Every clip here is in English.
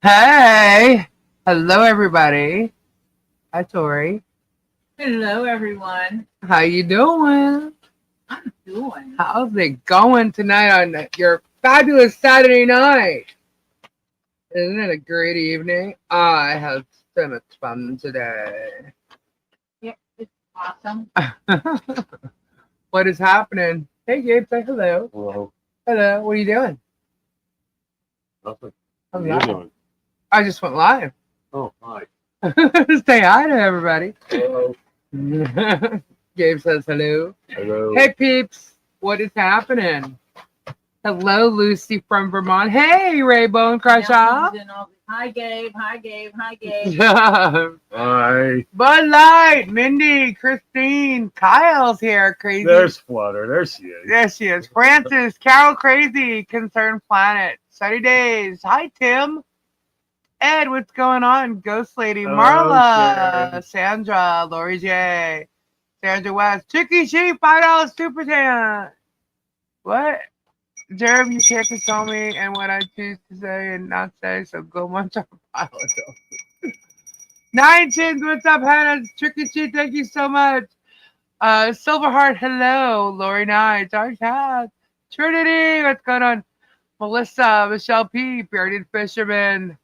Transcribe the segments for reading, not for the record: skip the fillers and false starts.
Hey, hello everybody. Hi Tori. Hello, everyone. How you doing? I'm doing. How's it going tonight on your fabulous Saturday night? Isn't it a great evening? I had so much fun today. Yeah, it's awesome. What is happening? Hey Gabe, say hello. Hello. Hello. What are you doing? Nothing. I'm What are you live. doing? I just went live. Oh, hi. Say hi to everybody. Hello. Gabe says hello. Hello. Hey peeps, what is happening? Hello, Lucy from Vermont. Hey, Raybone Crush Off. Hi, Gabe. Hi, Gabe. Hi, Gabe. Hi. Bud Light, Mindy, Christine, Kyle's here. Crazy. There's Flutter. There she is. There she is. Francis, Carol Crazy, Concerned Planet, Sunny Days. Hi, Tim. Ed, what's going on? Ghost Lady, Marla, Sharon. Sandra, Lori J, Sandra West, Chicky Sheep, $5 super chat. What? Germ, you can't console me and what I choose to say and not say, so go munch on pile of dope. Nine Chins, what's up, Hannah? Tricky Sheep, thank you so much. Silverheart, hello. Lori Knight, Dark Cat, Trinity, what's going on? Melissa, Michelle P, Bearded Fisherman,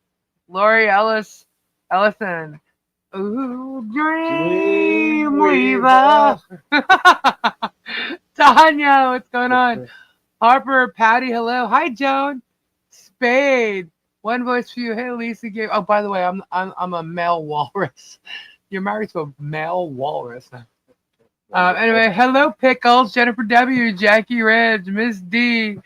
Lori Ellison. Ooh, Dream Weaver. Tanya, what's going on? Harper, Patty, hello. Hi, Joan. Spade. One voice for you. Hey, Lisa. Gave. Oh, by the way, I'm a male walrus. You're married to a male walrus. Anyway, hello, Pickles, Jennifer W, Jackie Ridge, Miss D,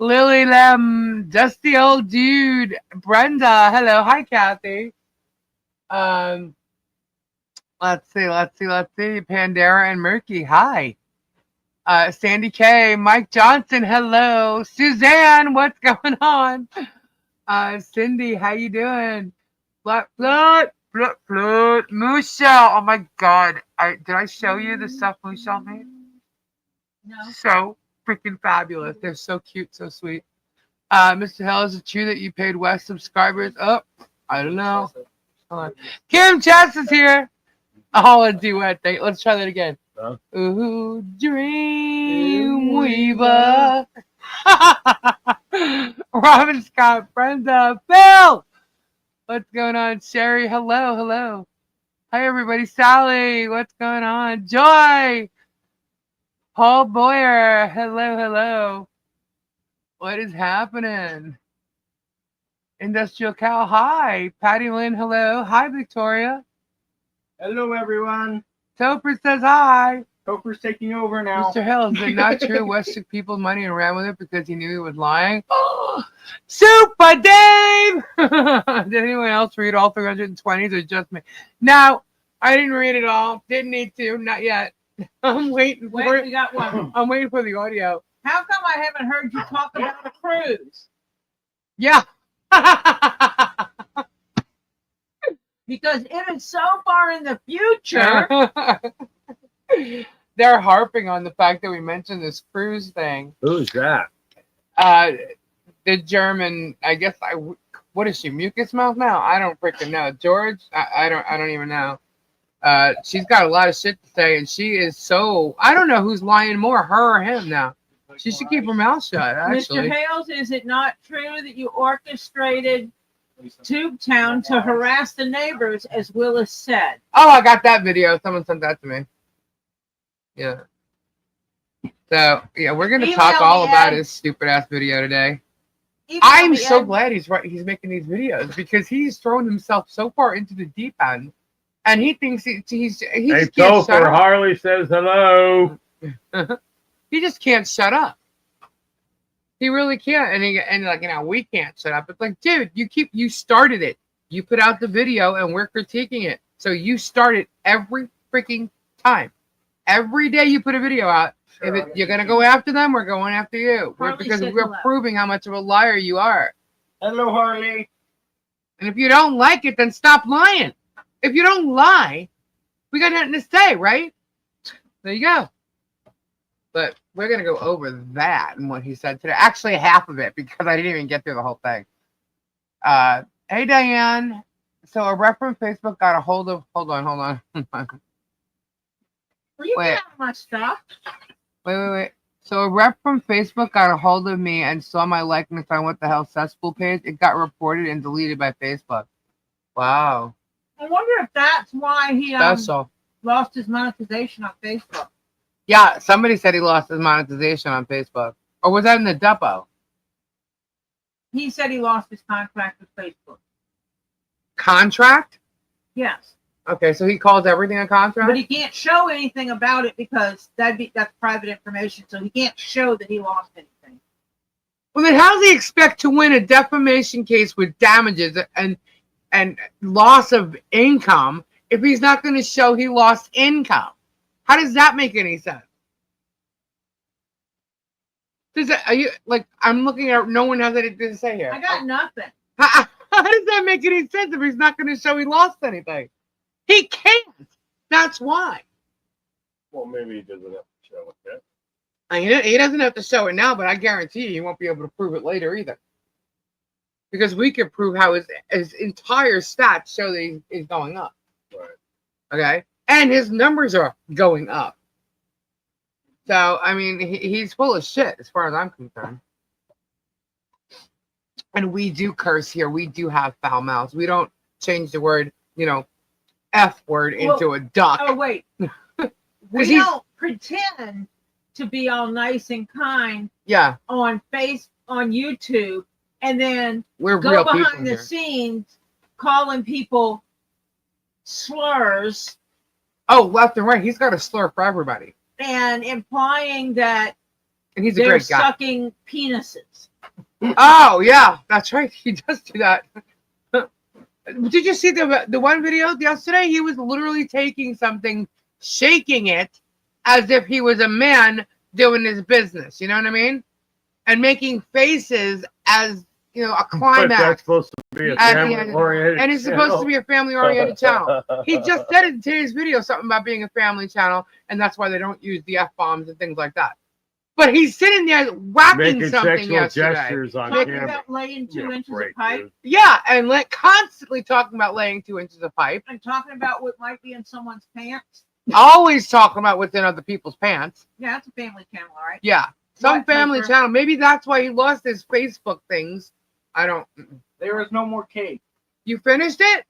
Lily Lem, Dusty Old Dude, Brenda. Hello. Hi, Kathy. Let's see. Pandera and Murky. Hi. Sandy K, Mike Johnson, hello. Suzanne, what's going on? Cindy, how you doing? Blood, Moose-shell. Oh my God. Did I show you the stuff Moose-shell made? No. So freaking fabulous. They're so cute, so sweet. Mr. Hell, is it true that you paid West subscribers? Oh, I don't know. Hold on. Kim Chess is here. Oh, a duet. Let's try that again. Huh? Ooh, Dream Weaver. Robin Scott, Brenda, Phil. What's going on? Sherry, hello. Hi, everybody. Sally, what's going on? Joy. Paul Boyer, hello. What is happening? Industrial Cow, hi. Patty Lynn, hello. Hi, Victoria. Hello, everyone. Topher says hi. Coker's taking over now. Mr. Hill, is it not true West took people's money and ran with it because he knew he was lying? Super Dave! Did anyone else read all 320s or just me? No, I didn't read it all. Didn't need to. Not yet. I'm waiting for Wait, it. we got one. I'm waiting for the audio. How come I haven't heard you talk about a cruise? Yeah. Because it is so far in the future. They're harping on the fact that we mentioned this cruise thing. Who's that? The German, I guess what is she, Mucus mouth now? I don't freaking know. George, I don't even know. She's got a lot of shit to say, and she is so, I don't know who's lying more, her or him now. She should keep her mouth shut, actually. Mr. Hales, is it not true that you orchestrated Tubetown to harass the neighbors, as Willis said? Oh, I got that video. Someone sent that to me. Yeah. So, yeah, we're going to talk all about his stupid ass video today. I'm so glad he's making these videos because he's thrown himself so far into the deep end, and he thinks he Hey, just can't shut up. Harley says hello. He just can't shut up. He really can't, and we can't shut up. It's like, dude, you started it. You put out the video, and we're critiquing it. So you start it every freaking time. Every day you put a video out. Sure, if you're gonna go after them, we're going after you. Because we're proving how much of a liar you are. Hello, Harley. And if you don't like it, then stop lying. If you don't lie, we got nothing to say, right? There you go. But we're going to go over that and what he said today. Actually, half of it, because I didn't even get through the whole thing. Hey, Diane. So a rep from Facebook got a hold of. Hold on. Will you Wait. get out of my stuff? Wait. So a rep from Facebook got a hold of me and saw my likeness on What the Hell Cesspool page. It got reported and deleted by Facebook. Wow. I wonder if that's why he Special. lost his monetization on Facebook. Yeah, somebody said he lost his monetization on Facebook. Or was that in the depot? He said he lost his contract with Facebook. Contract? Yes. Okay, so he calls everything a contract? But he can't show anything about it because that's private information, so he can't show that he lost anything. Well, then how does he expect to win a defamation case with damages and loss of income if he's not going to show he lost income? How does that make any sense? Are you like I'm looking at? No one has anything to say here. I got nothing. How does that make any sense if he's not going to show he lost anything? He can't. That's why. Well, maybe he doesn't have to show it yet. I mean, he doesn't have to show it now, but I guarantee you he won't be able to prove it later either. Because we can prove how his entire stats show that he's going up. Right. Okay? And his numbers are going up. So, I mean, he's full of shit as far as I'm concerned. And we do curse here. We do have foul mouths. We don't change the word, F word into a duck. Oh, wait. We don't pretend to be all nice and kind on YouTube and then we're go real behind the here. scenes calling people slurs. Oh, left and right. He's got a slur for everybody. And implying that and he's a they're great guy. sucking penises. Oh, yeah. That's right. He does do that. Did you see the one video yesterday? He was literally taking something, shaking it as if he was a man doing his business. You know what I mean? And making faces as, a climax. But that's supposed to be a family-oriented and it's supposed to be a family-oriented channel. He just said in today's video something about being a family channel, and that's why they don't use the F-bombs and things like that. But he's sitting there whacking making something sexual yesterday. gestures on Talking camera. about laying 2 inches of pipe. Dude. Yeah, and constantly talking about laying 2 inches of pipe. And talking about what might be in someone's pants. Always talking about what's in other people's pants. Yeah, that's a family channel, all right? Yeah, some What, family Piper? channel. Maybe that's why he lost his Facebook things. I don't. There is no more cake. You finished it?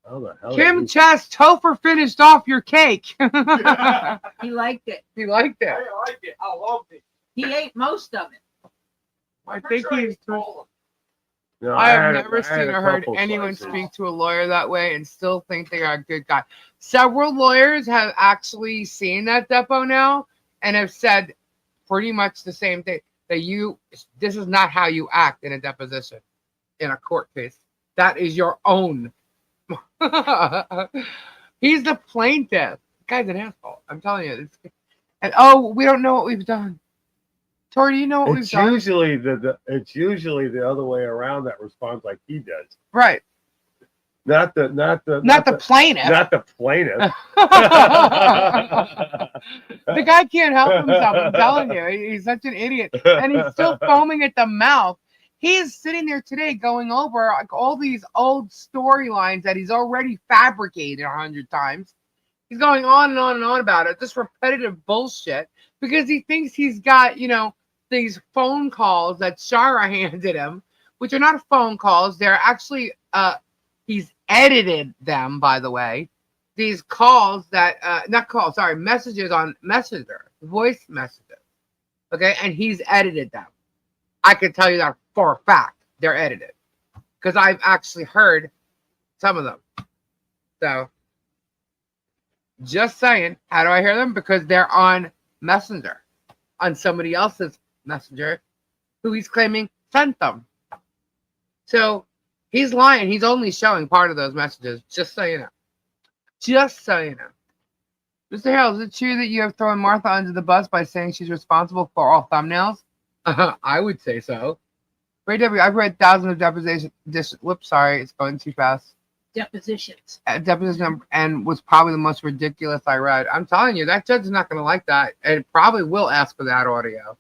How the hell? Kim Chest, Topher finished off your cake. He liked it. He liked it. I liked it. I loved it. He ate most of it. I think he's. told No, I have had- never I had seen a or heard couple anyone slices. speak to a lawyer that way and still think they are a good guy. Several lawyers have actually seen that depo now and have said pretty much the same thing. That this is not how you act in a deposition, in a court case. That is your own. He's the plaintiff. The guy's an asshole. I'm telling you. And we don't know what we've done. Tori, do you know what we've It's done? usually it's usually the other way around that responds like he does. Right. Not the Plaintiff. Not the plaintiff. The guy can't help himself. I'm telling you, he's such an idiot, and he's still foaming at the mouth. He is sitting there today going over all these old storylines that he's already fabricated 100 times. He's going on and on and on about it, just repetitive bullshit, because he thinks he's got, these phone calls that Shara handed him, which are not phone calls. They're actually, he's edited them, by the way. These calls messages on Messenger, voice messages. Okay, and he's edited them. I can tell you that for a fact. They're edited. Because I've actually heard some of them. So, just saying. How do I hear them? Because they're on Messenger. On somebody else's Messenger, who he's claiming sent them. So, he's lying. He's only showing part of those messages. Just so you know. Just so you know. Mr. Harold, is it true that you have thrown Martha under the bus by saying she's responsible for all thumbnails? I would say so. Ray W, I've read thousands of depositions. Whoops, sorry, it's going too fast. Depositions. Deposition and was probably the most ridiculous I read. I'm telling you, that judge is not going to like that, and probably will ask for that audio.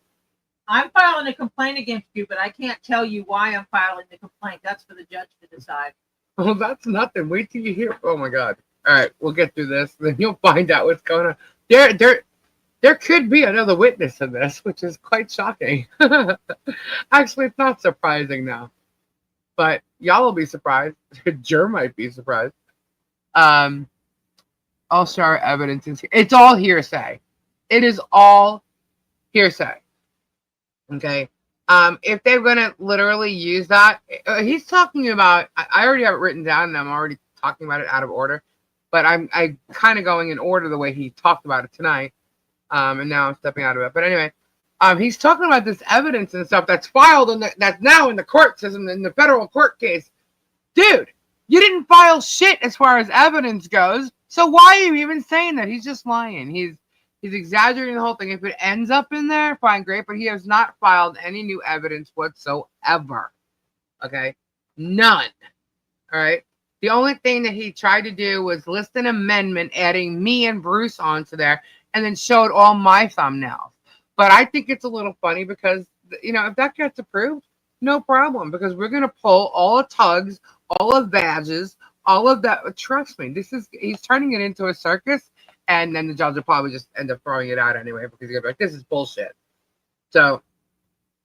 I'm filing a complaint against you, but I can't tell you why I'm filing the complaint. That's for the judge to decide. Well, that's nothing. Wait till you hear. Oh my God. All right, we'll get through this. Then you'll find out what's going on. There could be another witness in this, which is quite shocking. Actually, it's not surprising now, but y'all will be surprised. Germ might be surprised. I'll share evidence. It's all hearsay. It is all hearsay. Okay. If they're gonna literally use that, he's talking about. I already have it written down, and I'm already talking about it out of order. But I'm kind of going in order the way he talked about it tonight. And now I'm stepping out of it. But anyway, he's talking about this evidence and stuff that's filed and that's now in the court system, in the federal court case. Dude, you didn't file shit as far as evidence goes. So why are you even saying that? He's just lying. He's exaggerating the whole thing. If it ends up in there, fine, great. But he has not filed any new evidence whatsoever. Okay? None. All right? The only thing that he tried to do was list an amendment adding me and Bruce onto there and then showed all my thumbnails. But I think it's a little funny because, you know, if that gets approved, no problem. Because we're going to pull all the tugs, all of badges, all of that. Trust me, he's turning it into a circus. And then the judge will probably just end up throwing it out anyway because he's going to be like, this is bullshit. So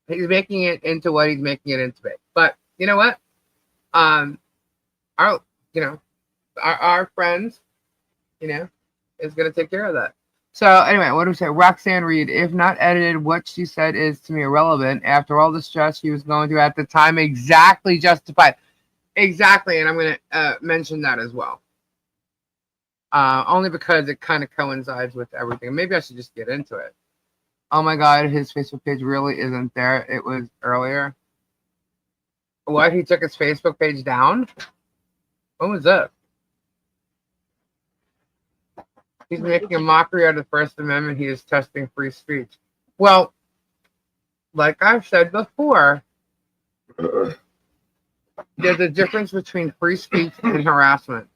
he's making it into what he's making it into. But you know what? Our friends, you know, is going to take care of that. So anyway, what do we say? Roxanne Reed, if not edited, what she said is to me irrelevant. After all the stress she was going through at the time, exactly justified. Exactly, and I'm going to mention that as well. Only because it kind of coincides with everything. Maybe I should just get into it. Oh my God, his Facebook page really isn't there. It was earlier. What? He took his Facebook page down? What was that? He's making a mockery of the First Amendment. He is testing free speech. Well, like I've said before, there's a difference between free speech and harassment.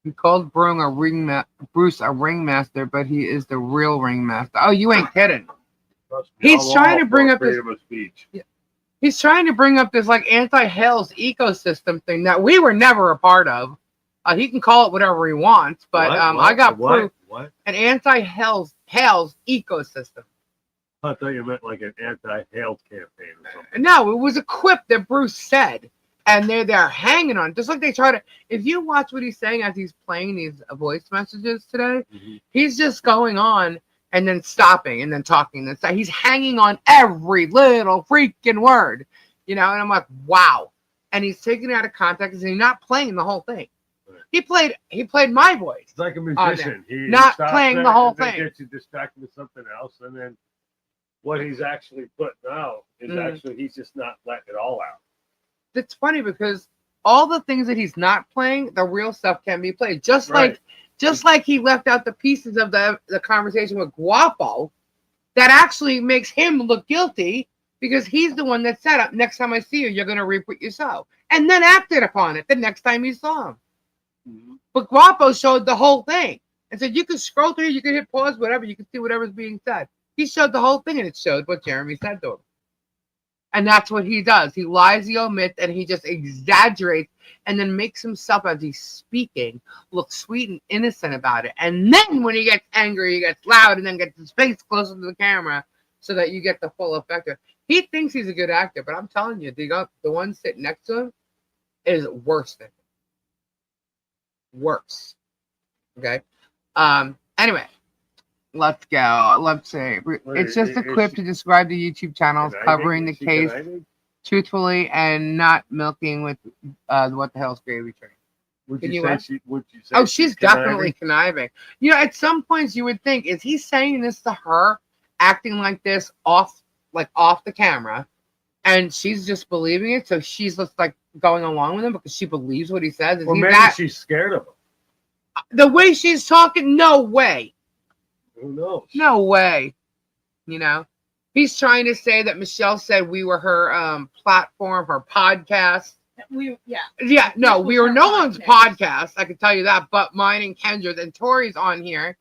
He called Bruce a ringmaster, but he is the real ringmaster. Oh, you ain't kidding. He's trying to bring up this. He's trying to bring up this like anti-Hales ecosystem thing that we were never a part of. He can call it whatever he wants, but I got proof. What? An anti-Hales ecosystem. I thought you meant like an anti-Hales campaign or something. No, it was a quip that Bruce said, and they're hanging on. Just like they try to. If you watch what he's saying as he's playing these voice messages today, he's just going on and then stopping and then talking. And he's hanging on every little freaking word, you know. And I'm like, wow. And he's taking it out of context and he's not playing the whole thing. He played my voice. It's like a musician. He's not playing the whole thing. Gets you distracted with something else, and then what he's actually putting out is actually he's just not letting it all out. It's funny because all the things that he's not playing, the real stuff can be played. Just like he left out the pieces of the conversation with Guapo that actually makes him look guilty because he's the one that said, next time I see you, you're going to reap what you sow. And then acted upon it the next time you saw him. But Guapo showed the whole thing and said, you can scroll through, you can hit pause, whatever, you can see whatever's being said. He showed the whole thing and it showed what Jeremy said to him. And that's what he does. He lies, he omits, and he just exaggerates and then makes himself, as he's speaking, look sweet and innocent about it. And then when he gets angry, he gets loud and then gets his face closer to the camera so that you get the full effect of it. He thinks he's a good actor, but I'm telling you, the one sitting next to him is worse than him. Worse. Okay. Anyway, let's go. Let's see. It's just a clip to describe the YouTube channels covering the case truthfully and not milking with what the hell's gravy train. Would you say oh, she's definitely conniving. You know, at some points you would think, is he saying this to her, acting like this off the camera, and she's just believing it, so she's just like going along with him because she believes what he says? Or maybe she's scared of him. The way she's talking, no way. Who knows? No way. You know, he's trying to say that Michelle said we were her platform, her podcast. We were no one's podcast. I can tell you that, but mine and Kendra's, and Tori's on here,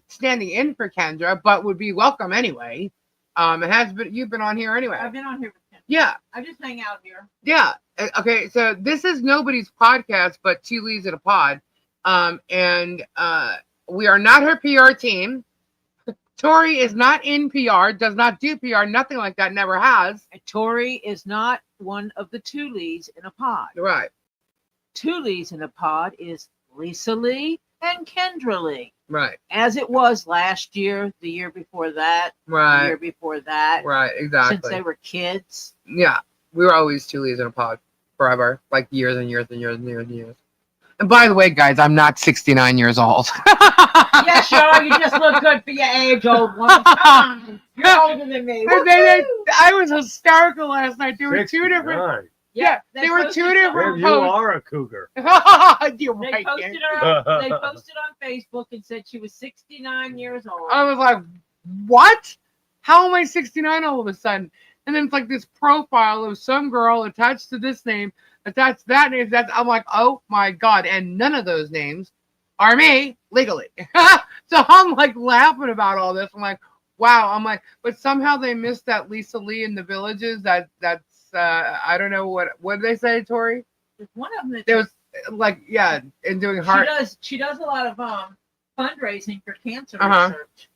standing in for Kendra, but would be welcome anyway. It has been. You've been on here anyway. I've been on here with him. Yeah. I just hang out here. Yeah. Okay. So this is nobody's podcast, but two leads in a pod. And we are not her PR team. Tori is not in PR, does not do PR, nothing like that, never has. And Tori is not one of the two leads in a pod. Right. Two leads in a pod is Lisa Lee and Kendra Lee. Right. As it was last year, the year before that, Right. the year before that. Right, exactly. Since they were kids. Yeah. We were always two leads in a pod forever. Like years and years and years and years and years. And by the way, guys, I'm not 69 years old. Yeah, sure. You just look good for your age, old one. Come on. You're older than me. I was hysterical last night. There were two different. Yeah, they were two different You are a cougar. You're They right. posted her. They posted on Facebook and said she was 69 years old. I was like, what? How am I 69 all of a sudden? And then it's like this profile of some girl attached to this name, attached to that name. I'm like, oh my God. And none of those names are me legally. So I'm like laughing about all this. I'm like, wow. I'm like, but somehow they missed that Lisa Lee in the Villages. That's I don't know what did they say, Tori? There's one of them that there was like, yeah, and doing heart. She does a lot of fundraising for cancer Uh-huh. research.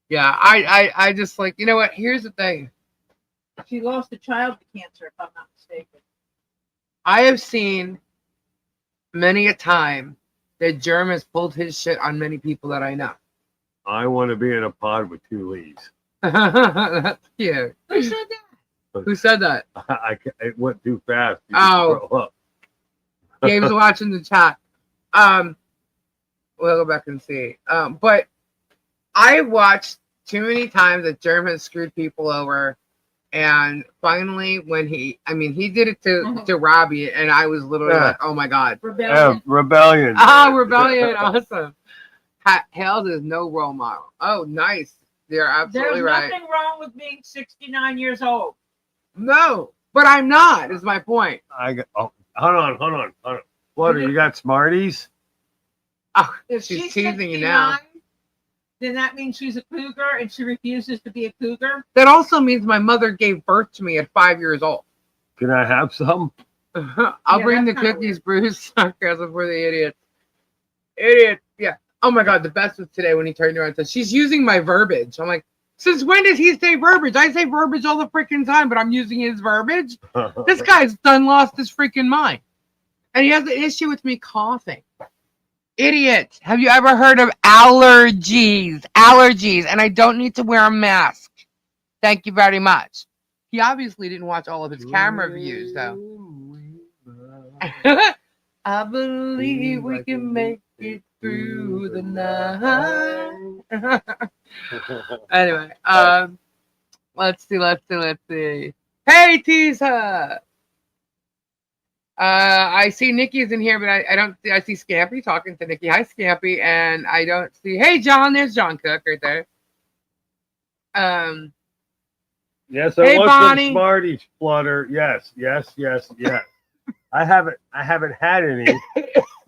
Yeah, I just like, you know what? Here's the thing. She lost a child to cancer, if I'm not mistaken. I have seen many a time that Germ has pulled his shit on many people that I know. I want to be in a pod with two leads. That's cute. Who said that? Who said that? It went too fast. You Oh. grow up. Gabe's watching the chat. We'll go back and see. But I watched too many times that Germ has screwed people over. And finally, when he did it to Robbie, and I was literally like, oh my God. Rebellion. Rebellion. Rebellion. Awesome. Hales is no role model. Oh, nice. They're absolutely There's right. nothing wrong with being 69 years old. No, but I'm not, is my point. Hold on. What, you got Smarties? Oh, If she's she's teasing you now. 69, then that means she's a cougar and she refuses to be a cougar. That also means my mother gave birth to me at 5 years old. Can I have some? I'll Yeah, bring the that's kinda cookies, Bruce. Sarcasm for the idiot. Idiot. Yeah. Oh my God, the best was today when he turned around and said, she's using my verbiage. I'm like, since when does he say verbiage? I say verbiage all the freaking time, but I'm using his verbiage. This guy's done lost his freaking mind. And he has an issue with me coughing. Idiot. Have you ever heard of allergies? Allergies. And I don't need to wear a mask. Thank you very much. He obviously didn't watch all of his camera views, though. I believe we can make it through the night. Anyway, let's see. Hey, Tisa. I see Nikki's in here, but I don't see. I see Scampy talking to Nikki. Hi, Scampy, and I don't see. Hey, John. There's John Cook right there. Yes, Hey, I want Bonnie. some Smarties, Flutter. Yes. I haven't had any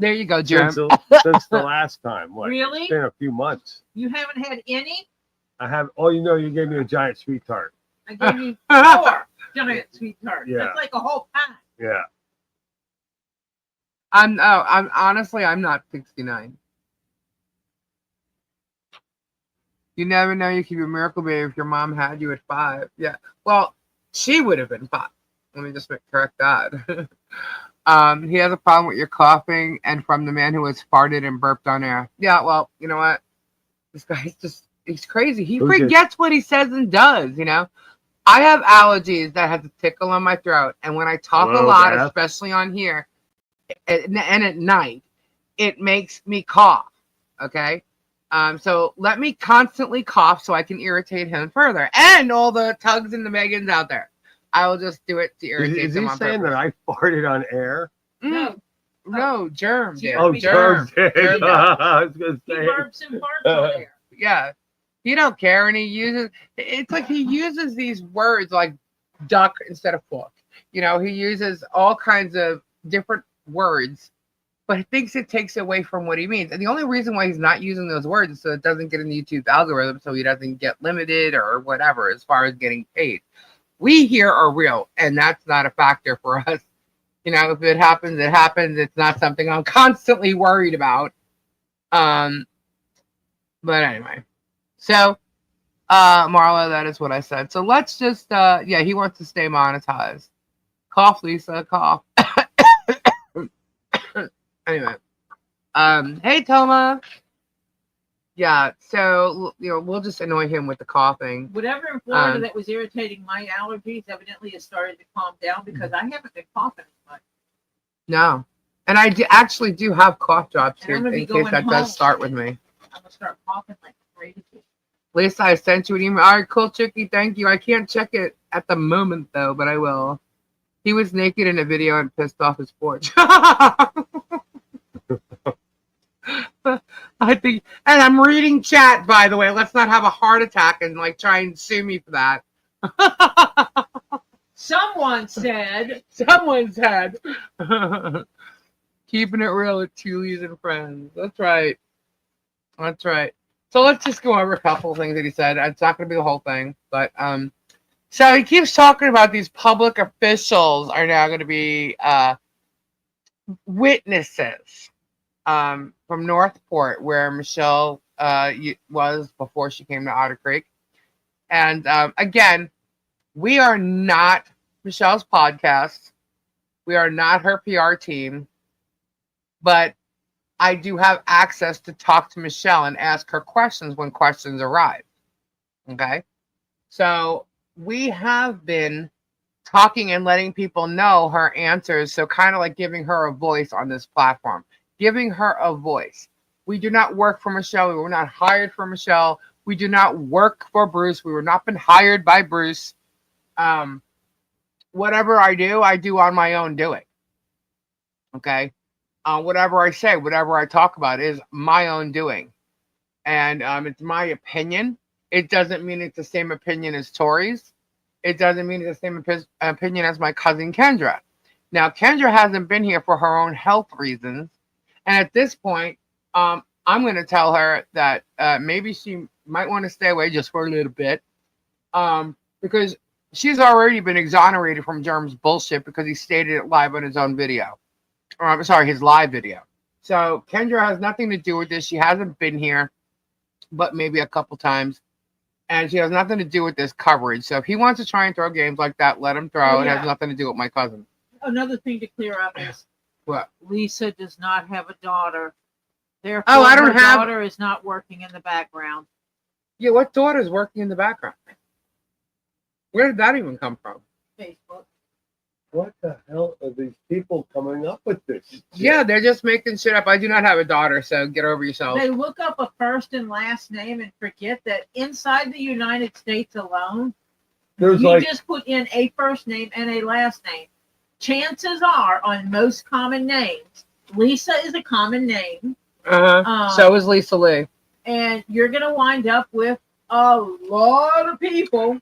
There you go, Germ. since the last time. What? Really? It's been a few months. You haven't had any? I have. Oh, you gave me a giant sweet tart. I gave you 4 giant sweet tarts. Yeah. That's like a whole pie. Yeah. I'm honestly, I'm not 69. You never know. You could be a miracle baby if your mom had you at 5. Yeah. Well, she would have been 5. Let me just correct that. He has a problem with your coughing and from the man who has farted and burped on air. Yeah, well, you know what? This guy's he's crazy. He forgets what he says and does, you know? I have allergies that have a tickle on my throat. And when I talk a lot, Beth. especially on here, and at night, it makes me cough. Okay? So let me constantly cough so I can irritate him further. And all the Tugs and the Megans out there. I will just do it to irritate Is them he on saying purpose. that I farted on air? No, Germ did. Oh, Germ did. Germ did. I was going to He say. burps and farts on air. Yeah. He don't care, and it's like he uses these words like duck instead of fork. You know, he uses all kinds of different words but he thinks it takes away from what he means. And the only reason why he's not using those words is so it doesn't get in the YouTube algorithm, so he doesn't get limited or whatever as far as getting paid. We here are real, and that's not a factor for us. You know, if it happens, it happens. It's not something I'm constantly worried about. But anyway. So, Marla, that is what I said. So let's just, yeah, he wants to stay monetized. Cough, Lisa, cough. Anyway, hey Toma. Yeah, so you know we'll just annoy him with the coughing. Whatever in Florida that was irritating my allergies evidently has started to calm down because I haven't been coughing as much. No, and I actually do have cough drops here in case that does start with me. I'm gonna start coughing like crazy. Lisa, I sent you an email. All right, cool, Chicky. Thank you. I can't check it at the moment though, but I will. He was naked in a video and pissed off his porch. I think, and I'm reading chat, by the way. Let's not have a heart attack and like try and sue me for that. Someone said. Keeping it real with Chulies and friends. That's right. That's right. So let's just go over a couple of things that he said. It's not going to be the whole thing, but so he keeps talking about these public officials are now going to be witnesses. From Northport, where Michelle was before she came to Otter Creek. And again, we are not Michelle's podcast. We are not her PR team. But I do have access to talk to Michelle and ask her questions when questions arrive. Okay? So we have been talking and letting people know her answers. So kind of like giving her a voice on this platform. Giving her a voice. We do not work for Michelle. We were not hired for Michelle. We do not work for Bruce. We were not been hired by Bruce. Whatever I do on my own doing. Okay? Whatever I say, whatever I talk about is my own doing. And it's my opinion. It doesn't mean it's the same opinion as Tori's. It doesn't mean it's the same opinion as my cousin Kendra. Now, Kendra hasn't been here for her own health reasons. And at this point, I'm going to tell her that maybe she might want to stay away just for a little bit. Because she's already been exonerated from Germ's bullshit because he stated it live on his own video. Or I'm sorry, his live video. So Kendra has nothing to do with this. She hasn't been here, but maybe a couple times. And she has nothing to do with this coverage. So if he wants to try and throw games like that, let him throw. It has nothing to do with my cousin. Another thing to clear up is what? Lisa does not have a daughter. Therefore, I don't her have. Daughter is not working in the background. Yeah, what daughter is working in the background? Where did that even come from? Facebook. What the hell are these people coming up with this shit? Yeah, they're just making shit up. I do not have a daughter, so get over yourself. They look up a first and last name and forget that inside the United States alone, you just put in a first name and a last name. Chances are, on most common names, Lisa is a common name. So is Lisa Lee. And you're going to wind up with a lot of people.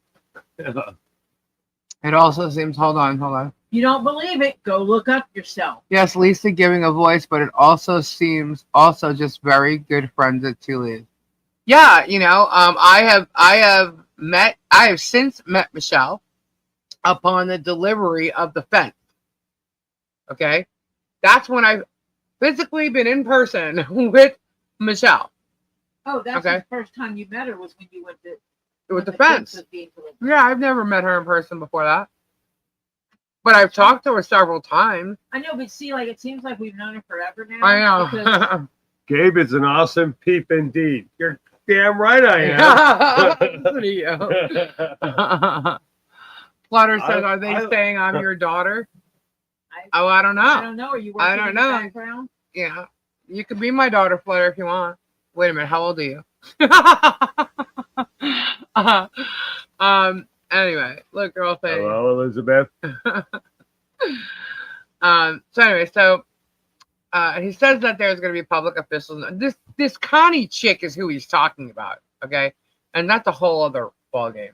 It also seems, hold on. You don't believe it, go look up yourself. Yes, Lisa giving a voice, but it also seems also just very good friends at Tulane. Yeah, you know, I have since met Michelle upon the delivery of the fence. Okay? That's when I've physically been in person with Michelle. Oh, that's the first time you met her was when you went to with the fence. Yeah, I've never met her in person before that. But I've talked to her several times. I know, but see, like, it seems like we've known her forever now. I know. Gabe is an awesome peep indeed. You're damn right I am. Flutter says, are they saying I'm your daughter? I don't know. I don't know. Are you working in the background? Yeah. You can be my daughter, Flutter, if you want. Wait a minute. How old are you? Anyway, look, girl thing. Hello, Elizabeth. So he says that there's going to be public officials. This Connie chick is who he's talking about, okay? And that's a whole other ballgame.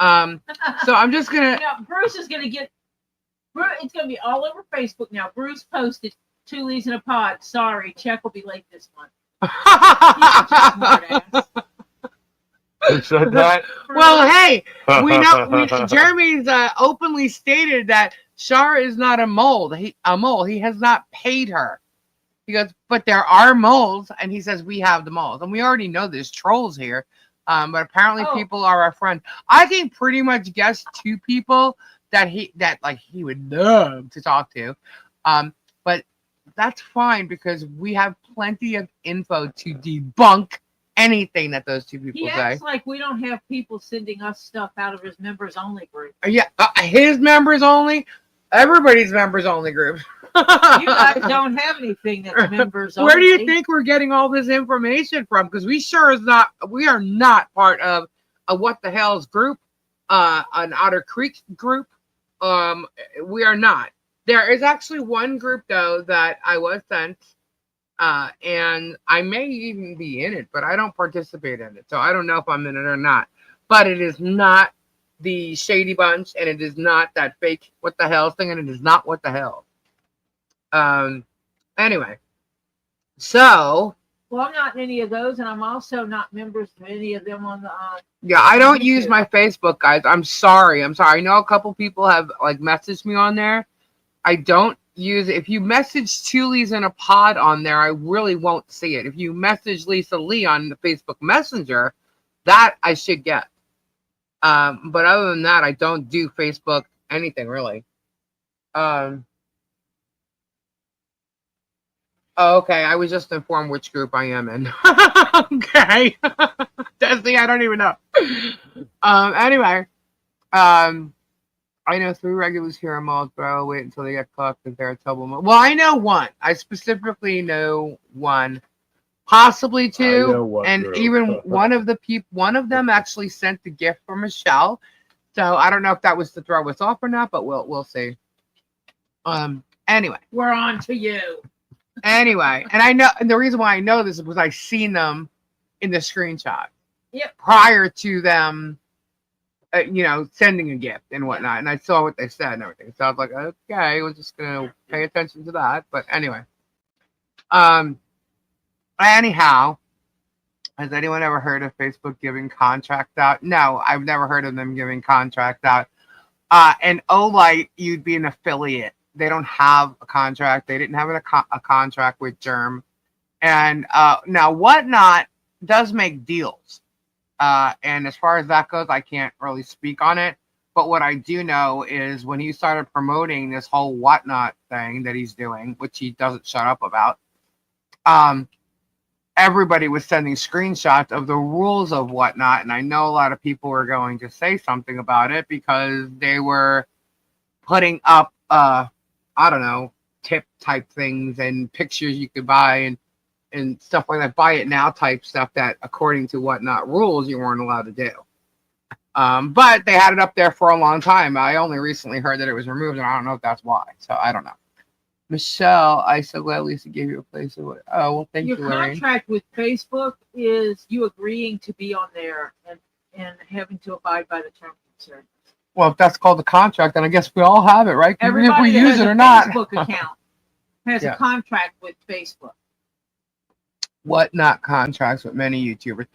So I'm just going to... Bruce is going to get... It's going to be all over Facebook now. Bruce posted 2 leaves in a pod. Sorry, check will be late this month. He's a smart ass. Who said that? Well, hey, we know Jeremy's openly stated that Shara is not a mole. He has not paid her. He goes, but there are moles, and he says we have the moles, and we already know there's trolls here. But apparently people are our friends. I can pretty much guess 2 people that he would love to talk to. But that's fine because we have plenty of info to debunk anything that those 2 people He say. acts like we don't have people sending us stuff out of his members only group. Yeah, his members only, everybody's members only group. You guys don't have anything that's members only. Where do you think we're getting all this information from? Because we are not part of a What the Hell's group, an Otter Creek group. We are not. There is actually one group though that I was sent, and I may even be in it, but I don't participate in it, so I don't know if I'm in it or not. But it is not the Shady Bunch, and it is not that fake What the Hell thing, and it is not What the Hell. Anyway, so well, I'm not in any of those, and I'm also not members of any of them on the. Yeah, I don't use my Facebook, guys. I'm sorry. I know a couple people have messaged me on there. I don't use it. If you message 2 Lees in a pod on there, I really won't see it. If you message Lisa Lee on the Facebook Messenger, that I should get. But other than that, I don't do Facebook anything really. Okay, I was just informed which group I am in. Okay. Destiny, I don't even know. Anyway, I know 3 regulars here are malls, but I'll wait until they get caught because they're a trouble. Well, I know one. I specifically know one, possibly 2, and group. Even one of them actually sent the gift for Michelle. So I don't know if that was to throw us off or not, but we'll see. Anyway, we're on to you. Anyway, and I know, and the reason why I know this is because I've seen them in the screenshot. Yep. Prior to them, sending a gift and whatnot, and I saw what they said and everything. So I was like, okay, we're just gonna pay attention to that. But anyway, anyhow, has anyone ever heard of Facebook giving contracts out? No, I've never heard of them giving contracts out. And Olight, you'd be an affiliate. They don't have a contract. They didn't have a contract with Germ. And now Whatnot does make deals. And as far as that goes, I can't really speak on it. But what I do know is when he started promoting this whole Whatnot thing that he's doing, which he doesn't shut up about, everybody was sending screenshots of the rules of Whatnot. And I know a lot of people were going to say something about it because they were putting up I don't know, tip type things and pictures you could buy and stuff like that, buy it now type stuff that according to Whatnot rules you weren't allowed to do. But they had it up there for a long time. I only recently heard that it was removed, and I don't know if that's why. So I don't know. Michelle, I so glad Lisa gave you a place. Oh, well, thank you, Lorraine. Your contract with Facebook is you agreeing to be on there and having to abide by the terms and conditions. Well, if that's called the contract, then I guess we all have it, right? Even if we use it or not. Facebook account has a contract with Facebook. Whatnot contracts with many YouTubers.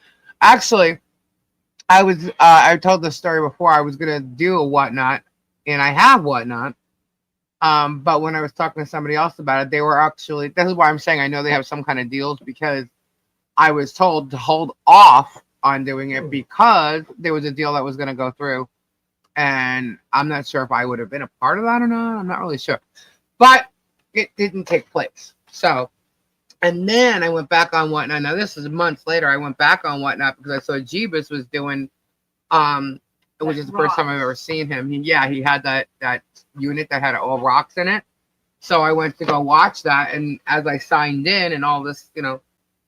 Actually, I told this story before. I was gonna do a Whatnot, and I have Whatnot. But when I was talking to somebody else about it, they were actually. This is why I'm saying I know they have some kind of deals because I was told to hold off on doing it because there was a deal that was gonna go through. And I'm not sure if I would have been a part of that or not. I'm not really sure. But it didn't take place. So, and then I went back on Whatnot. Now, this is months later. I went back on Whatnot because I saw Jeebus was doing, which is the first time I've ever seen him. He had that unit that had all rocks in it. So I went to go watch that. And as I signed in and all this,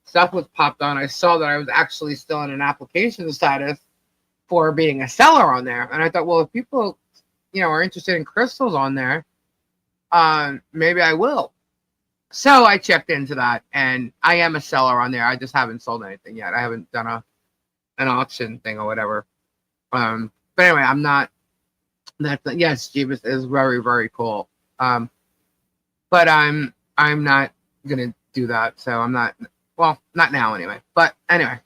stuff was popped on, I saw that I was actually still in an application status for being a seller on there. And I thought, well, if people, are interested in crystals on there, maybe I will. So I checked into that, and I am a seller on there. I just haven't sold anything yet. I haven't done an auction thing or whatever. But anyway, I'm not. Yes, Jeebus is very, very cool. But I'm I'm not gonna do that. So I'm not. Well, not now anyway. But anyway,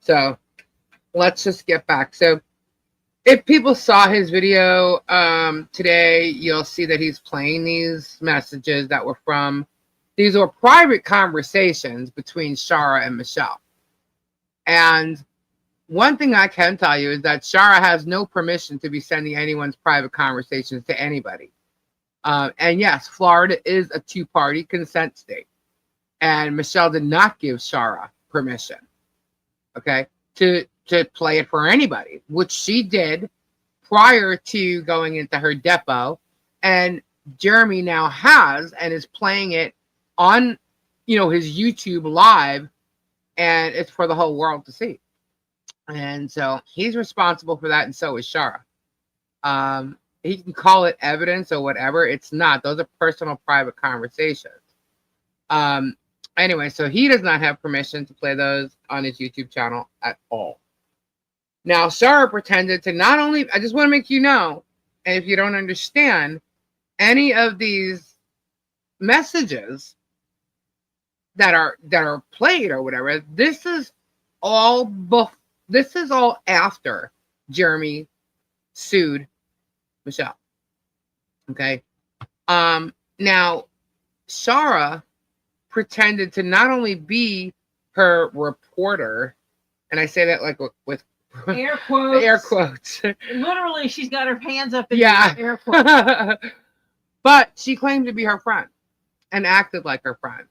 so let's just get back. So if people saw his video today, you'll see that he's playing these messages that were from. These were private conversations between Shara and Michelle. And one thing I can tell you is that Shara has no permission to be sending anyone's private conversations to anybody. And yes, Florida is a two-party consent state. And Michelle did not give Shara permission, okay, to play it for anybody, which she did prior to going into her depot. And Jeremy now has and is playing it on, his YouTube live, and it's for the whole world to see. And so he's responsible for that, and so is Shara. He can call it evidence or whatever. It's not. Those are personal, private conversations. Anyway, so he does not have permission to play those on his YouTube channel at all. Now, Shara pretended to not only, I just want to make you know, and if you don't understand, any of these messages that are played or whatever, this is all after Jeremy sued Michelle. Okay. Now Shara pretended to not only be her reporter, and I say that like with air quotes. Air quotes. Literally, she's got her hands up in yeah. the air quotes. But she claimed to be her friend and acted like her friend.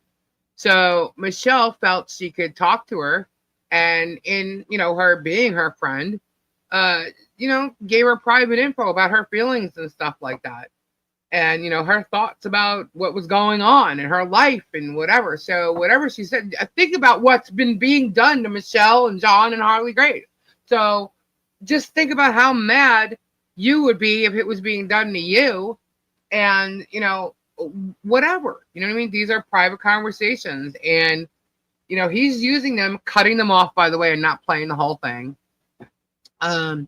So Michelle felt she could talk to her, and in her being her friend, gave her private info about her feelings and stuff like that, and her thoughts about what was going on in her life and whatever. So whatever she said, think about what's been being done to Michelle and John and Harley Grace. So just think about how mad you would be if it was being done to you, and whatever, you know what I mean? These are private conversations, and he's using them, cutting them off, by the way, and not playing the whole thing. And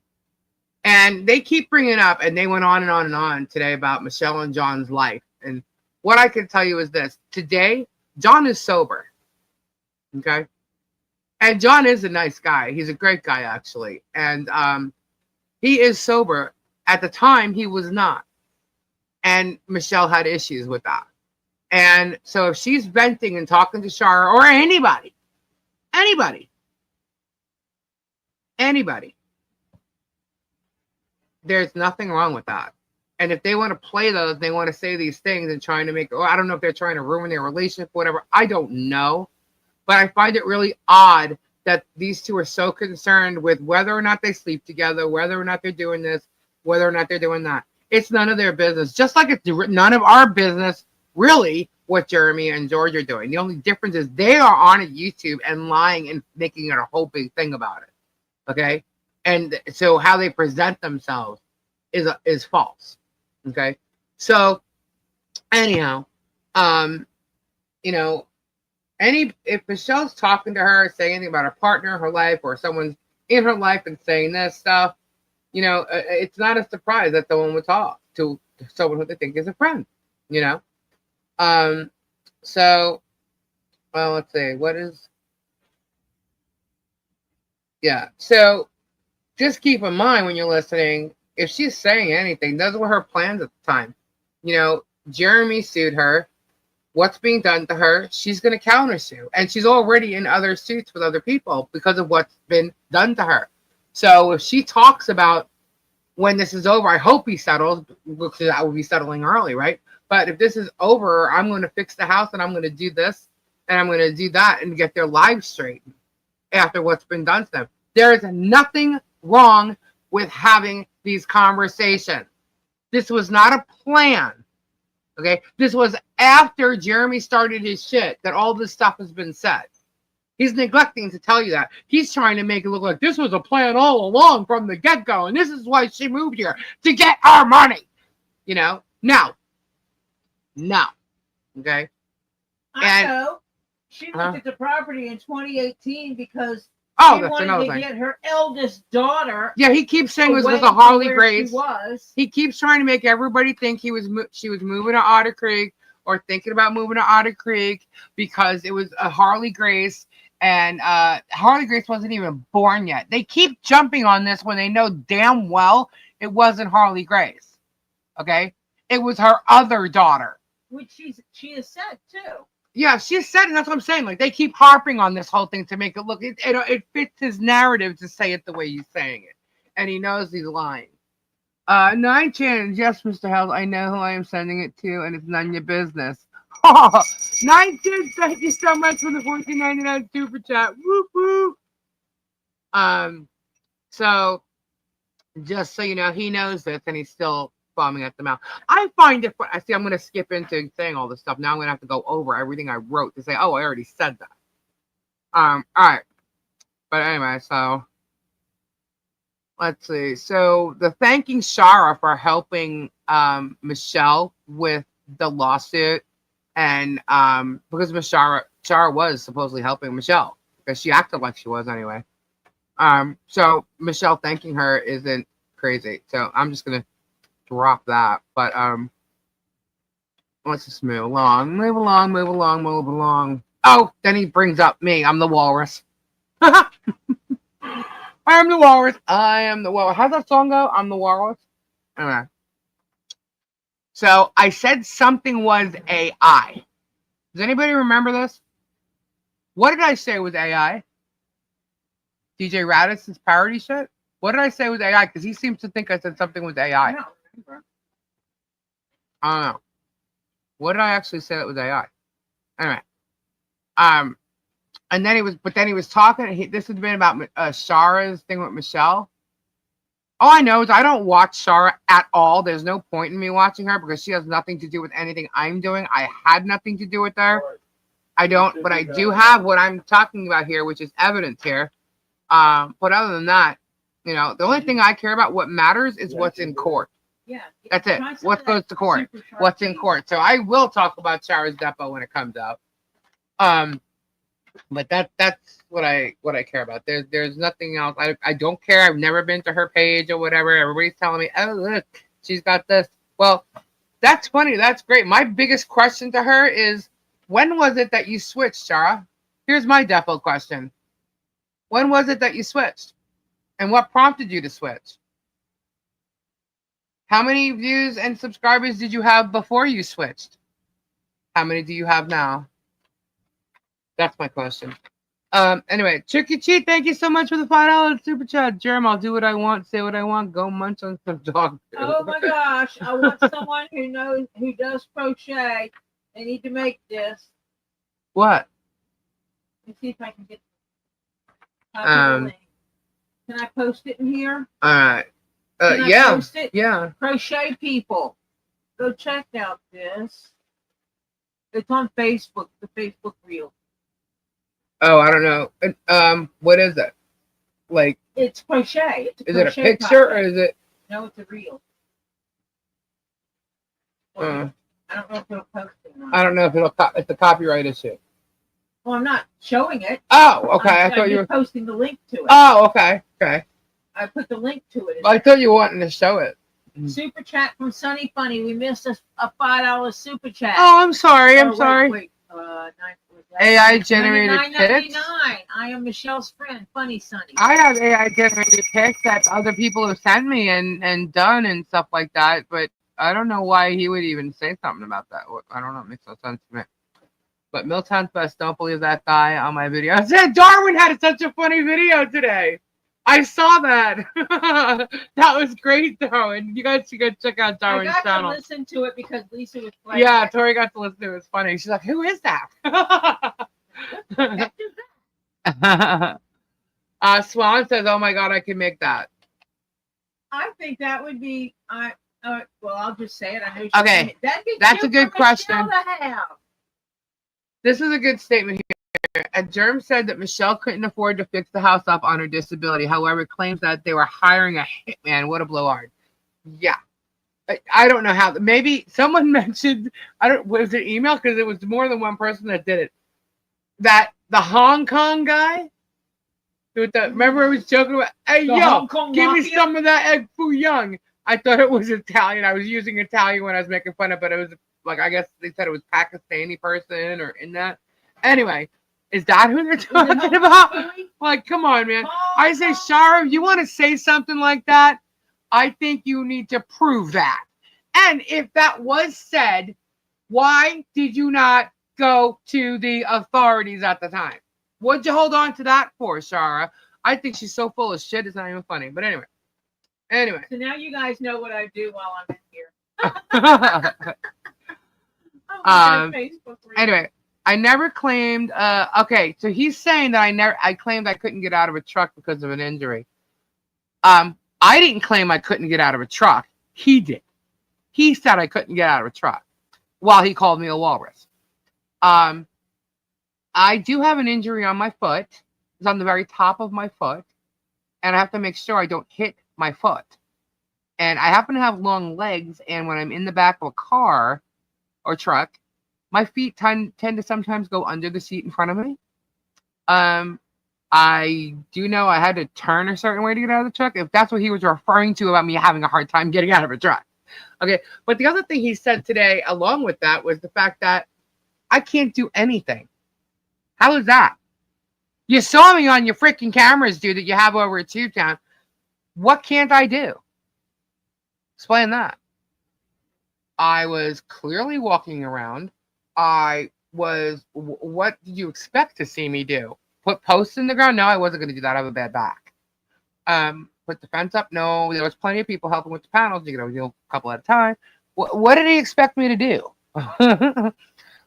they keep bringing up, and they went on and on and on today about Michelle and John's life. And what I can tell you is this: today, John is sober. Okay, and John is a nice guy. He's a great guy, actually, and he is sober. At the time, he was not. And Michelle had issues with that. And so if she's venting and talking to Shara or anybody, there's nothing wrong with that. And if they want to play those, they want to say these things and trying to make, I don't know if they're trying to ruin their relationship, whatever. I don't know. But I find it really odd that these two are so concerned with whether or not they sleep together, whether or not they're doing this, whether or not they're doing that. It's none of their business. Just like it's none of our business, really, what Jeremy and George are doing. The only difference is they are on YouTube and lying and making it a whole big thing about it. Okay? And so how they present themselves is false. Okay? So anyhow, if Michelle's talking to her, saying anything about her partner, her life, or someone's in her life and saying this stuff, it's not a surprise that someone would talk to someone who they think is a friend, So, well, let's see, so just keep in mind when you're listening, if she's saying anything, those were her plans at the time. Jeremy sued her. What's being done to her, she's going to countersue. And she's already in other suits with other people because of what's been done to her. So if she talks about when this is over, I hope he settles, because I will be settling early, right? But if this is over, I'm going to fix the house, and I'm going to do this, and I'm going to do that, and get their lives straight after what's been done to them. There is nothing wrong with having these conversations. This was not a plan. Okay? This was after Jeremy started his shit that all this stuff has been said. He's neglecting to tell you that. He's trying to make it look like this was a plan all along from the get-go, and this is why she moved here, to get our money. No. Okay? I know. She looked at the property in 2018 because she wanted to get her eldest daughter. Yeah, he keeps saying it was with a Harley Grace. He keeps trying to make everybody think she was moving to Otter Creek, or thinking about moving to Otter Creek because it was a Harley Grace, and Harley Grace wasn't even born yet. They keep jumping on this when they know damn well it wasn't Harley Grace. Okay? It was her other daughter. Which she has said too. Yeah, she said, and that's what I'm saying. Like, they keep harping on this whole thing to make it look, it fits his narrative to say it the way he's saying it. And he knows he's lying. 9 Chan, yes, Mr. Held, I know who I am sending it to, and it's none of your business. 9 Chan, thank you so much for the $14.99 super chat. Whoop, whoop. So, just so you know, he knows this, and he's still bombing at the mouth. I find it, I see, I'm going to skip into saying all this stuff. Now I'm going to have to go over everything I wrote to say, oh, I already said that. All right. But anyway, so let's see. So the thanking Shara for helping Michelle with the lawsuit, and because Shara was supposedly helping Michelle because she acted like she was anyway. So Michelle thanking her isn't crazy. So I'm just gonna drop that. But let's just move along. Oh, then he brings up me. I'm the walrus. I am the walrus. I am the walrus. How's that song go? I'm the walrus. Anyway. So I said something was AI. Does anybody remember this? What did I say was AI? DJ Radis's parody shit? What did I say was AI? Because he seems to think I said something was AI. I don't remember. I don't know. What did I actually say that was AI? Anyway. And then he was talking. This has been about Shara's thing with Michelle. All I know is I don't watch Shara at all. There's no point in me watching her because she has nothing to do with anything I'm doing. I had nothing to do with her. I don't, but I do have what I'm talking about here, which is evidence here. But other than that, you know, the only thing I care about, what matters, is what's in court. Yeah. That's it. What goes to court? What's in court? So I will talk about Shara's depot when it comes out. But that's what I care about. There's nothing else. I don't care. I've never been to her page or whatever. Everybody's telling me, oh look, she's got this. Well, that's funny. That's great. My biggest question to her is, when was it that you switched, Shara? Here's my depot question. When was it that you switched? And what prompted you to switch? How many views and subscribers did you have before you switched? How many do you have now? That's my question. Anyway, Tricky Cheat, thank you so much for the $5 super chat. Germ, I'll do what I want, say what I want, go munch on some dog food. Oh my gosh, I want someone who does crochet. They need to make this. What? Let's see if I can get the link. Can I post it in here? All right. Can I yeah. post it? Yeah. Crochet people, go check out this. It's on Facebook, the Facebook reel. Oh, I don't know. What is it? Like, it's crochet. It's is it a picture or is it? No, it's a reel. I don't know if it'll post it or not. I don't know if it's a copyright issue. Well, I'm not showing it. Oh, okay. I thought I'm you were posting the link to it. Oh, okay. Okay. I put the link to it. I thought you were wanting to show it. Super chat from Sunny Funny. We missed a $5 super chat. Oh, I'm sorry. I'm sorry. Wait. AI generated pics. $9.99. I am Michelle's friend, Funny Sunny. I have AI generated pics that other people have sent me and done and stuff like that, but I don't know why he would even say something about that. I don't know. It makes no sense to me. But Milltown's Best, don't believe that guy on my video. I said Darwin had such a funny video today. I saw that. That was great, though. And you guys should go check out Darwin's channel. I got to listen to it because Lisa was playing. Yeah, Tori got to listen to it. It was funny. She's like, who is that? Swan says, oh my God, I can make that. I think that would be, well, I'll just say it. I know. Okay, that's a good question. This is a good statement here. And Germ said that Michelle couldn't afford to fix the house up on her disability. However, claims that they were hiring a hitman. What a blowhard. Yeah. I don't know how. Maybe someone mentioned, was it email? Because it was more than one person that did it. That the Hong Kong guy, remember I was joking about, hey, yo, give me some of that egg foo young. I thought it was Italian. I was using Italian when I was making fun of it, but it was like, I guess they said it was Pakistani person or in that. Anyway, is that who they're talking about? Like, come on, man. I say, Shara, if you want to say something like that, I think you need to prove that. And if that was said, why did you not go to the authorities at the time? What'd you hold on to that for, Shara? I think she's so full of shit, it's not even funny. But anyway. So now you guys know what I do while I'm in here. Anyway, I never claimed. Okay, so he's saying that I claimed I couldn't get out of a truck because of an injury. I didn't claim I couldn't get out of a truck. He did. He said I couldn't get out of a truck while he called me a walrus. I do have an injury on my foot. It's on the very top of my foot, and I have to make sure I don't hit my foot. And I happen to have long legs, and when I'm in the back of a car or truck, my feet tend to sometimes go under the seat in front of me. I do know I had to turn a certain way to get out of the truck, if that's what he was referring to about me having a hard time getting out of a truck. Okay, but the other thing he said today along with that was the fact that I can't do anything. How is that? You saw me on your freaking cameras, dude, that you have over at Town. What can't I do? Explain that. I was clearly walking around. What did you expect to see me do? Put posts in the ground? No, I wasn't going to do that. I have a bad back. Put the fence up? No, there was plenty of people helping with the panels. You could do a couple at a time. What did he expect me to do? But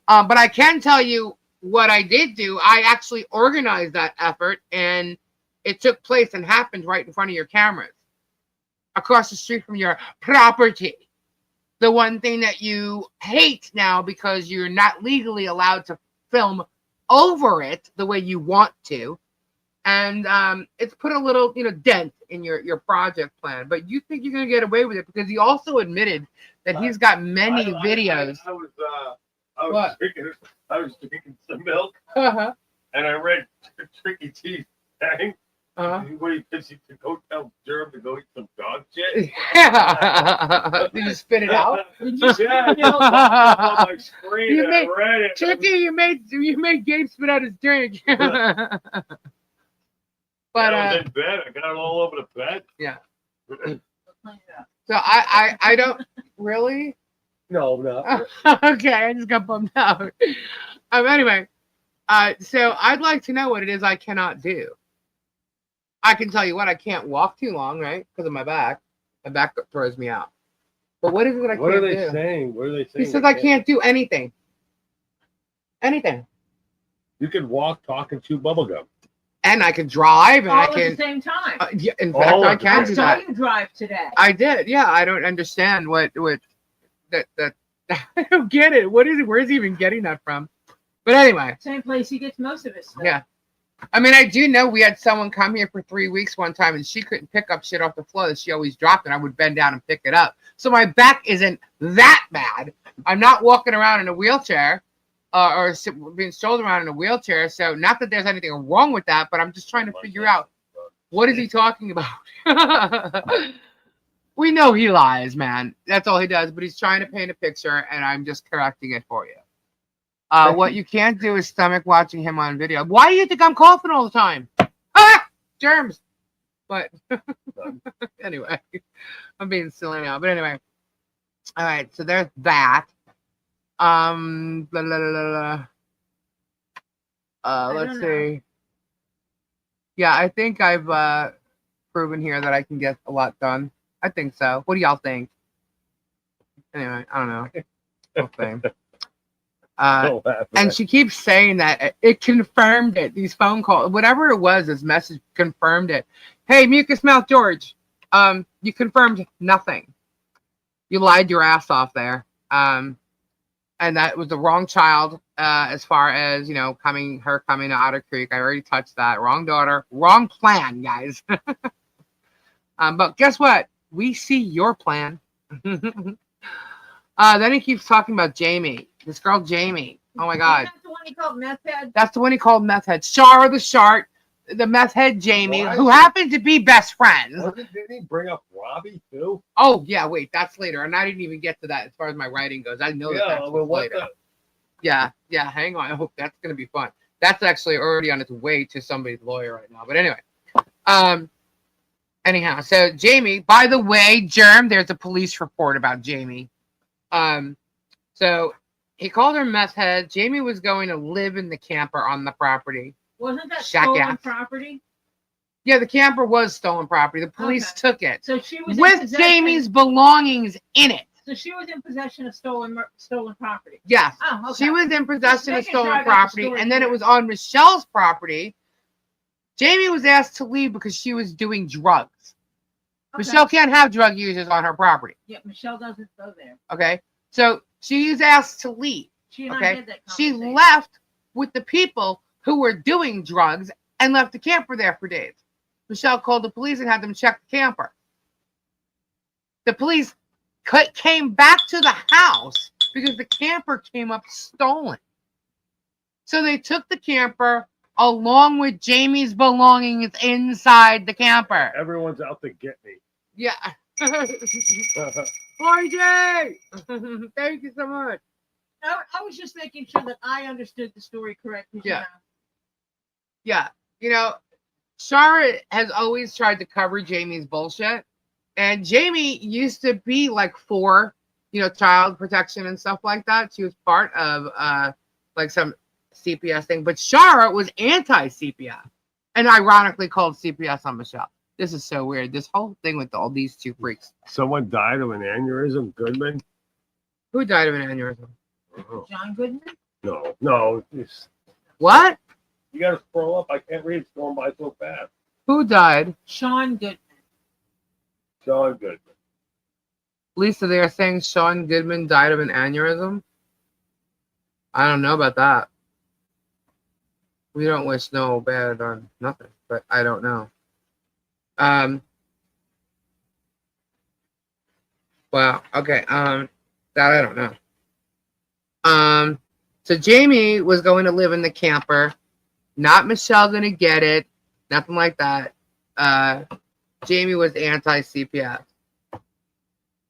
I can tell you what I did do. I actually organized that effort, and it took place and happened right in front of your cameras, across the street from your property. The one thing that you hate now because you're not legally allowed to film over it the way you want to. And it's put a little, dent in your project plan. But you think you're going to get away with it because he also admitted that he's got many videos. I was drinking some milk, Uh-huh. and I read Tricky T's thing. Uh-huh. What he says, to go tell Germ to go eat some dog shit. Yeah. Did you spit it out? Yeah, on my screen. You And made- I read it. Tricky, you made Gabe spit out his drink. But I was in bed. I got it all over the bed. Yeah. So So I don't really. No, no. Okay, I just got bummed out. Anyway, so I'd like to know what it is I cannot do. I can tell you what, I can't walk too long, right? Because of my back. My back throws me out. But what is it that I What can't are they do? saying? What are they saying? He says I can't do anything. Anything. You can walk, talk, and chew bubblegum. And I can drive, and all I at can. the same time. Yeah, in fact, All I at the can I do saw that. you drive today. I did. Yeah, I don't understand what that. I don't get it. What is it? Where's he even getting that from? But anyway. Same place he gets most of his stuff. Yeah. I mean, I do know we had someone come here for 3 weeks one time, and she couldn't pick up shit off the floor that she always dropped, and I would bend down and pick it up. So my back isn't that bad. I'm not walking around in a wheelchair or being strolled around in a wheelchair. So not that there's anything wrong with that, but I'm just trying to figure out what is he talking about. We know he lies, man. That's all he does. But he's trying to paint a picture, and I'm just correcting it for you. What you can't do is stomach watching him on video. Why do you think I'm coughing all the time? Ah! Germs. But anyway, I'm being silly now. But anyway. All right, so there's that. Blah, blah, blah, blah, blah. Let's see. Yeah, I think I've proven here that I can get a lot done. I think so. What do y'all think? Anyway, I don't know. We'll see. And she keeps saying that it confirmed it. These phone calls, whatever it was, this message confirmed it. Hey, Mucus Mouth George, you confirmed nothing. You lied your ass off there. And that was the wrong child as far as, coming to Otter Creek. I already touched that. Wrong daughter. Wrong plan, guys. But guess what? We see your plan. Then he keeps talking about Jamie. This girl, Jamie. Oh, my God. That's the one he called Meth Head? That's the one he called Meth Head. Shara the Shark. the meth head Jamie, Why? who happened to be best friends. Didn't he bring up Robbie too? Oh yeah, wait, that's later, and I didn't even get to that as far as my writing goes. I know that's later. Yeah, hang on. I hope that's gonna be fun. That's actually already on its way to somebody's lawyer right now. But anyway, anyhow, so Jamie, by the way, Germ, there's a police report about Jamie. So he called her meth head. Jamie was going to live in the camper on the property. Wasn't that Shack stolen ass. property? Yeah, the camper was stolen property. The police took it So she was with Jamie's belongings in it. So she was in possession of stolen property. Yes. Oh, okay. She was in possession of stolen sure property, and then it was on Michelle's property. Jamie was asked to leave because she was doing drugs. Okay. Michelle can't have drug users on her property. Yeah, Michelle doesn't go there. Okay, so she's asked to leave. She and I had that She conversation. left with the people who were doing drugs and left the camper there for days. Michelle called the police and had them check the camper. The police came back to the house because the camper came up stolen. So they took the camper along with Jamie's belongings inside the camper. Everyone's out to get me. Yeah. RJ! Thank you so much. I was just making sure that I understood the story correctly. Yeah. Yeah. You know, Shara has always tried to cover Jamie's bullshit. And Jamie used to be like for, child protection and stuff like that. She was part of like some CPS thing. But Shara was anti-CPS. And ironically called CPS on Michelle. This is so weird. This whole thing with all these two freaks. Someone died of an aneurysm, Goodman? Who died of an aneurysm? Oh. John Goodman? No. What? You got to scroll up. I can't read. It's going by so fast. Who died? Sean Goodman. Sean Goodman. Lisa, they are saying Sean Goodman died of an aneurysm? I don't know about that. We don't wish no bad on nothing, but I don't know. Well, okay. That I don't know. So Jamie was going to live in the camper. Not Michelle gonna get it. Nothing like that. Jamie was anti-CPS.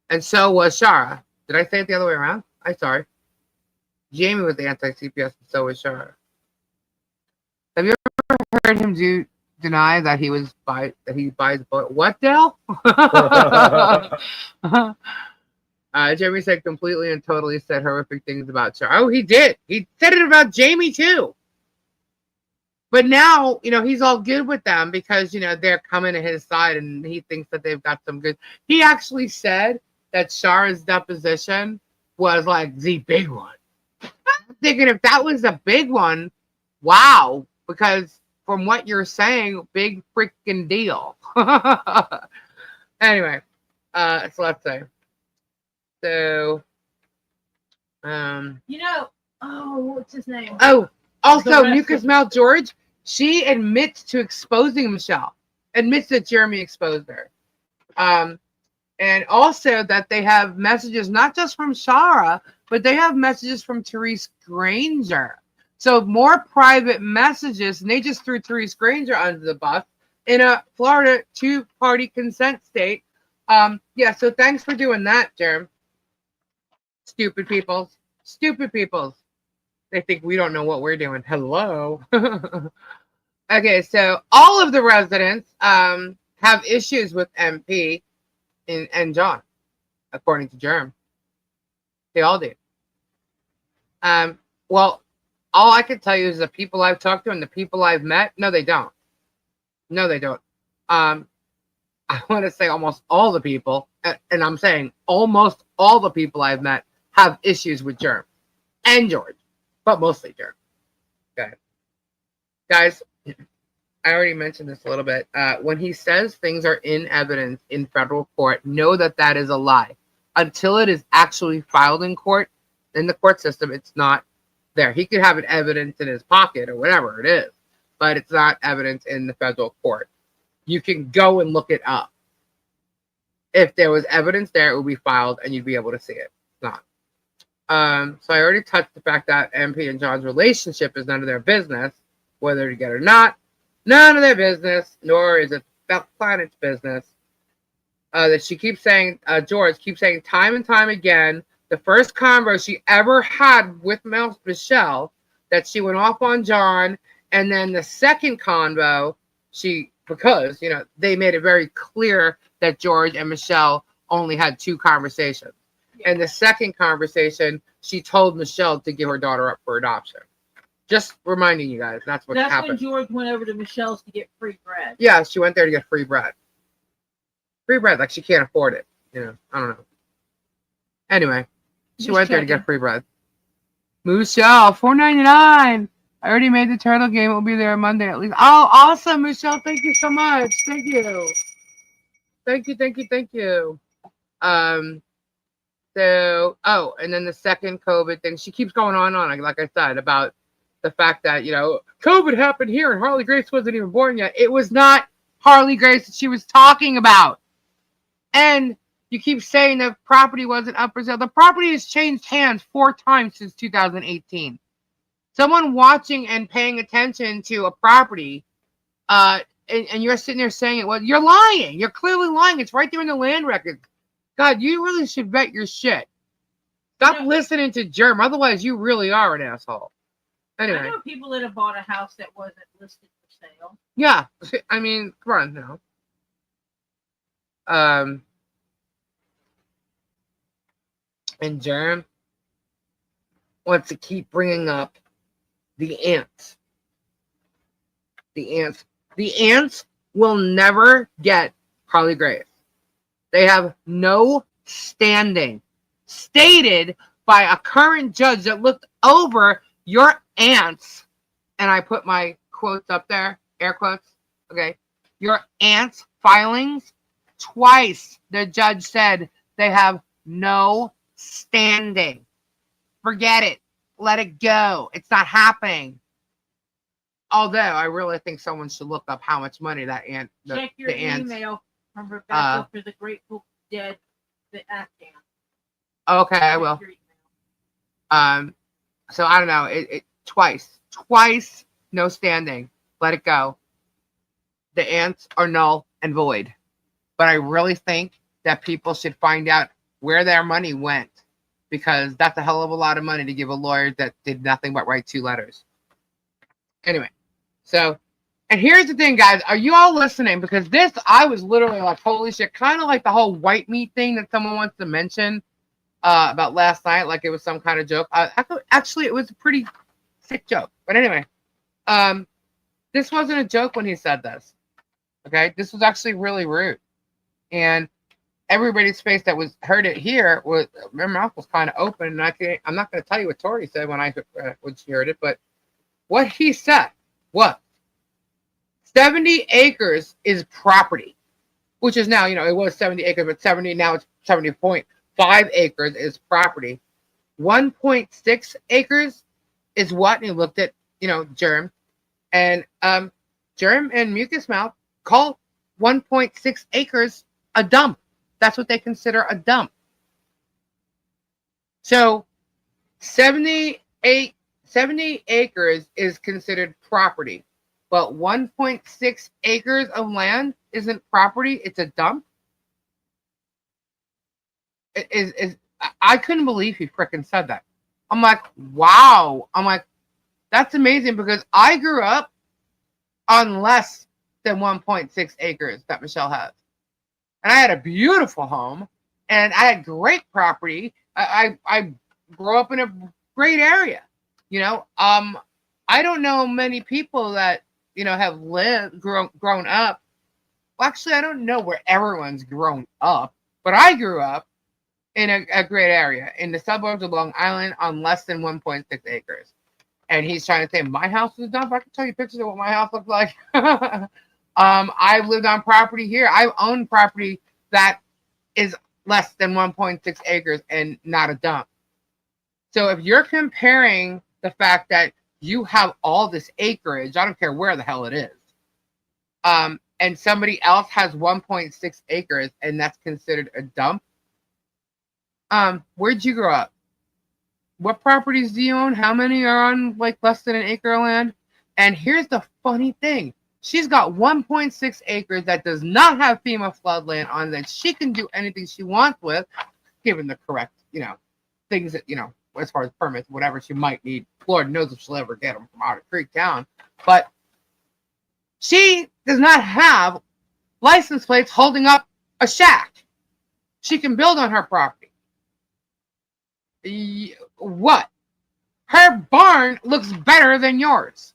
And so was Shara. Did I say it the other way around? I'm sorry. Jamie was anti-CPS, and so was Shara. Have you ever heard him deny that he buys boat? What, Dale? Jamie said completely and totally said horrific things about Shara. Oh, he did. He said it about Jamie too. But now, he's all good with them because, they're coming to his side and he thinks that they've got some good. He actually said that Shara's deposition was like the big one. I'm thinking if that was a big one, wow. Because from what you're saying, big freaking deal. Anyway, so let's say. So, what's his name? Oh, also, Mucos Mouth George. She admits to exposing Michelle, admits that Jeremy exposed her. And also that they have messages, not just from Shara, but they have messages from Therese Granger. So more private messages, and they just threw Therese Granger under the bus in a Florida two-party consent state. Yeah, so thanks for doing that, Jerm. Stupid peoples. Stupid peoples. They think we don't know what we're doing. Hello. Okay, so all of the residents have issues with MP and John, according to Germ. They all do. Well, all I can tell you is the people I've talked to and the people I've met, no, they don't. No, they don't. I want to say almost all the people, and I'm saying almost all the people I've met have issues with Germ and George. But mostly Germ. Okay. Guys, I already mentioned this a little bit. When he says things are in evidence in federal court, know that that is a lie. Until it is actually filed in court, in the court system, it's not there. He could have an evidence in his pocket or whatever it is, but it's not evidence in the federal court. You can go and look it up. If there was evidence there, it would be filed and you'd be able to see it. It's not. So I already touched the fact that MP and John's relationship is none of their business, whether together or not. None of their business, nor is it the planet's business. That she keeps saying, George keeps saying time and time again, the first convo she ever had with Michelle, that she went off on John, and then the second convo, because they made it very clear that George and Michelle only had 2 conversations. And the second conversation, she told Michelle to give her daughter up for adoption. Just reminding you guys, that's what happened. That's when George went over to Michelle's to get free bread. Yeah, she went there to get free bread. Free bread, like she can't afford it. I don't know. Anyway, she went there to get free bread. Michelle, $4.99. I already made the turtle game. It will be there Monday at least. Oh, awesome, Michelle. Thank you so much. Thank you. Thank you. So, and then the second COVID thing, she keeps going on, like I said, about the fact that, COVID happened here and Harley Grace wasn't even born yet. It was not Harley Grace that she was talking about. And you keep saying the property wasn't up for sale. The property has changed hands 4 times since 2018. Someone watching and paying attention to a property, and you're sitting there saying it, well, you're lying. You're clearly lying. It's right there in the land records. God, you really should vet your shit. Stop listening to Germ. Otherwise, you really are an asshole. Anyway. I know people that have bought a house that wasn't listed for sale. Yeah. I mean, come on now. And Germ wants to keep bringing up the ants. The ants will never get Harley Grace. They have no standing. Stated by a current judge that looked over your ants, and I put my quotes up there, air quotes, okay? Your ants' filings, twice the judge said they have no standing. Forget it. Let it go. It's not happening. Although I really think someone should look up how much money that ant. Check your email from Rebecca for the Grateful Dead, the Afghan. Okay, I will. So I don't know. It twice, no standing. Let it go. The ants are null and void. But I really think that people should find out where their money went, because that's a hell of a lot of money to give a lawyer that did nothing but write 2 letters. Anyway, so, and here's the thing, guys. Are you all listening? Because this, I was literally like, holy shit, kind of like the whole white meat thing that someone wants to mention about last night, like it was some kind of joke. Actually, it was a pretty sick joke. But anyway, this wasn't a joke when he said this. Okay, this was actually really rude, and everybody's face that was heard it here was, their mouth was kind of open, and I'm not going to tell you what Tori said when she heard it, but what he said was 70 acres is property, which is now, it was 70 acres, but 70, now it's 70.5 acres is property. 1.6 acres is what? And he looked at, Germ, and Germ and Mucus Mouth call 1.6 acres a dump. That's what they consider a dump. So 70 acres is considered property, but 1.6 acres of land isn't property, it's a dump. I couldn't believe he frickin' said that. I'm like, wow. I'm like, that's amazing, because I grew up on less than 1.6 acres that Michelle has. And I had a beautiful home, and I had great property. I grew up in a great area. I don't know many people that, have grown up. Well, actually, I don't know where everyone's grown up, but I grew up in a great area in the suburbs of Long Island on less than 1.6 acres. And he's trying to say my house is dump. I can tell you pictures of what my house looks like. I've lived on property here. I've owned property that is less than 1.6 acres and not a dump. So if you're comparing the fact that you have all this acreage, I don't care where the hell it is, and somebody else has 1.6 acres and that's considered a dump, where'd you grow up? What properties do you own? How many are on like less than an acre of land? And here's the funny thing. She's got 1.6 acres that does not have FEMA floodland on that she can do anything she wants with, given the correct, things that, as far as permits, whatever she might need. Lord knows if she'll ever get them from Otter Creek Town. But she does not have license plates holding up a shack. She can build on her property. What? Her barn looks better than yours.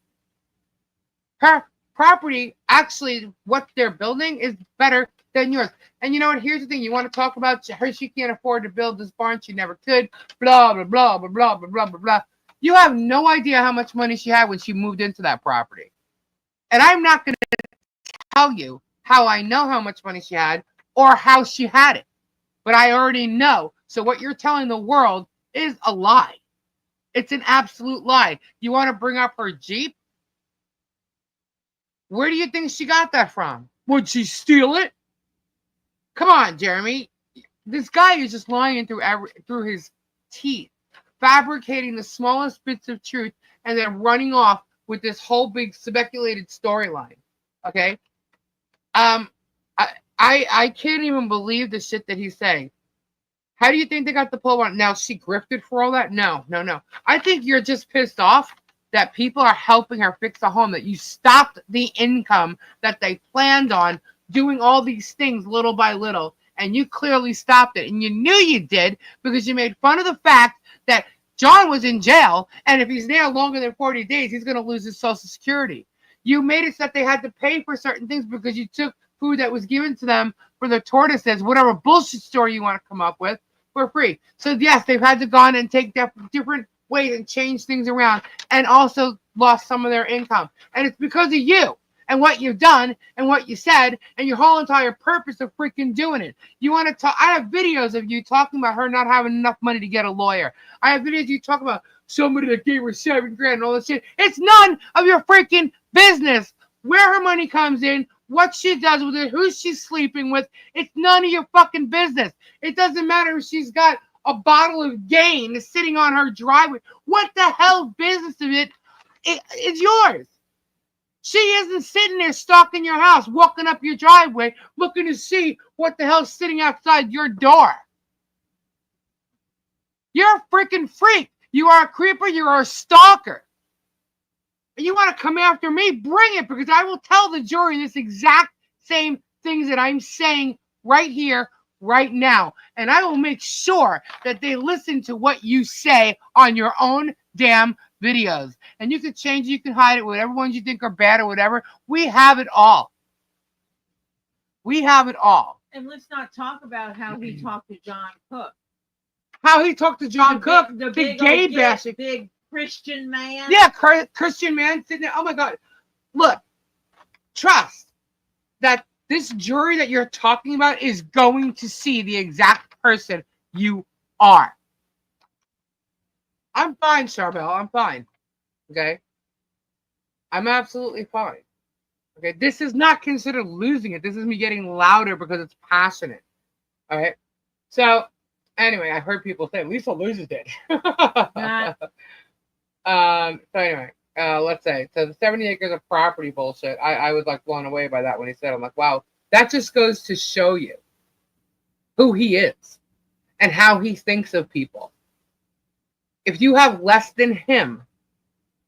Her property, actually, what they're building is better than yours. And you know what? Here's the thing. You want to talk about her, she can't afford to build this barn. She never could. Blah, blah, blah, blah, blah, blah, blah, blah, blah. You have no idea how much money she had when she moved into that property. And I'm not going to tell you how I know how much money she had or how she had it. But I already know. So what you're telling the world is a lie. It's an absolute lie. You want to bring up her Jeep? Where do you think she got that from? Would she steal it? Come on, Jeremy. This guy is just lying through his teeth, fabricating the smallest bits of truth, and then running off with this whole big speculated storyline. Okay? I can't even believe the shit that he's saying. How do you think they got the pole on? Now, she grifted for all that? No. I think you're just pissed off that people are helping her fix a home, that you stopped the income that they planned on doing all these things little by little, and you clearly stopped it. And you knew you did because you made fun of the fact that John was in jail, and if he's there longer than 40 days, he's going to lose his Social Security. You made it so that they had to pay for certain things because you took food that was given to them for the tortoises, whatever bullshit story you want to come up with, for free. So yes, they've had to go on and take different ways and change things around, and also lost some of their income. And it's because of you and what you've done and what you said and your whole entire purpose of freaking doing it. You want to talk? I have videos of you talking about her not having enough money to get a lawyer. I have videos of you talking about somebody that gave her $7,000 and all this shit. It's none of your freaking business where her money comes in, what she does with it, who she's sleeping with. It's none of your fucking business. It doesn't matter if she's got a bottle of Gain sitting on her driveway. What the hell business of it? It's yours. She isn't sitting there stalking your house, walking up your driveway, looking to see what the hell's sitting outside your door. You're a freaking freak. You are a creeper. You are a stalker. And you want to come after me? Bring it, because I will tell the jury this exact same things that I'm saying right here, right now. And I will make sure that they listen to what you say on your own damn videos. And you can change it, you can hide it, whatever ones you think are bad or whatever. We have it all. We have it all. And let's not talk about how he talked to John Cook. How he talked to John Cook, the big gay bashing. Big Christian man. Yeah, Christian man sitting there. Oh my God. Look, trust that this jury that you're talking about is going to see the exact person you are. I'm fine, Charbel. I'm fine. Okay? I'm absolutely fine. Okay? This is not considered losing it. This is me getting louder because it's passionate. All right? So, anyway, I heard people say, Lisa loses it. So anyway, let's say, so the 70 acres of property bullshit, I was like blown away by that when he said, I'm like, wow, that just goes to show you who he is and how he thinks of people. If you have less than him,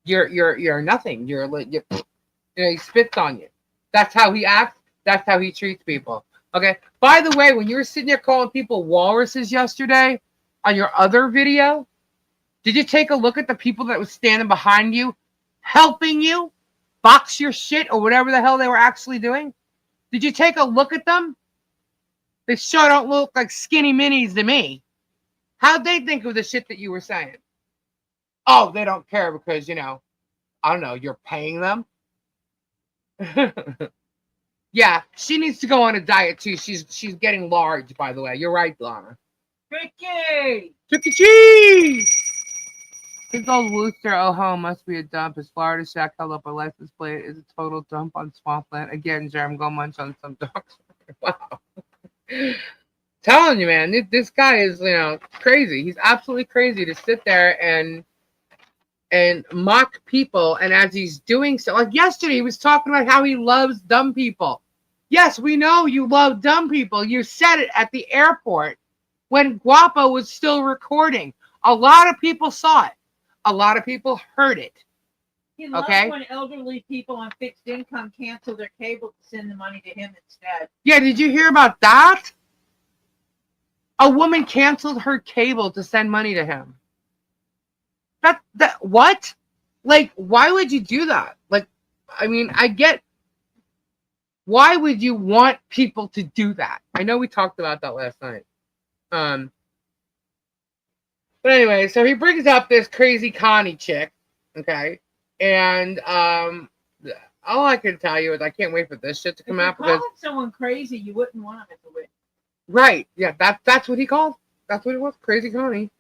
you're nothing. He spits on you. That's how he acts. That's how he treats people. Okay. By the way, when you were sitting there calling people walruses yesterday on your other video, did you take a look at the people that was standing behind you, helping you box your shit or whatever the hell they were actually doing? Did you take a look at them? They sure don't look like skinny minis to me. How'd they think of the shit that you were saying? Oh, they don't care because, I don't know, you're paying them? Yeah, she needs to go on a diet too. She's getting large, by the way. You're right, Lana. Tricky cheese! His old Wooster, oh home, must be a dump. His Florida shack held up a license plate is a total dump on swampland. Again, Germ, go munch on some dogs. Wow. Telling you, man, this guy is, crazy. He's absolutely crazy to sit there and and mock people. And as he's doing so, like yesterday, he was talking about how he loves dumb people. Yes, we know you love dumb people. You said it at the airport when Guapo was still recording. A lot of people saw it. A lot of people heard it. He loves Okay. when elderly people on fixed income cancel their cable to send the money to him instead. Yeah, did you hear about that? A woman canceled her cable to send money to him. That what? Like, why would you do that? Like, I mean, I get. Why would you want people to do that? I know we talked about that last night. But anyway, so he brings up this crazy Connie chick, okay, and all I can tell you is I can't wait for this shit to come out. If you're calling someone crazy, you wouldn't want him at the witness. Right? Yeah, that's what he called. That's what it was, crazy Connie.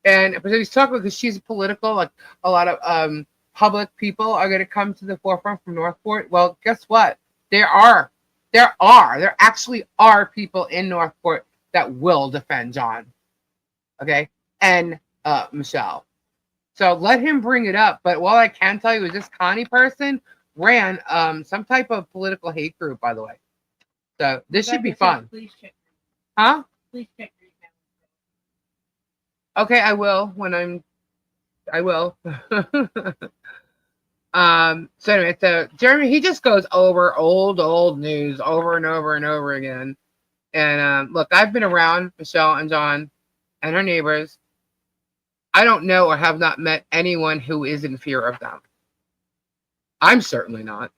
And but he's talking because she's political. Like a lot of public people are going to come to the forefront from Northport. Well, guess what? There actually are people in Northport that will defend John. Okay, and Michelle. So let him bring it up. But what I can tell you is this Connie person ran some type of political hate group, by the way. So this should be fun. Please check. Huh? Please check. Okay, I will I will. So anyway, so Jeremy, he just goes over old news over and over and over again. And look, I've been around Michelle and John and her neighbors. I don't know or have not met anyone who is in fear of them. I'm certainly not.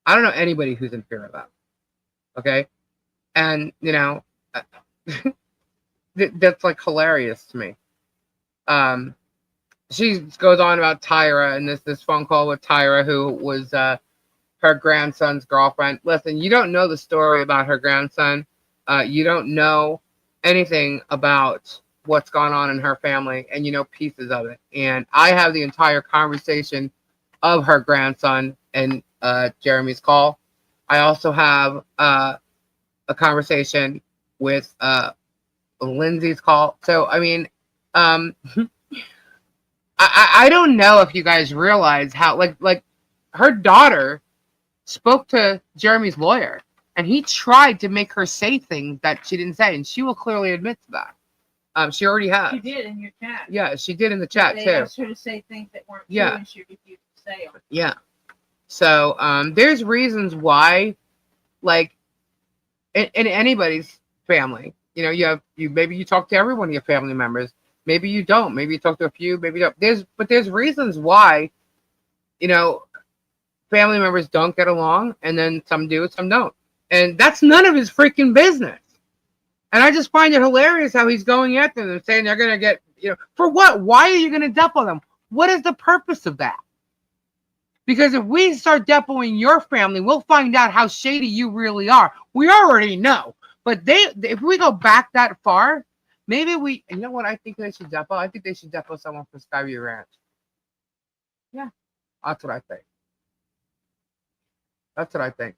I don't know anybody who's in fear of them. Okay? And, you know, that's like hilarious to me. She goes on about Tyra and this phone call with Tyra, who was her grandson's girlfriend. Listen, you don't know the story about her grandson. You don't know anything about what's gone on in her family, and you know pieces of it. And I have the entire conversation of her grandson in Jeremy's call. I also have a conversation with Lindsay's call. So, I mean, I don't know if you guys realize how, like her daughter spoke to Jeremy's lawyer, and he tried to make her say things that she didn't say, and she will clearly admit to that. She already has. She did in your chat. Yeah, she did in the chat they too. asked her to say things that weren't true, and she refused to say them. Yeah. So there's reasons why, like, in anybody's family, you know, maybe you talk to every one of your family members. Maybe you don't. Maybe you talk to a few. Maybe you don't. There's reasons why, you know, family members don't get along, and then some do, some don't, and that's none of his freaking business. And I just find it hilarious how he's going after them, saying they're gonna get, you know, for what? Why are you gonna depot them? What is the purpose of that? Because if we start depoting your family, we'll find out how shady you really are. We already know, but if we go back that far. Maybe you know what I think they should depot? I think they should depot someone from Skyview Ranch. Yeah, that's what I think. That's what I think.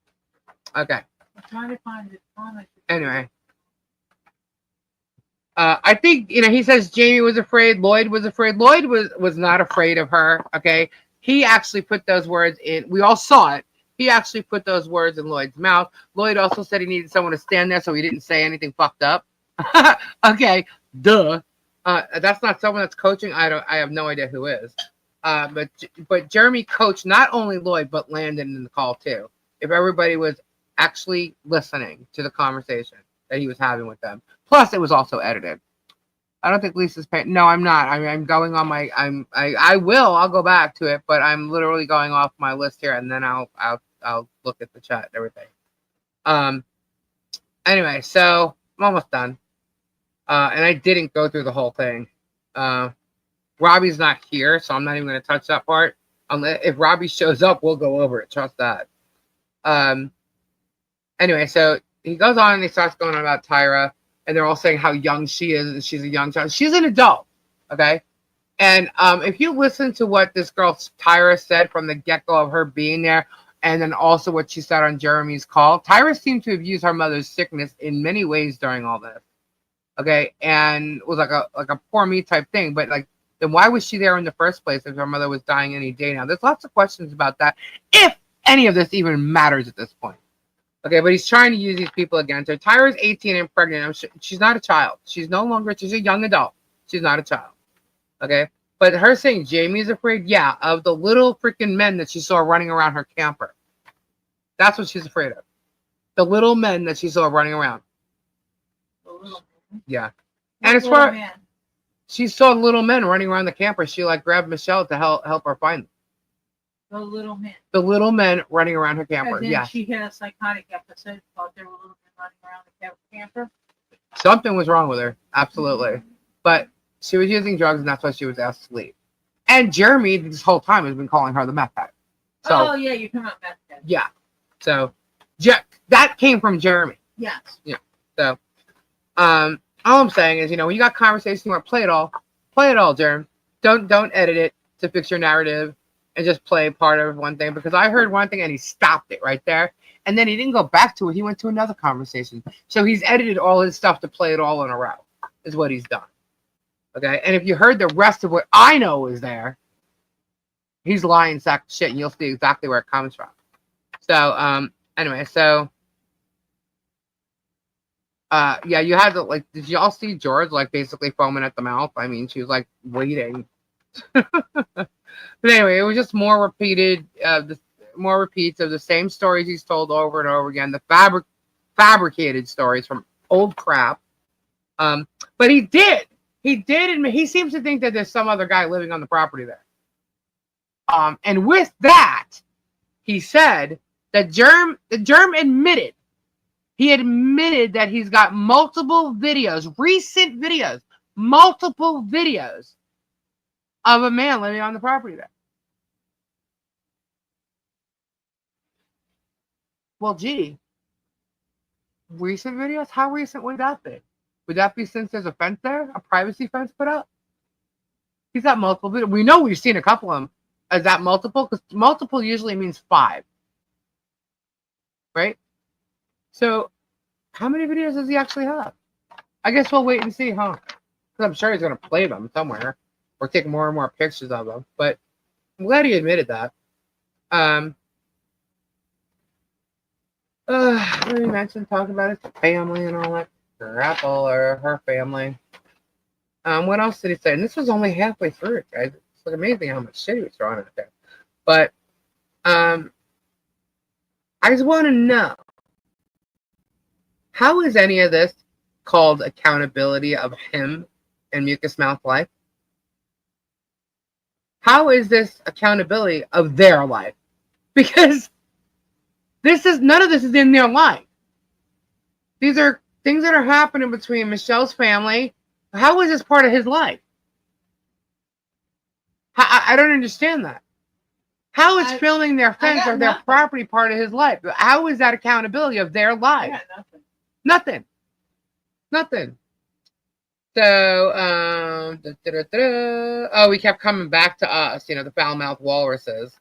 Okay. I'm trying to find the comment. Anyway. I think, you know, he says Jamie was afraid, Lloyd was afraid. Lloyd was not afraid of her, okay? He actually put those words in. We all saw it. He actually put those words in Lloyd's mouth. Lloyd also said he needed someone to stand there so he didn't say anything fucked up. Okay, duh. That's not someone that's coaching. I have no idea who is. But Jeremy coached not only Lloyd but Landon in the call too. If everybody was actually listening to the conversation that he was having with them, plus it was also edited. I don't think Lisa's paying. No, I'm not. I'm going on my. I'll go back to it, but I'm literally going off my list here, and then I'll look at the chat and everything. Anyway, so I'm almost done. And I didn't go through the whole thing. Robbie's not here, so I'm not even going to touch that part. If Robbie shows up, we'll go over it. Trust that. Anyway, so he goes on and he starts going on about Tyra, and they're all saying how young she is, and she's a young child. She's an adult, okay? And if you listen to what this girl Tyra said from the get-go of her being there, and then also what she said on Jeremy's call, Tyra seemed to have used her mother's sickness in many ways during all this. Okay, and it was like a poor me type thing, but like then why was she there in the first place if her mother was dying any day now? There's lots of questions about that, if any of this even matters at this point. Okay, but he's trying to use these people against her. Tyra's 18 and pregnant. She's not a child. She's a young adult. She's not a child. Okay? But her saying Jamie's afraid, yeah, of the little freaking men that she saw running around her camper. That's what she's afraid of. The little men that she saw running around. The little men? Yeah. What And as far men? she saw little men running around the camper, she like grabbed Michelle to help her find them. The little men. The little men running around her camper. And then Yeah. she had a psychotic episode. Thought there were little men running around the camper. Something was wrong with her. Absolutely. But she was using drugs, and that's why she was asked to leave. And Jeremy, this whole time, has been calling her the meth head. So, oh, yeah, you're talking about meth head. yeah. So, that came from Jeremy. Yes. Yeah. So, all I'm saying is, when you got conversation, you want to play it all, Jeremy. Don't edit it to fix your narrative and just play part of one thing. Because I heard one thing, and he stopped it right there. And then he didn't go back to it. He went to another conversation. So, he's edited all his stuff to play it all in a row, is what he's done. Okay, and if you heard the rest of what I know is there, he's lying sack of shit, and you'll see exactly where it comes from. So, anyway, so, yeah, you had to, did y'all see George, basically foaming at the mouth? I mean, she was, waiting. But anyway, it was just more repeats of the same stories he's told over and over again, the fabricated stories from old crap. But he did admit, he seems to think that there's some other guy living on the property there. And with that, he said that Germ admitted that he's got multiple videos, recent videos, multiple videos of a man living on the property there. Well, gee, recent videos? How recent would that be? Would that be since there's a fence there? A privacy fence put up? He's got multiple videos. We know we've seen a couple of them. Is that multiple? Because multiple usually means 5. Right? So, how many videos does he actually have? I guess we'll wait and see, huh? Because I'm sure he's going to play them somewhere. Or take more and more pictures of them. But I'm glad he admitted that. Let me mention, talk about his family and all that. Grapple or her family. What else did he say? And this was only halfway through it, guys. It's amazing how much shit he was throwing out there. But I just want to know, how is any of this called accountability of him and Mucus Mouth life? How is this accountability of their life? Because none of this is in their life. These are things that are happening between Michelle's family. How is this part of his life? I don't understand that. How is filming their fence or their property part of his life? How is that accountability of their life? Nothing. So, oh, we kept coming back to us, the foul-mouthed walruses.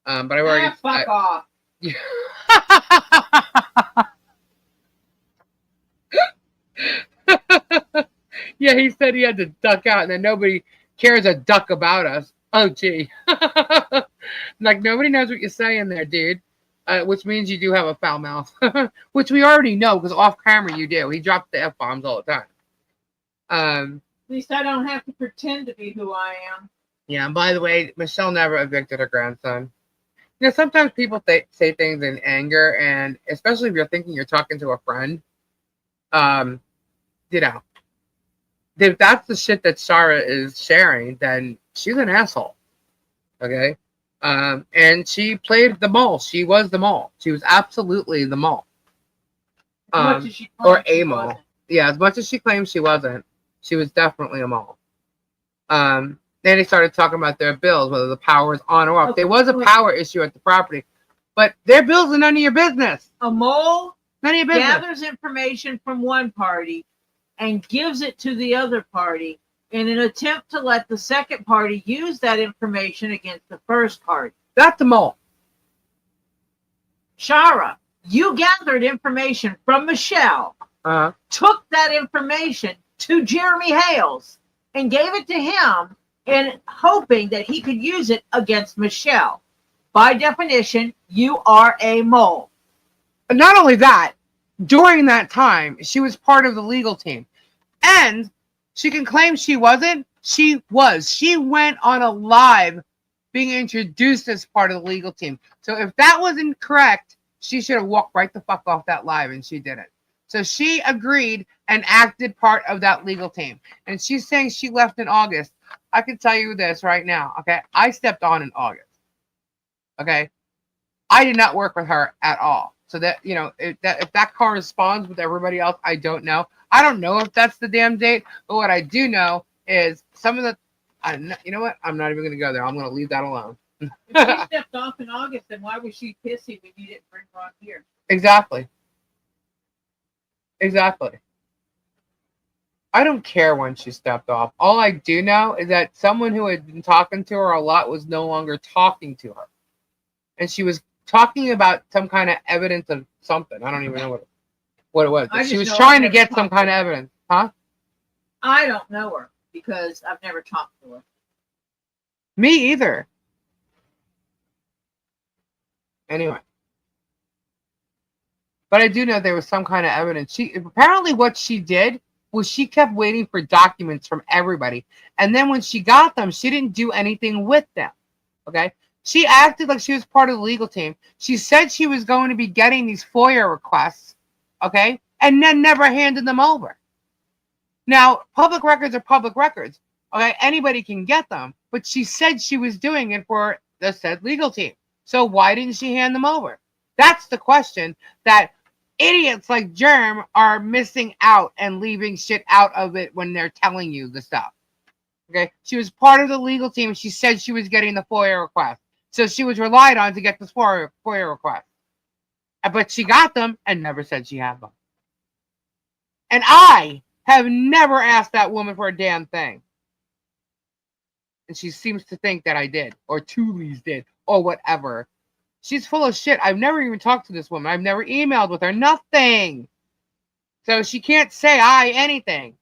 But I've already... fuck off. Yeah. Yeah, he said he had to duck out, and then nobody cares a duck about us. Oh, gee. Nobody knows what you're saying there, dude. Which means you do have a foul mouth. Which we already know, because off camera you do. He drops the F-bombs all the time. At least I don't have to pretend to be who I am. Yeah, and by the way, Michelle never evicted her grandson. Sometimes people say things in anger, and especially if you're thinking you're talking to a friend, if that's the shit that Shara is sharing, then she's an asshole. Okay? And she played the mole. She was the mole. She was absolutely the mole. Or a mole. Yeah, as much as she claims she wasn't, she was definitely a mole. Then they started talking about their bills, whether the power is on or off. Okay. There was a power issue at the property, but their bills are none of your business. A mole none of your business. Gathers information from one party and gives it to the other party in an attempt to let the second party use that information against the first party. That's a mole. Shara, you gathered information from Michelle, took that information to Jeremy Hales, and gave it to him in hoping that he could use it against Michelle. By definition, you are a mole. Not only that, during that time, she was part of the legal team. And she can claim she wasn't. She was. She went on a live being introduced as part of the legal team. So if that wasn't correct, she should have walked right the fuck off that live, and she didn't. So she agreed and acted part of that legal team. And she's saying she left in August. I can tell you this right now, okay? I stepped on in August, okay? I did not work with her at all. So that, you know, if that corresponds with everybody else, I don't know. I don't know if that's the damn date, but what I do know is some of the, you know what? I'm not even going to go there. I'm going to leave that alone. If she stepped off in August, then why was she pissy when you didn't bring her on here? Exactly. I don't care when she stepped off. All I do know is that someone who had been talking to her a lot was no longer talking to her. And she was talking about some kind of evidence of something. I don't even know what it was. She was trying to get some kind of evidence. Huh? I don't know her because I've never talked to her. Me either. Anyway. But I do know there was some kind of evidence. Apparently what she did was she kept waiting for documents from everybody. And then when she got them, she didn't do anything with them. Okay? She acted like she was part of the legal team. She said she was going to be getting these FOIA requests, okay, and then never handed them over. Now, public records are public records, okay? Anybody can get them, but she said she was doing it for the said legal team. So why didn't she hand them over? That's the question that idiots like Germ are missing out and leaving shit out of it when they're telling you the stuff. Okay? She was part of the legal team. She said she was getting the FOIA request. So she was relied on to get this FOIA request. But she got them and never said she had them. And I have never asked that woman for a damn thing. And she seems to think that I did, or Toolies did, or whatever. She's full of shit. I've never even talked to this woman. I've never emailed with her. Nothing. So she can't say anything.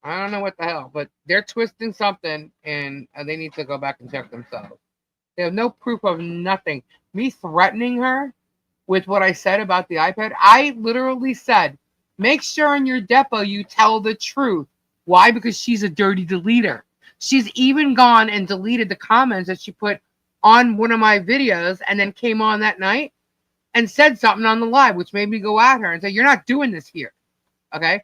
I don't know what the hell, but they're twisting something, and they need to go back and check themselves. They have no proof of nothing. Me threatening her with what I said about the iPad, I literally said, make sure in your depot you tell the truth. Why? Because she's a dirty deleter. She's even gone and deleted the comments that she put on one of my videos and then came on that night and said something on the live, which made me go at her and say, you're not doing this here. Okay?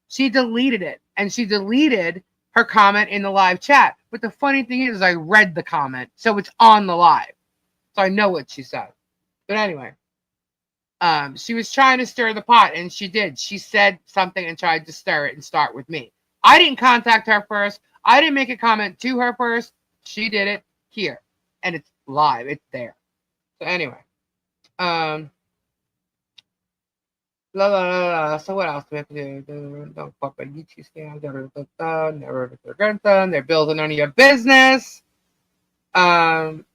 She deleted it, and she deleted her comment in the live chat. But the funny thing is I read the comment, so it's on the live. So I know what she said. But anyway, she was trying to stir the pot, and she did. She said something and tried to stir it and start with me. I didn't contact her first. I didn't make a comment to her first. She did it here. And it's live. It's there. So anyway. So what else do we have to do? Don't fuck with YouTube scam. Never regret them. They're building none of your business. And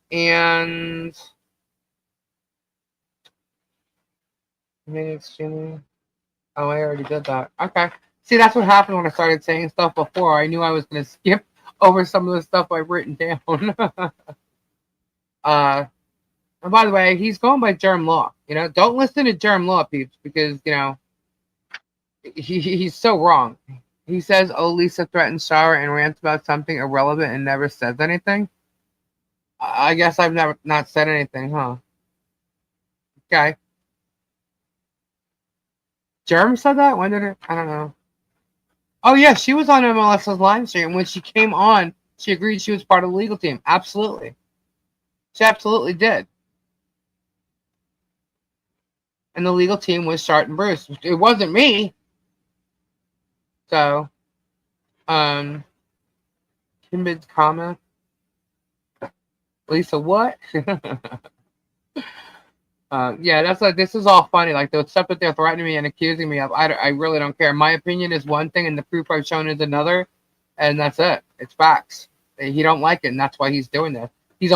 oh, I already did that. Okay. See, that's what happened when I started saying stuff before. I knew I was going to skip over some of the stuff I've written down. And by the way, he's going by Germ Law. You know, don't listen to Germ Law, peeps, because, you know, he's so wrong. He says, oh, Lisa threatens Shara and rants about something irrelevant and never says anything. I guess I've never not said anything, huh? Okay. Germ said that? When did it? I don't know. Oh, yeah, she was on MLS's live stream. When she came on, she agreed she was part of the legal team. Absolutely. She absolutely did. And the legal team was Shart and Bruce. It wasn't me. So, Kimbid's comment. Lisa, what? Yeah, that's like, this is all funny. Like, the stuff that they're threatening me and accusing me of, I really don't care. My opinion is one thing and the proof I've shown is another. And that's it. It's facts. He don't like it, and that's why he's doing this. He's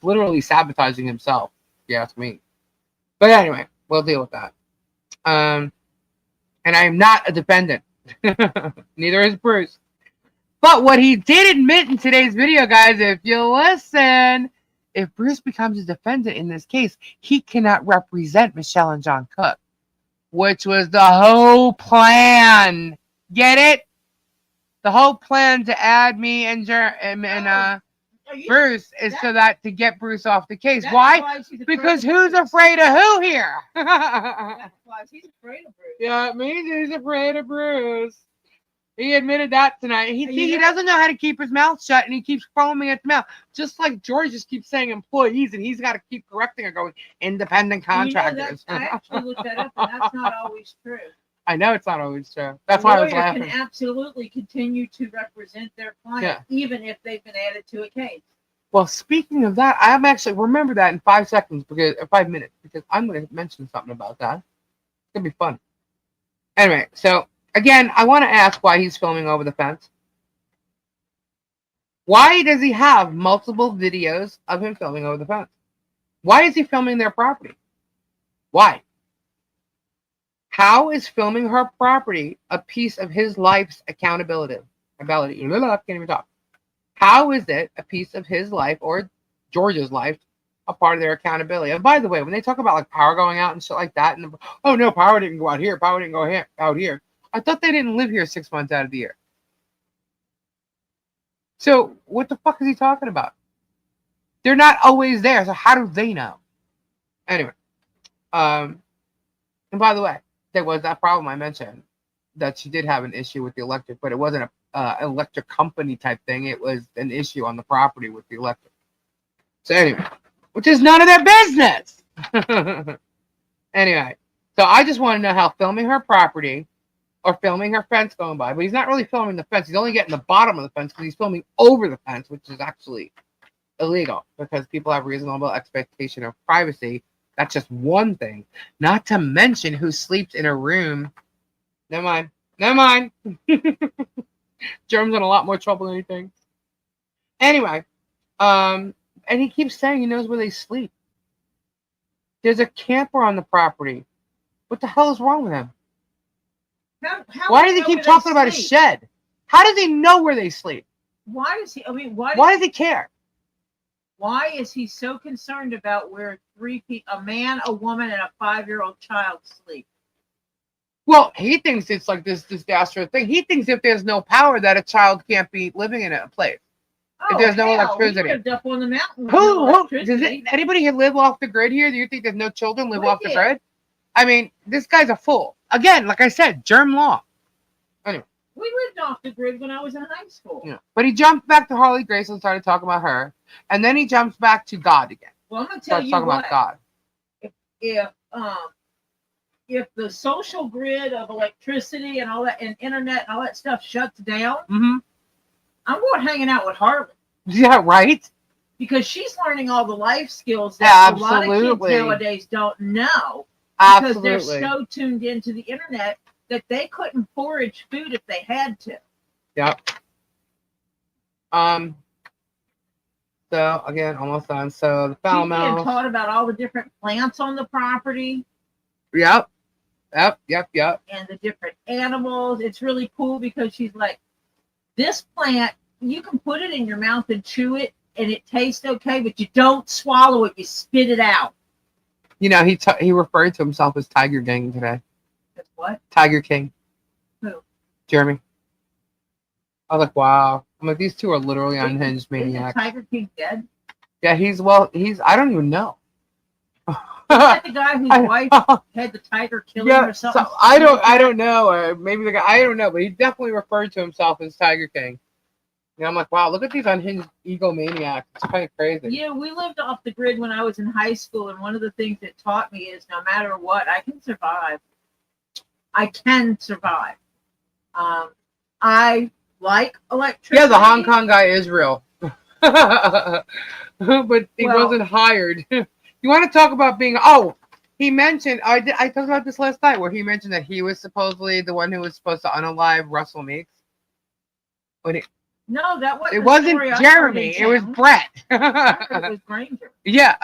literally sabotaging himself, if you ask me. But anyway, we'll deal with that. And I'm not a defendant. Neither is Bruce. But what he did admit in today's video, guys, if you listen, if Bruce becomes a defendant in this case, he cannot represent Michelle and John Cook, which was the whole plan. Get it? The whole plan to add me and Bruce is so that to get Bruce off the case. Why? Because who's afraid of who here? That's why he's afraid of Bruce. Yeah, it means he's afraid of Bruce. He admitted that tonight. He doesn't know how to keep his mouth shut, and he keeps foaming at the mouth. Just like George just keeps saying employees, and he's got to keep correcting and going independent contractors. I actually looked that up, and that's not always true. I know it's not always true. That's why I was laughing. Can absolutely continue to represent their client, even if they've been added to a case. Well, speaking of that, I'm actually remember that in 5 seconds or 5 minutes because I'm going to mention something about that. It's going to be fun. Anyway, so again, I want to ask why he's filming over the fence. Why does he have multiple videos of him filming over the fence? Why is he filming their property? Why? How is filming her property a piece of his life's accountability? I can't even talk. How is it a piece of his life or George's life, a part of their accountability? And by the way, when they talk about like power going out and shit like that, and oh no, power didn't go out here, power didn't go out here. I thought they didn't live here 6 months out of the year. So what the fuck is he talking about? They're not always there, so how do they know? Anyway, and by the way, there was that problem I mentioned that she did have an issue with the electric, but it wasn't a electric company type thing. It was an issue on the property with the electric. So anyway, which is none of their business. Anyway, so I just want to know how filming her property or filming her fence going by, but he's not really filming the fence. He's only getting the bottom of the fence because he's filming over the fence, which is actually illegal because people have reasonable expectation of privacy. That's just one thing. Not to mention who sleeps in a room. Never mind. Never mind. Germ's in a lot more trouble than anything. Anyway, and he keeps saying he knows where they sleep. There's a camper on the property. What the hell is wrong with him? Why does he keep talking about a shed? How does he know where they sleep? Why does he? I mean, why does he care? Why is he so concerned about where three people, a man, a woman, and a 5-year-old child sleep? Well, he thinks it's like this disastrous thing. He thinks if there's no power, that a child can't be living in a place. If there's no electricity. He lived up on the mountain. Who does anybody here live off the grid here? Do you think there's no children live off the grid? I mean, this guy's a fool. Again, like I said, germ law. Anyway. We lived off the grid when I was in high school. Yeah. But he jumped back to Harley Grace and started talking about her. And then he jumps back to God again. Well, I'm going to tell you what. About God. If the social grid of electricity and all that and internet and all that stuff shuts down, I'm going hanging out with Harley. Yeah, right? Because she's learning all the life skills that a lot of kids nowadays don't know. Because they're so tuned into the internet that they couldn't forage food if they had to. Yep. So again, almost done. So the foul mouth. Being taught about all the different plants on the property. Yep. And the different animals. It's really cool because she's like, this plant, you can put it in your mouth and chew it, and it tastes okay, but you don't swallow it. You spit it out. You know, he referred to himself as Tiger King today. What? Tiger King. Who? Jeremy. I was like, wow. I'm like, these two are literally unhinged maniacs. Is Tiger King dead? Yeah, he's I don't even know. Is that the guy whose wife had the tiger kill him or something? So I don't know. Or maybe the guy, I don't know, but he definitely referred to himself as Tiger King. And I'm like, wow, look at these unhinged egomaniacs. It's kind of crazy. Yeah, we lived off the grid when I was in high school, and one of the things it taught me is no matter what, I can survive. I can survive. I like electricity. Yeah, the Hong Kong guy is real. But he wasn't hired. You want to talk about being... Oh, he mentioned... I talked about this last night, where he mentioned that he was supposedly the one who was supposed to unalive Russell Meeks. But no, that wasn't. It wasn't Jeremy. It was Brett. It was Granger. Yeah.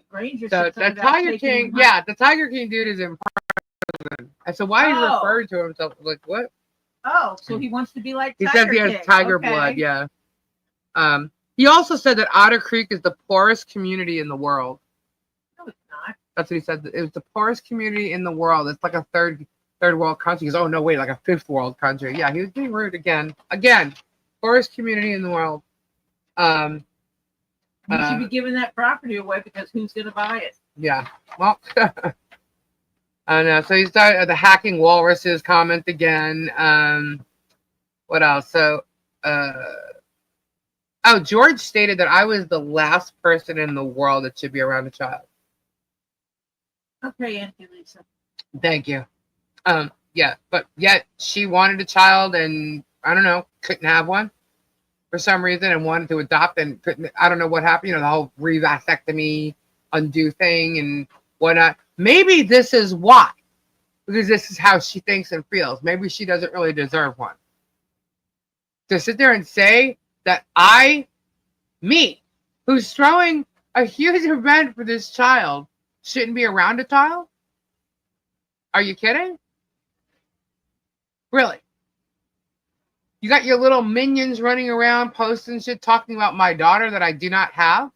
Granger. So the Tiger King. Yeah, the Tiger King dude is in prison. And so why he referred to himself like what? Oh, so he wants to be like He Tiger says he has King. tiger Okay. blood. Yeah. He also said that Otter Creek is the poorest community in the world. No, it's not. That's what he said. It was the poorest community in the world. It's like a third world country. He goes, oh no, wait, like a fifth world country. Yeah, he was being rude again. Poorest community in the world. You should be giving that property away because who's going to buy it? Yeah. Well, I know. So he started the hacking walruses comment again. What else? So, George stated that I was the last person in the world that should be around a child. Okay, Auntie Lisa. Thank you. Yeah, but yet she wanted a child and I don't know, couldn't have one for some reason and wanted to adopt and couldn't. I don't know what happened. You know, the whole vasectomy undo thing and whatnot. Maybe this is why, because this is how she thinks and feels. Maybe she doesn't really deserve one. To sit there and say that me, who's throwing a huge event for this child, shouldn't be around a child? Are you kidding? Really? You got your little minions running around posting shit talking about my daughter that I do not have?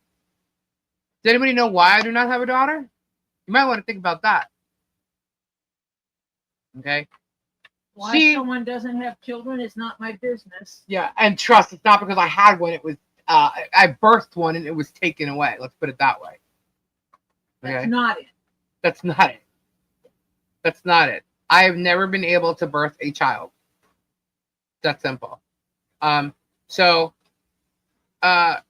Does anybody know why I do not have a daughter? You might want to think about that. Okay? Why someone doesn't have children is not my business. Yeah, and trust, it's not because I had one. It was, I birthed one and it was taken away. Let's put it that way. Okay? That's not it. That's not it. That's not it. I have never been able to birth a child. That's simple. So, I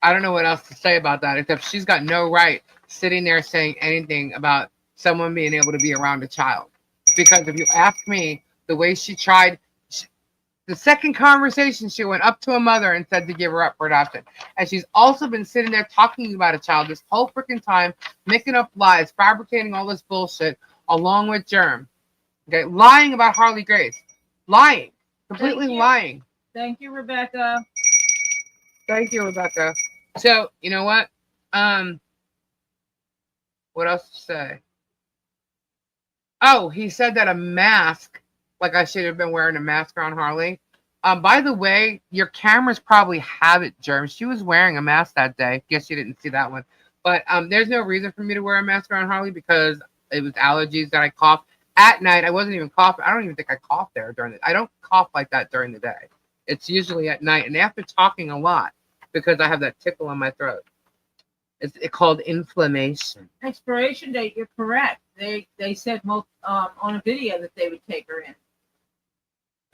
don't know what else to say about that, except she's got no right sitting there saying anything about someone being able to be around a child. Because if you ask me, the way she tried, the second conversation, she went up to a mother and said to give her up for adoption. And she's also been sitting there talking about a child this whole freaking time, making up lies, fabricating all this bullshit, along with Germ. Okay, lying about Harley Grace. Lying. Completely lying. Thank you, Rebecca. Thank you, Rebecca. So, you know what? What else to say? Oh, he said that a mask, like I should have been wearing a mask around Harley. By the way, your cameras probably have it, Germ. She was wearing a mask that day. Guess you didn't see that one. But there's no reason for me to wear a mask around Harley because it was allergies that I coughed. At night, I wasn't even coughing. I don't even think I coughed there during the. I don't cough like that during the day. It's usually at night, and after talking a lot, because I have that tickle in my throat. It's called inflammation. Expiration date, you're correct. They said on a video that they would take her in.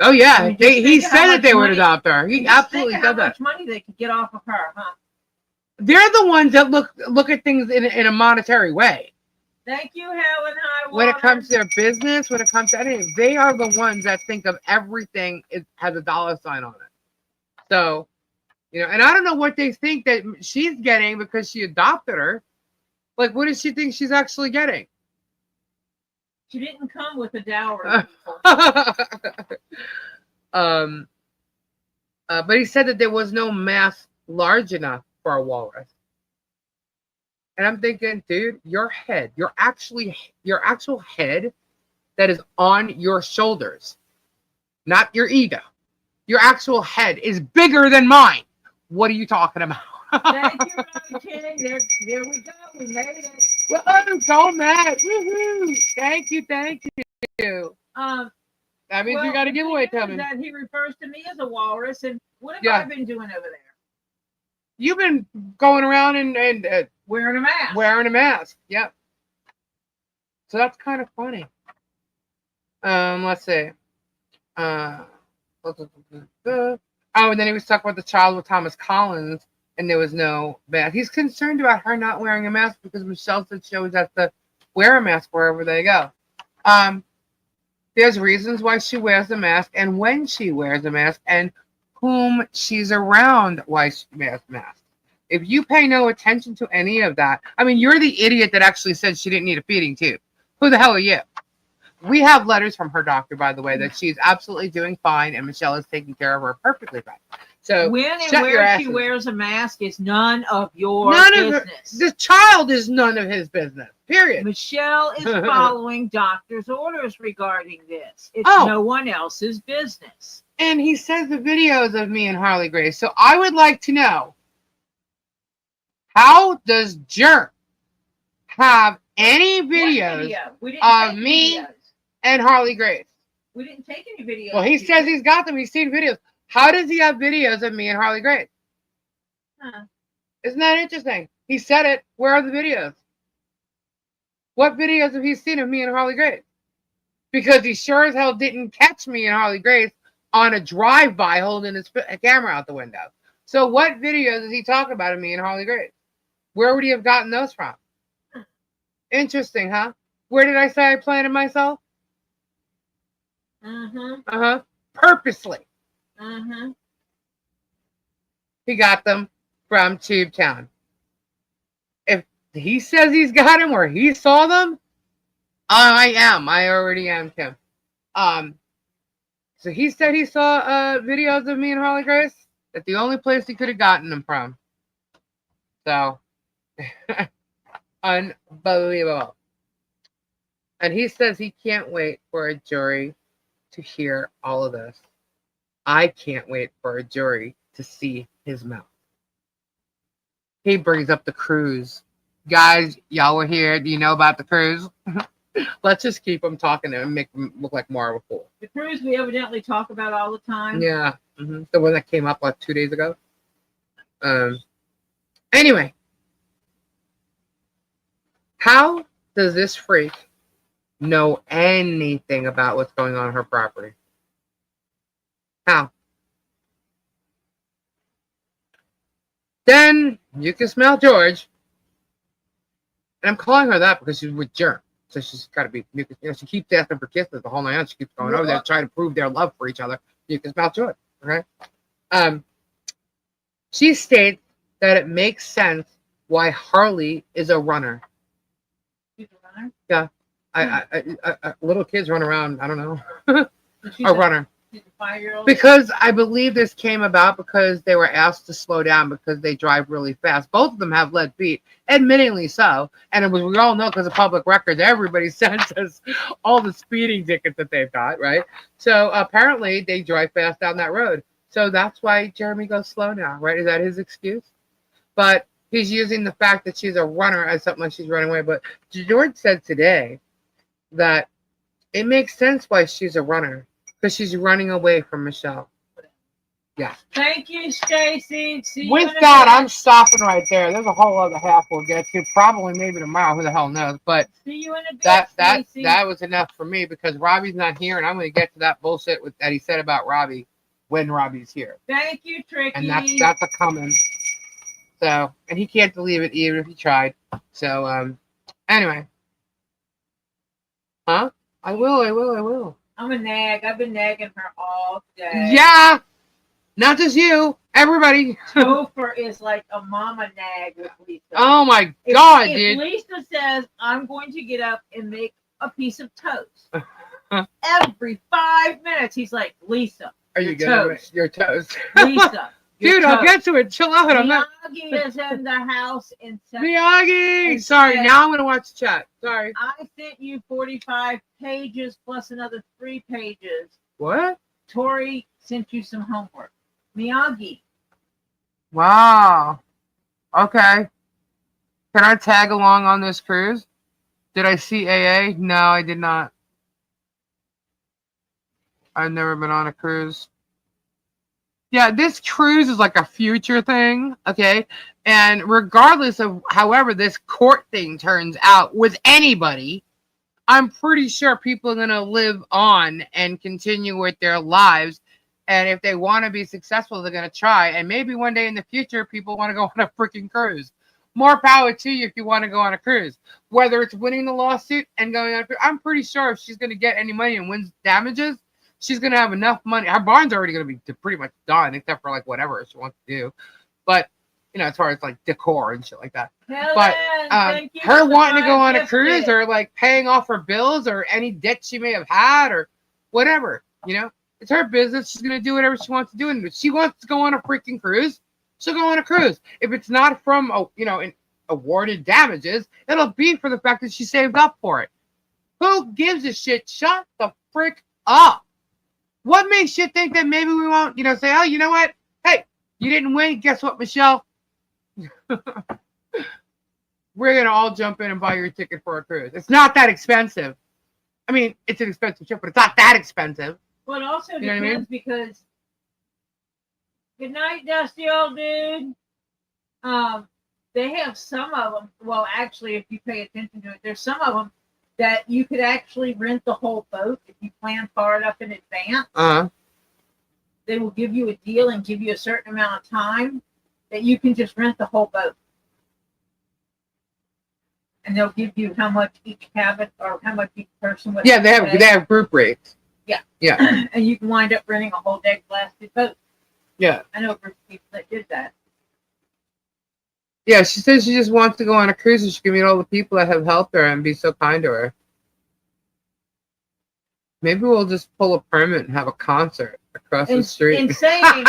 Oh yeah, I mean, he said that they would adopt her. He absolutely said that. How much money they could get off of her, huh? They're the ones that look at things in a monetary way. Thank you, Helen. When it comes to their business, when it comes to anything, they are the ones that think of everything has a dollar sign on it. So, you know, and I don't know what they think that she's getting because she adopted her. Like, what does she think she's actually getting? She didn't come with a dowry. But he said that there was no mass large enough for a walrus. And I'm thinking, dude, your head, your actual head that is on your shoulders, not your ego, your actual head is bigger than mine. What are you talking about? Thank you, Ronnie King. There we go. We made it. Well, I'm so mad. Woohoo! Thank you. That means you got a giveaway coming. That he refers to me as a walrus, and what have I been doing over there? You've been going around and wearing a mask. Wearing a mask. Yep. So that's kind of funny. Let's see. Oh, and then he was talking about the child with Thomas Collins, and there was no mask. He's concerned about her not wearing a mask because Michelle said she always has to wear a mask wherever they go. There's reasons why she wears a mask and when she wears a mask and whom she's around why she wears a mask. If you pay no attention to any of that, I mean, you're the idiot that actually said she didn't need a feeding tube. Who the hell are you? We have letters from her doctor, by the way, that she's absolutely doing fine and Michelle is taking care of her perfectly fine. So when and shut your where she asses. wears a mask is none of your business. The child is none of his business. Period. Michelle is following doctor's orders regarding this. It's Oh. no one else's business. And he says the videos of me and Harley Grace. So I would like to know, how does Germ have any videos of me and Harley Grace? We didn't take any videos. Well, he says he's got them. He's seen videos. How does he have videos of me and Harley Grace? Huh. Isn't that interesting? He said it. Where are the videos? What videos have he seen of me and Harley Grace? Because he sure as hell didn't catch me and Harley Grace on a drive-by holding his camera out the window. So what videos is he talking about of me and Harley Grace? Where would he have gotten those from? Interesting, huh? Where did I say I planted myself? Purposely. He got them from Tubetown. If he says he's got them or he saw them, I already am, Kim. So he said he saw videos of me and Harley Grace. That's the only place he could have gotten them from. So, unbelievable. And he says he can't wait for a jury to hear all of this. I can't wait for a jury to see his mouth. He brings up the cruise. Guys, y'all were here. Do you know about the cruise? Let's just keep him talking and make him look like more of a fool. The cruise we evidently talk about all the time. Yeah. The one that came up like 2 days ago. Anyway. How does this freak know anything about what's going on her property? How? Then you can smell George. And I'm calling her that because she's with Germ. So she's got to be, she keeps asking for kisses the whole night on. She keeps going over there trying to prove their love for each other. You can smell George. Okay? She states that it makes sense why Harley is a runner. She's a runner? Yeah. Little kids run around, I don't know. A runner. She's a 5-year-old? Because I believe this came about because they were asked to slow down because they drive really fast. Both of them have lead feet, admittingly so. And it was, we all know because of public records, everybody sends us all the speeding tickets that they've got, right? So apparently they drive fast down that road. So that's why Jeremy goes slow now, right? Is that his excuse? But he's using the fact that she's a runner as something like she's running away. But George said today that it makes sense why she's a runner. Because she's running away from Michelle. Yeah. Thank you, Stacy. With that, I'm stopping right there. There's a whole other half we'll get to. Probably maybe tomorrow. Who the hell knows? But see you in a bit, that was enough for me because Robbie's not here, and I'm going to get to that bullshit that he said about Robbie when Robbie's here. Thank you, Tricky. And that's a coming. So, and he can't believe it even if he tried. So, anyway. Huh? I will. I'm a nag. I've been nagging her all day. Yeah. Not just you. Everybody. Topher is like a mama nag with Lisa. Oh my God, if dude. Lisa says, I'm going to get up and make a piece of toast. Every 5 minutes, he's like, Lisa, are you getting your toast? Lisa. Dude, I'll get to it. Chill out. Miyagi is in the house in Miyagi! Sorry, now I'm going to watch the chat. Sorry. I sent you 45 pages plus another 3 pages. What? Tori sent you some homework. Miyagi. Wow. Okay. Can I tag along on this cruise? Did I see AA? No, I did not. I've never been on a cruise. Yeah, this cruise is like a future thing, okay? And regardless of however this court thing turns out with anybody, I'm pretty sure people are going to live on and continue with their lives. And if they want to be successful, they're going to try. And maybe one day in the future, people want to go on a freaking cruise. More power to you if you want to go on a cruise. Whether it's winning the lawsuit and going on a cruise, I'm pretty sure if she's going to get any money and wins damages, she's going to have enough money. Her barn's already going to be pretty much done, except for like whatever she wants to do. But, you know, as far as like decor and shit like that. But her wanting to go on a cruise or like paying off her bills or any debt she may have had or whatever, you know, It's her business. She's gonna do whatever she wants to do, and if she wants to go on a freaking cruise, she'll go on a cruise. If it's not from awarded damages, it'll be for the fact that she saved up for it. Who gives a shit? Shut the frick up. What makes you think that maybe we won't, say, oh, you know what? Hey, you didn't win. Guess what, Michelle? We're going to all jump in and buy your ticket for a cruise. It's not that expensive. I mean, it's an expensive trip, but it's not that expensive. Well, it also You know what I depends because, good night, Dusty old dude. They have some of them. Well, actually, if you pay attention to it, there's some of them that you could actually rent the whole boat if you plan far enough in advance. They will give you a deal and give you a certain amount of time that you can just rent the whole boat. And they'll give you how much each cabin or how much each person would. Yeah, they have group rates. Yeah. Yeah. And you can wind up renting a whole deck blasted boat. Yeah. I know a group of people that did that. Yeah, she says she just wants to go on a cruise and she can meet all the people that have helped her and be so kind to her. Maybe we'll just pull a permit and have a concert across the street. In saying,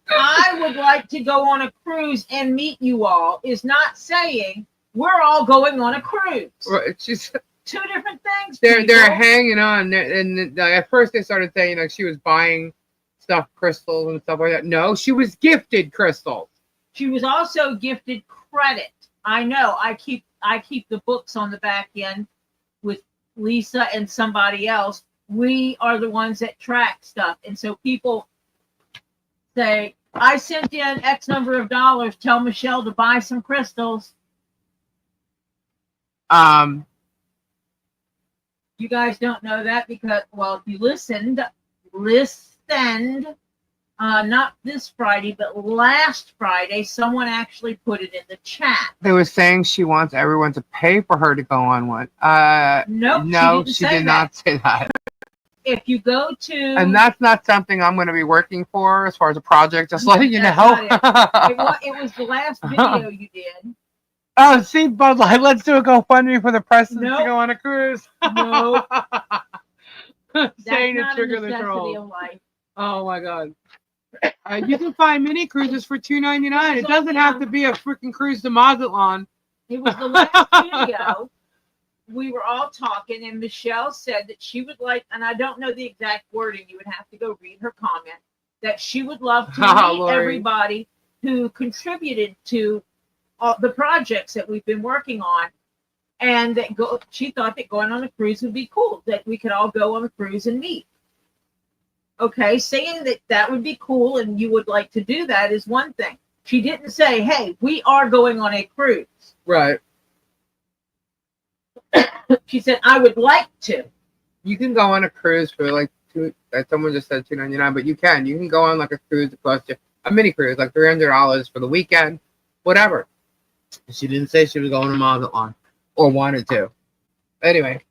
I would like to go on a cruise and meet you all is not saying we're all going on a cruise. Right, she's two different things. They're hanging on, and at first they started saying she was buying stuff, crystals and stuff like that. No, she was gifted crystals. She was also gifted credit. I know. I keep the books on the back end with Lisa and somebody else. We are the ones that track stuff, and so people say, "I sent in X number of dollars. Tell Michelle to buy some crystals." You guys don't know that because, well, if you listened. Not this Friday, but last Friday, someone actually put it in the chat. They were saying she wants everyone to pay for her to go on one. Nope, no, she did not say that. If you go to... And that's not something I'm going to be working for as far as a project, just letting you know. It was the last video you did. Oh, see, Bud Light, let's do a GoFundMe for the Preston to go on a cruise. No. Saying to trigger the troll. Oh, my God. You can find mini cruises for $2.99. It doesn't have to be a freaking cruise to Mazatlan. It was the last video. We were all talking, and Michelle said that she would like, and I don't know the exact wording. You would have to go read her comment. That she would love to meet everybody who contributed to all the projects that we've been working on, and that she thought that going on a cruise would be cool. That we could all go on a cruise and meet. Okay, saying that would be cool and you would like to do that is one thing. She didn't say, hey, we are going on a cruise. Right. She said, I would like to. You can go on a cruise for someone just said $2.99, but you can go on like a cruise that costs you a mini cruise, like $300 for the weekend, whatever. She didn't say she was going to Mazatlan or wanted to. Anyway,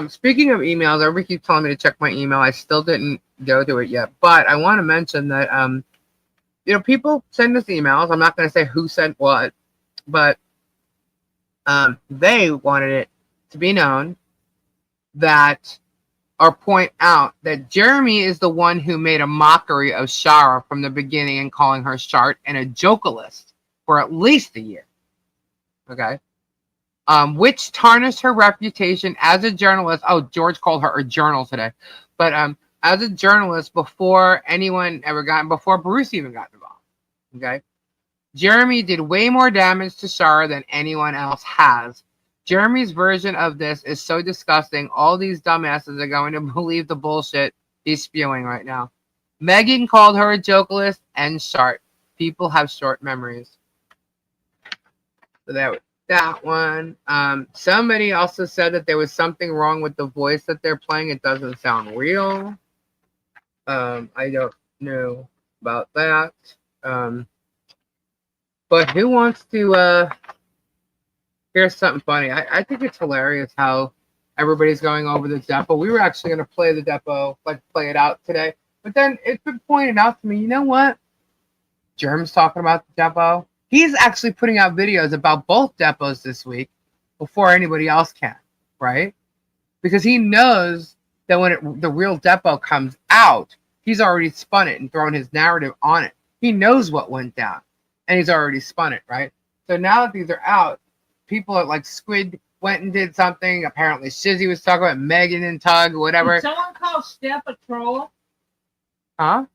speaking of emails, everybody keeps telling me to check my email. I still didn't go to it yet, but I want to mention that people send us emails. I'm not going to say who sent what, but they wanted it to be known that, or point out that Jeremy is the one who made a mockery of Shara from the beginning and calling her Shart and a jokelist for at least a year. Okay. Which tarnished her reputation as a journalist. Oh, George called her a journal today. But as a journalist before anyone ever before Bruce even got involved. Okay. Jeremy did way more damage to Shara than anyone else has. Jeremy's version of this is so disgusting. All these dumbasses are going to believe the bullshit he's spewing right now. Megan called her a jokelist and Shart. People have short memories. So that one. Somebody also said that there was something wrong with the voice that they're playing. It doesn't sound real. I don't know about that. But who wants to here's something funny. I think it's hilarious how everybody's going over the depot. We were actually going to play the depot, play it out today. But then it's been pointed out to me, you know what? Germ's talking about the depot. He's actually putting out videos about both depots this week before anybody else can, right? Because he knows Then when the real Depo comes out, he's already spun it and thrown his narrative on it. He knows what went down, and he's already spun it, right? So now that these are out, people are like Squid went and did something. Apparently, Shizzy was talking about Megan and Tug, whatever. Did someone call Steph a troll? Huh?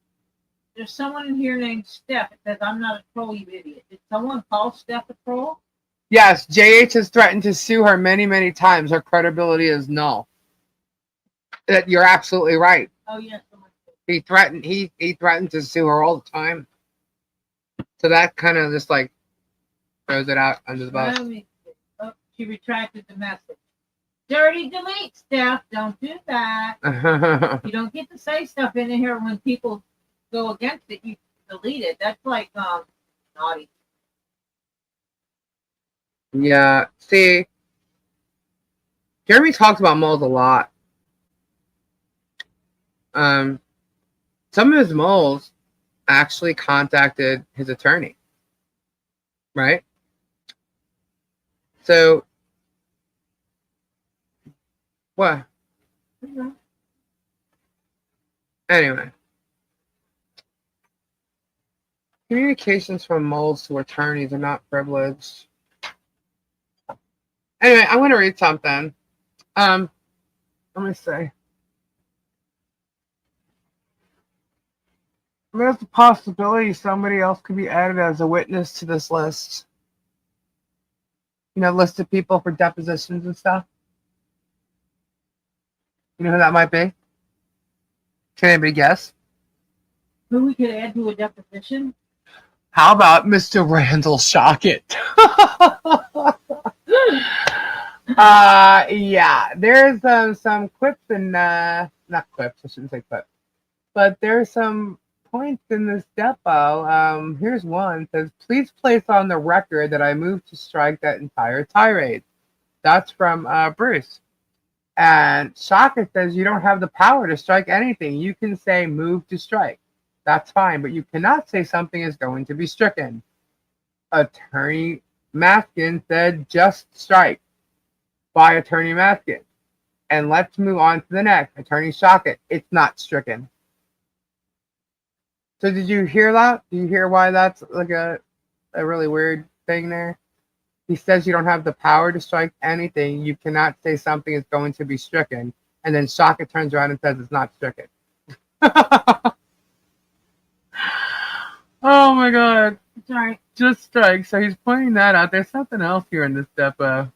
There's someone in here named Steph. It says, I'm not a troll, you idiot. Did someone call Steph a troll? Yes, JH has threatened to sue her many, many times. Her credibility is null. You're absolutely right. Oh, yes. He threatened to sue her all the time. So that kind of just like throws it out under the bus. Oh, she retracted the message. Dirty delete, Steph. Don't do that. You don't get to say stuff in here when people go against it. You delete it. That's like naughty. Yeah. See, Jeremy talks about moles a lot. Some of his moles actually contacted his attorney, right? So, what? Mm-hmm. Anyway, communications from moles to attorneys are not privileged. Anyway, I'm going to read something. Let me see. There's a possibility somebody else could be added as a witness to this list. You know, list of people for depositions and stuff. You know who that might be? Can anybody guess? Who we could add to a deposition? How about Mr. Randall Shockett? Yeah, there's some quips and not quips, I shouldn't say quips, but there's some points in this depo. Here's one. It says, please place on the record that I moved to strike that entire tirade. That's from Bruce. And Shockett says you don't have the power to strike anything. You can say move to strike. That's fine, but you cannot say something is going to be stricken. Attorney Maskin said just strike by Attorney Maskin. And let's move on to the next. Attorney Shockett, it's not stricken. So did you hear that? Do you hear why that's like a really weird thing there? He says you don't have the power to strike anything. You cannot say something is going to be stricken. And then Shockett turns around and says it's not stricken. Oh my god. Sorry. Just strike. So he's pointing that out. There's something else here in this depo.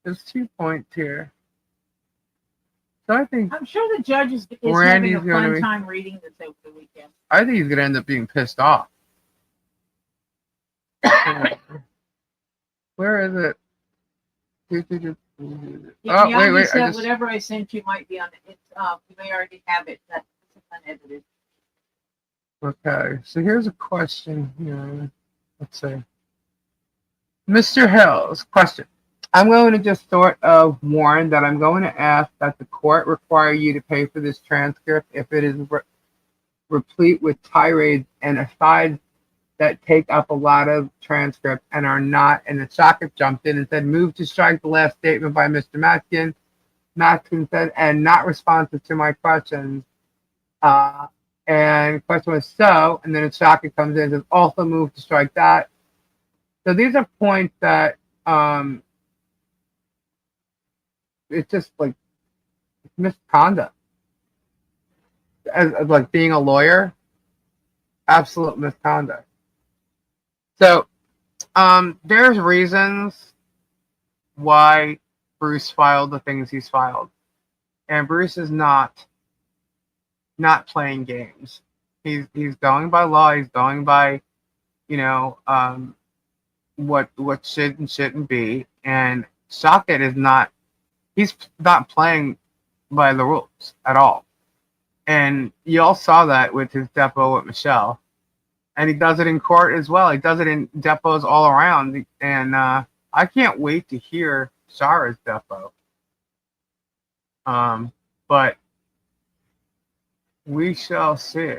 There's 2 points here. So I think I'm sure the judge is Randy's having a fun be, time reading this over the weekend. I think he's going to end up being pissed off. Where is it? Yeah, Oh, wait. Said whatever I sent you might be on it. It's you may already have it. That's unedited. Okay, so here's a question here. Let's see. Mr. Hills, question. I'm going to just sort of warn that I'm going to ask that the court require you to pay for this transcript if it is replete with tirades and asides that take up a lot of transcript and are not. And the Shockett jumped in and said, move to strike the last statement by Mr. Maskin. Maskin said, and not responsive to my questions. And the question was so, and then the Shockett comes in and says, also move to strike that. So these are points that it's just like misconduct. As like being a lawyer, absolute misconduct. So there's reasons why Bruce filed the things he's filed. And Bruce is not playing games. He's going by law. He's going by, you know, what should and shouldn't be. And Shockett is not. He's not playing by the rules at all. And you all saw that with his depo with Michelle. And he does it in court as well. He does it in depots all around. And I can't wait to hear Shara's depo. But we shall see.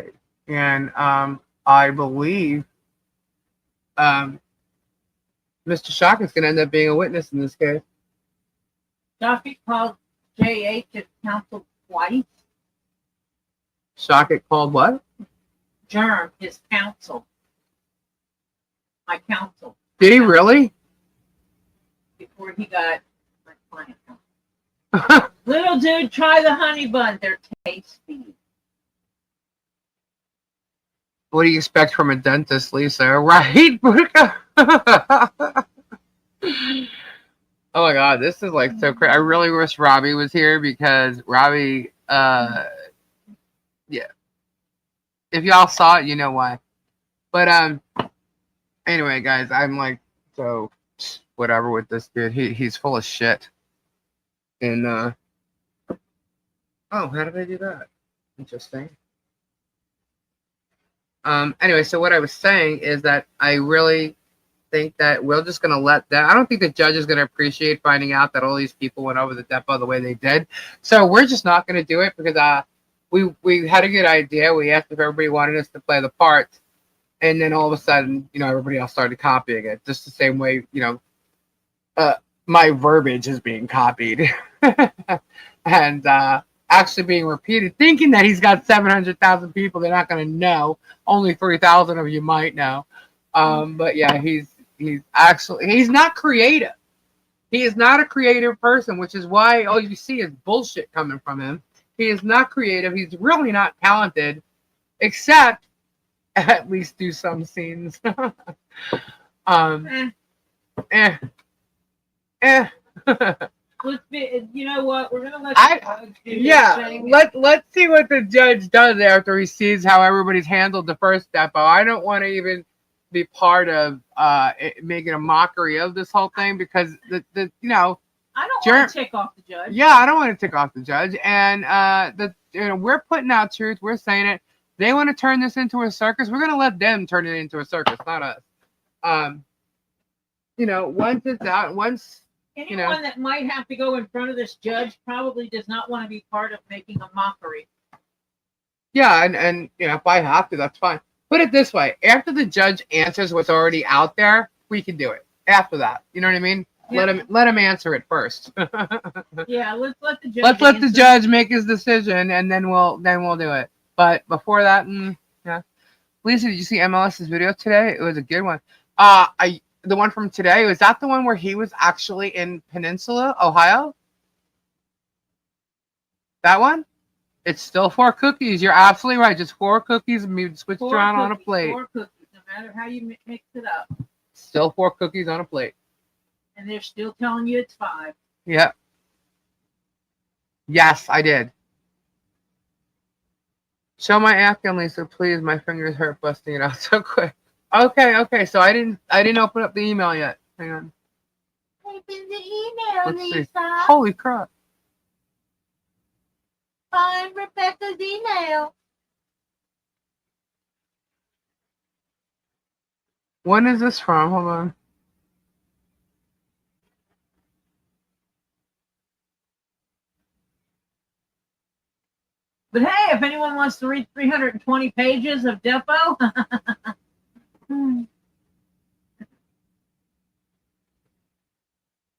And I believe Mr. Shockett's going to end up being a witness in this case. Shockett called JH is counseled twice. SHOCKET called what? Germ is counsel. My counsel. Did he really? Before he got my client. Little dude, try the honey bun. They're tasty. What do you expect from a dentist, Lisa? Right? Oh my god, this is like so crazy. I really wish Robbie was here because Robbie, yeah. If y'all saw it, you know why. But anyway, guys, I'm like so whatever with this dude. He's full of shit. And oh, how did I do that? Interesting. Anyway, so what I was saying is that I really think that we're just going to let them. I don't think the judge is going to appreciate finding out that all these people went over the depot the way they did. So we're just not going to do it because we had a good idea. We asked if everybody wanted us to play the part, and then all of a sudden, everybody else started copying it, just the same way, my verbiage is being copied and actually being repeated, thinking that he's got 700,000 people. They're not going to know. Only 3,000 of you might know. But yeah, he's not creative. He is not a creative person, which is why all you see is bullshit coming from him. He is not creative. He's really not talented, except at least do some scenes. Let's be, you know what? We're gonna let the judge do let's see what the judge does after he sees how everybody's handled the first depot. I don't want to even be part of making a mockery of this whole thing because the I don't want to tick off the judge. Yeah, I don't want to tick off the judge. And we're putting out truth. We're saying it. They want to turn this into a circus. We're gonna let them turn it into a circus, not us. Once it's out, anyone that might have to go in front of this judge probably does not want to be part of making a mockery. Yeah, and if I have to, that's fine. Put it this way: after the judge answers what's already out there, we can do it. After that, you know what I mean? Yeah. Let him answer it first. Yeah, let's let the judge. Let's let the judge make his decision, and then we'll do it. But before that, yeah. Lisa, did you see MLS's video today? It was a good one. The one from today, was that the one where he was actually in Peninsula, Ohio? That one? It's still 4 cookies. You're absolutely right. Just 4 cookies and switched around on a plate. 4 cookies, no matter how you mix it up. Still 4 cookies on a plate. And they're still telling you it's 5. Yep. Yes, I did. Show my Afghan, Lisa, please. My fingers hurt busting it out so quick. Okay. So I didn't open up the email yet. Hang on. Open the email, Let's Lisa. see. Holy crap. Find Rebecca's email. When is this from? Hold on. But hey, if anyone wants to read 320 pages of Depo,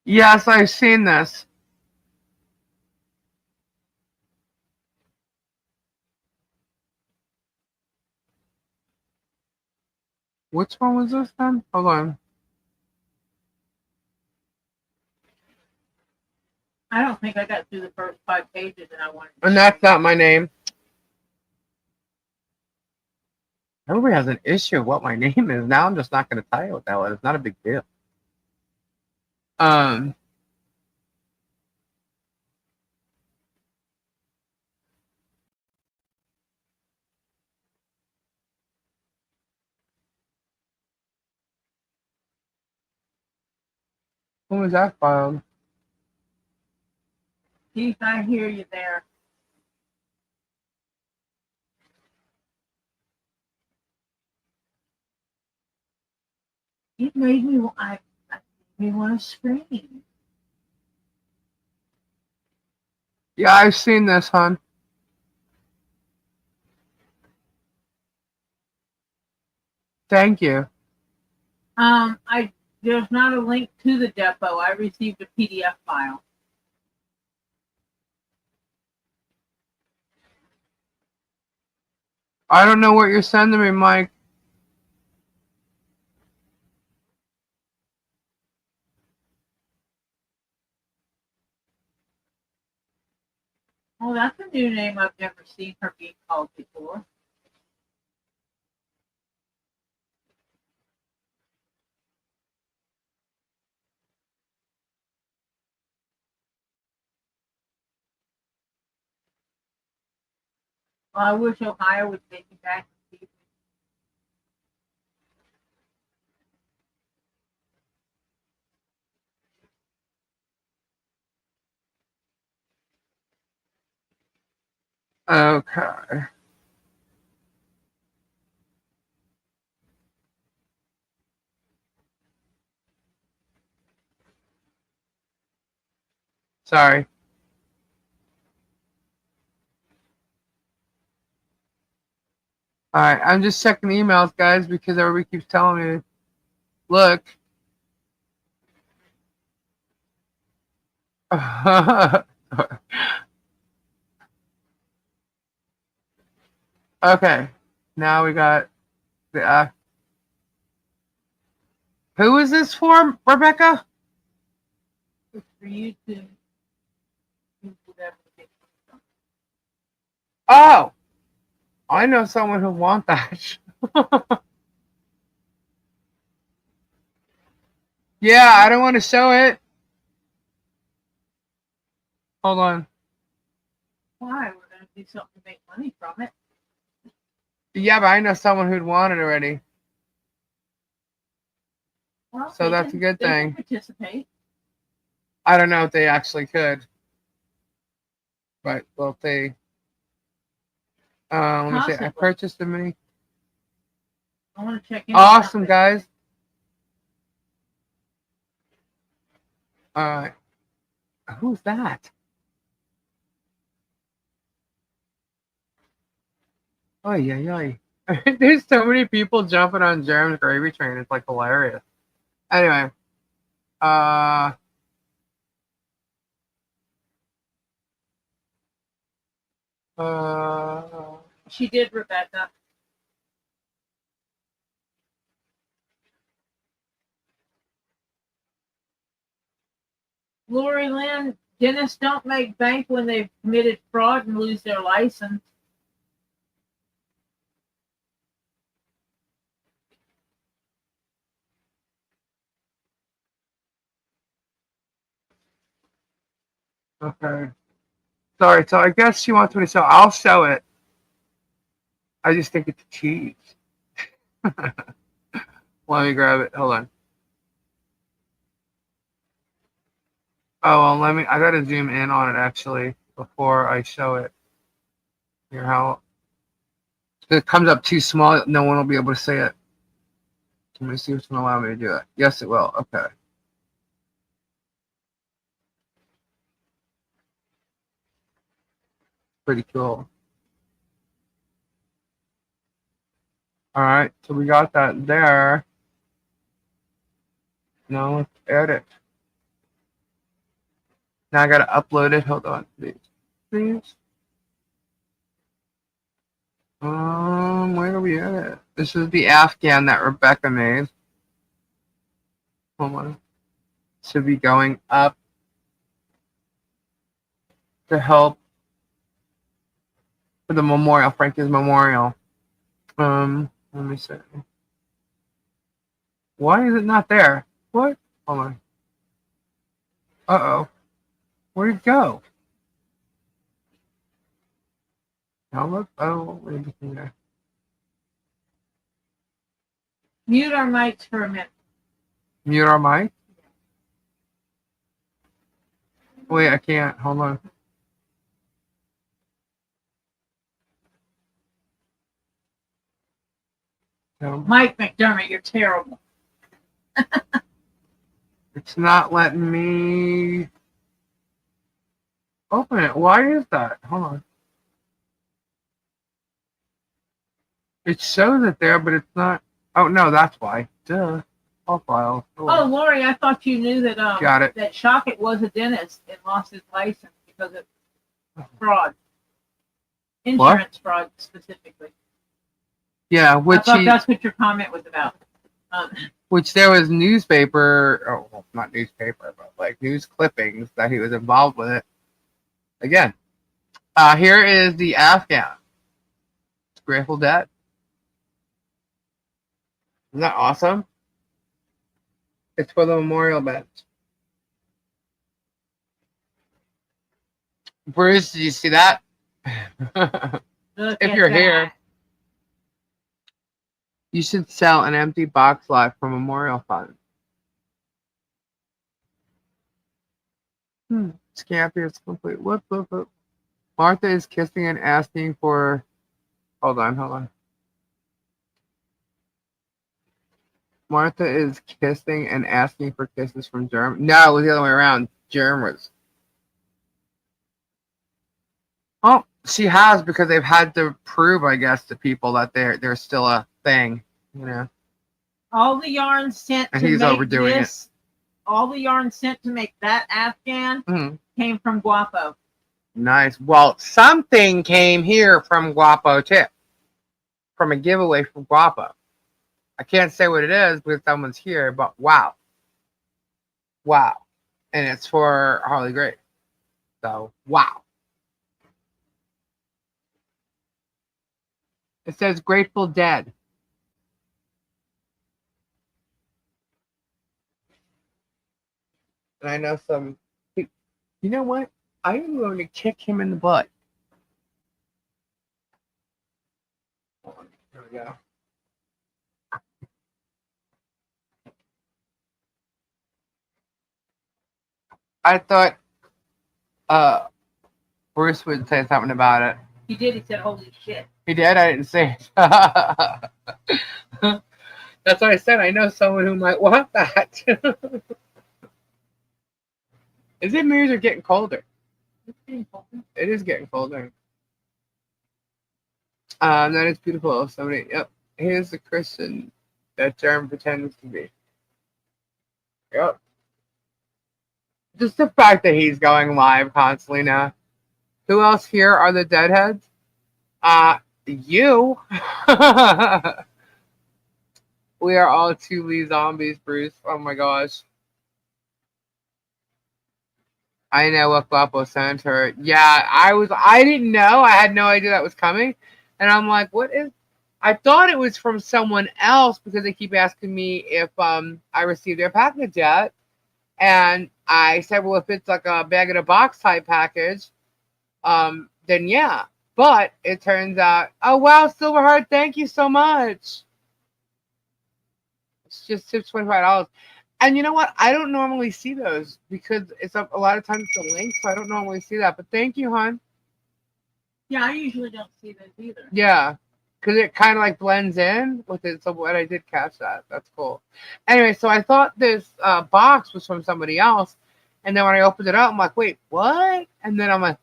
Yes, I've seen this. Which one was this then? Hold on. I don't think I got through the first 5 pages and I wanted to. And that's not my name. Everybody has an issue of what my name is. Now I'm just not going to tell you what that was. It's not a big deal. When was that filed? Keith, I hear you there. It made me want to scream. Yeah, I've seen this, hon. Thank you. There's not a link to the Depo. I received a PDF file. I don't know what you're sending me, Mike. Oh, that's a new name I've never seen her being called before. Well, I wish Ohio would take me back to see. Okay. Sorry. Alright, I'm just checking emails, guys, because everybody keeps telling me, look. Okay. Now we got the who is this for, Rebecca? It's for you to do whatever they want. Oh, I know someone who wants that. Yeah, I don't want to show it. Hold on. Why? We're going to do something to make money from it. Yeah, but I know someone who'd want it already. Well, So that's a good they thing. can participate. I don't know if they actually could. But well, they. Let me see. I Possibly. purchased a mini. I want to check in. Awesome, guys. Alright. Who's that? Oh, yeah. There's so many people jumping on Germ's gravy train. It's like hilarious. Anyway. She did, Rebecca. Lori Lynn, dentists don't make bank when they've committed fraud and lose their license. Okay. Sorry, so I guess she wants me to show. I'll show it. I just think it's cheese. Let me grab it. Hold on. Oh, well, I gotta zoom in on it actually before I show it. Here, how if it comes up too small, no one will be able to see it. Let me see if it's gonna allow me to do it. Yes, it will. Okay. Pretty cool. All right, so we got that there. Now let's edit. Now I gotta upload it. Hold on, please. Where do we edit? This is the Afghan that Rebecca made. Hold on. Should be going up to help for the memorial, Frankie's memorial. Let me see. Why is it not there? What? Hold on. Uh-oh. Where'd it go? Now look. Oh, everything there. Mute our mics for a minute. Mute our mic? Wait, I can't. Hold on. No. Mike McDermott, you're terrible. It's not letting me open it. Why is that? Hold on. It shows it there, but it's not. Oh, no, that's why. Duh. All files. Oh, Lori, I thought you knew that Got it. that SHOCKET was a dentist and lost his license because of fraud. Insurance fraud, specifically. Yeah, I which thought that's what your comment was about. which there was newspaper, oh, well, not newspaper, but like news clippings that he was involved with it. Again, here is the Afghan. Grateful Dead. Isn't that awesome? It's for the memorial bench. Bruce, did you see that? If you're here, you should sell an empty box lot for memorial fund. Scampy is complete. What? Martha is kissing and asking for. Hold on. Martha is kissing and asking for kisses from Germ. No, it was the other way around. Germ was. Oh, she has, because they've had to prove, I guess, to people that they're still a thing, you know. All the yarn sent And to he's make overdoing this, all the yarn sent to make that Afghan came from Guapo. Nice. Well, something came here from Guapo too, from a giveaway from Guapo. I can't say what it is because someone's here, but wow. And it's for Harley Grace. So, wow. It says Grateful Dead. And I know some. You know what? I am going to kick him in the butt. There we go. I thought Bruce would say something about it. He did. He said, "Holy shit." He did? I didn't say it. That's what I said. I know someone who might want that. Is it me or is it getting colder? It's getting colder. It is getting colder. That is beautiful. Somebody, yep. Here's the Christian that Germ pretends to be. Yep. Just the fact that he's going live constantly now. Who else here are the Deadheads? You. We are all 2 Lee zombies, Bruce. Oh my gosh. I know what Guapo sent her. Yeah, I didn't know. I had no idea that was coming. And I'm like, what is... I thought it was from someone else because they keep asking me if I received their package yet. And I said, well, if it's like a bag in a box type package, then yeah. But it turns out, oh wow, Silverheart, thank you so much. It's just tips $25. And you know what? I don't normally see those because it's a lot of times it's a link, so I don't normally see that. But thank you, hon. Yeah, I usually don't see those either. Yeah, because it kind of like blends in with it. So what I did catch that. That's cool. Anyway, so I thought this box was from somebody else. And then when I opened it up, I'm like, wait, what? And then I'm like,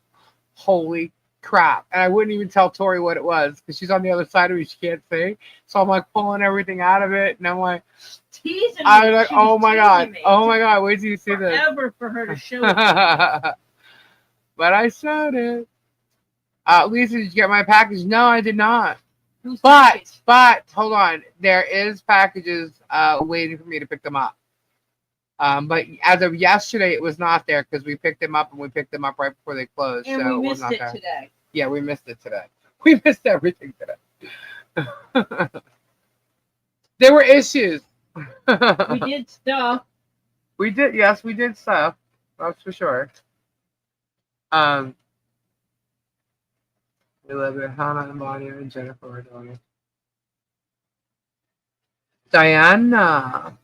holy crap. And I wouldn't even tell Tori what it was because she's on the other side of me. She can't see. So I'm like pulling everything out of it. And I'm like, teasing me. I was like, oh my God. Me. Oh my God. Wait till you see this. Forever for her to show it. But I showed it. Lisa, did you get my package? No, I did not. Who's But hold on. There is packages waiting for me to pick them up. But as of yesterday, it was not there because we picked them up and we picked them up right before they closed. And so we it was missed not it there. today. Yeah, we missed it today. We missed everything today. There were issues. We did stuff. We did, yes, we did stuff. That's for sure. We love it. Hannah and Bonnie and Jennifer are doing it. Diana.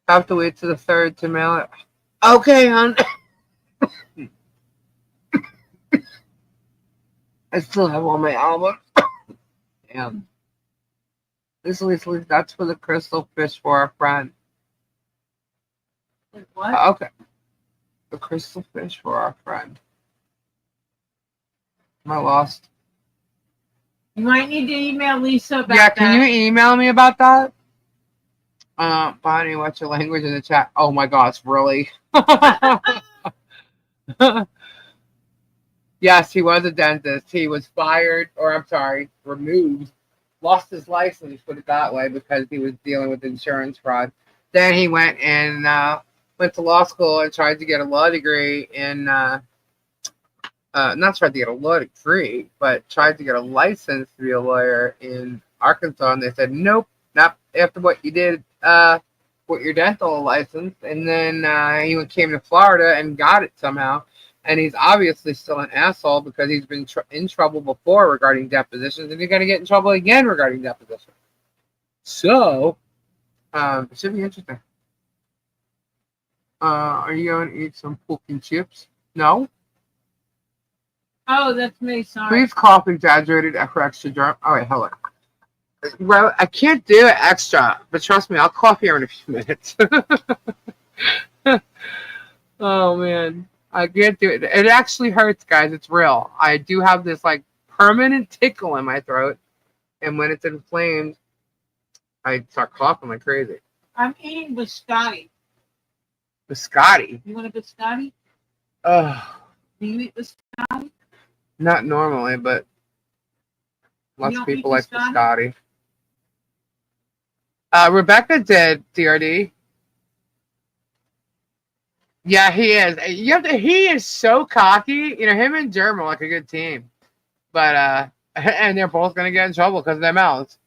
Have to wait to the 3rd to mail it. Okay, hon. I still have all my albums. Damn. This is that's for the crystal fish for our friend. What? Okay. The crystal fish for our friend. Am I lost? You might need to email Lisa about that. Yeah, can you email me about that? Bonnie, what's your language in the chat? Oh my gosh, really? Yes, he was a dentist. He was fired, or I'm sorry, removed, lost his license, put it that way, because he was dealing with insurance fraud. Then he went and went to law school and tried to get a law degree in, not tried to get a law degree, but tried to get a license to be a lawyer in Arkansas. And they said, nope, not after what you did with your dental license. And then he came to Florida and got it somehow. And he's obviously still an asshole because he's been in trouble before regarding depositions, and he's going to get in trouble again regarding depositions. So, it should be interesting. Are you going to eat some pumpkin chips? No? Oh, that's me. Sorry. Please cough exaggerated for extra germ. Oh, wait, hold on. Well, I can't do it extra, but trust me, I'll cough here in a few minutes. Oh, man. I can't do it. It actually hurts, guys. It's real. I do have this like permanent tickle in my throat, and when it's inflamed, I start coughing like crazy. I'm eating biscotti. Biscotti? You want a biscotti? Ugh. Do you eat biscotti? Not normally, but lots of people like biscotti. Rebecca did DRD. Yeah, he is. He is so cocky. You know, him and Germ are like a good team. But, and they're both going to get in trouble because of their mouths.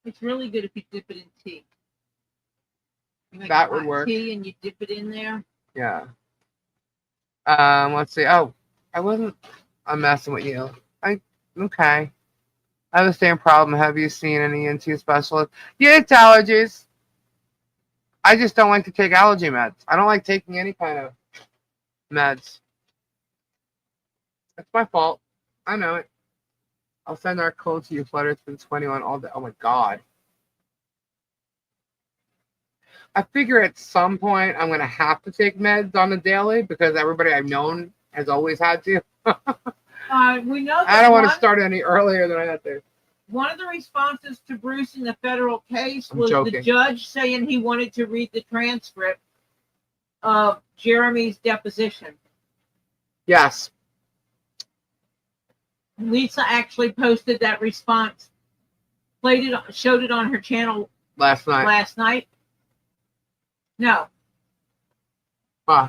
It's really good if you dip it in tea. You make That would work. Tea and you dip it in there. Yeah. Let's see. Oh, I'm messing with you. Okay. I have the same problem. Have you seen any ENT specialist? Yeah, it's allergies. I just don't like to take allergy meds. I don't like taking any kind of meds. That's my fault. I know it. I'll send our code to you, Flutter. It's been 21 all day. Oh my god. I figure at some point I'm going to have to take meds on the daily because everybody I've known has always had to. We know that I don't want to start any earlier than I had to. One of the responses to Bruce in the federal case was the judge saying he wanted to read the transcript of Jeremy's deposition. Yes. Lisa actually posted that response, showed it on her channel last night. No. Huh.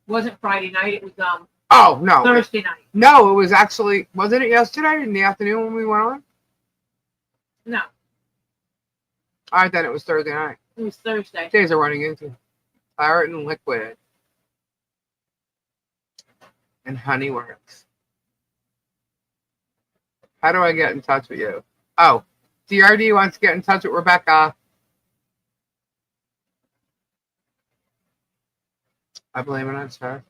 Wasn't Friday night. It was oh no. Thursday night. No, it was actually, wasn't it yesterday in the afternoon when we went on? No. I thought it was Thursday night. It was Thursday. Days are running into Tyra and Liquid. And Honeyworks. How do I get in touch with you? Oh, DRD wants to get in touch with Rebecca. I blame it on her.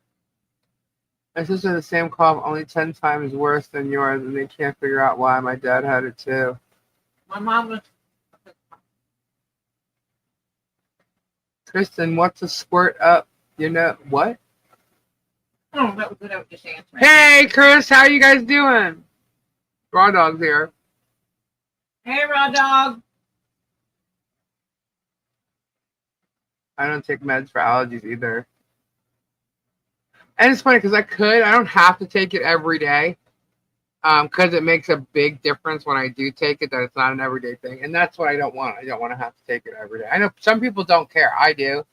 My sister had the same cough, only 10 times worse than yours, and they can't figure out why. My dad had it too. My mom was. Kristen, what's a squirt up? You know what? Oh, that was what I was just answering. Hey, Chris, how you guys doing? Raw Dog's here. Hey, Raw Dog. I don't take meds for allergies either. And it's funny because I don't have to take it every day. Because it makes a big difference when I do take it that it's not an everyday thing. And that's what I don't want. I don't want to have to take it every day. I know some people don't care. I do.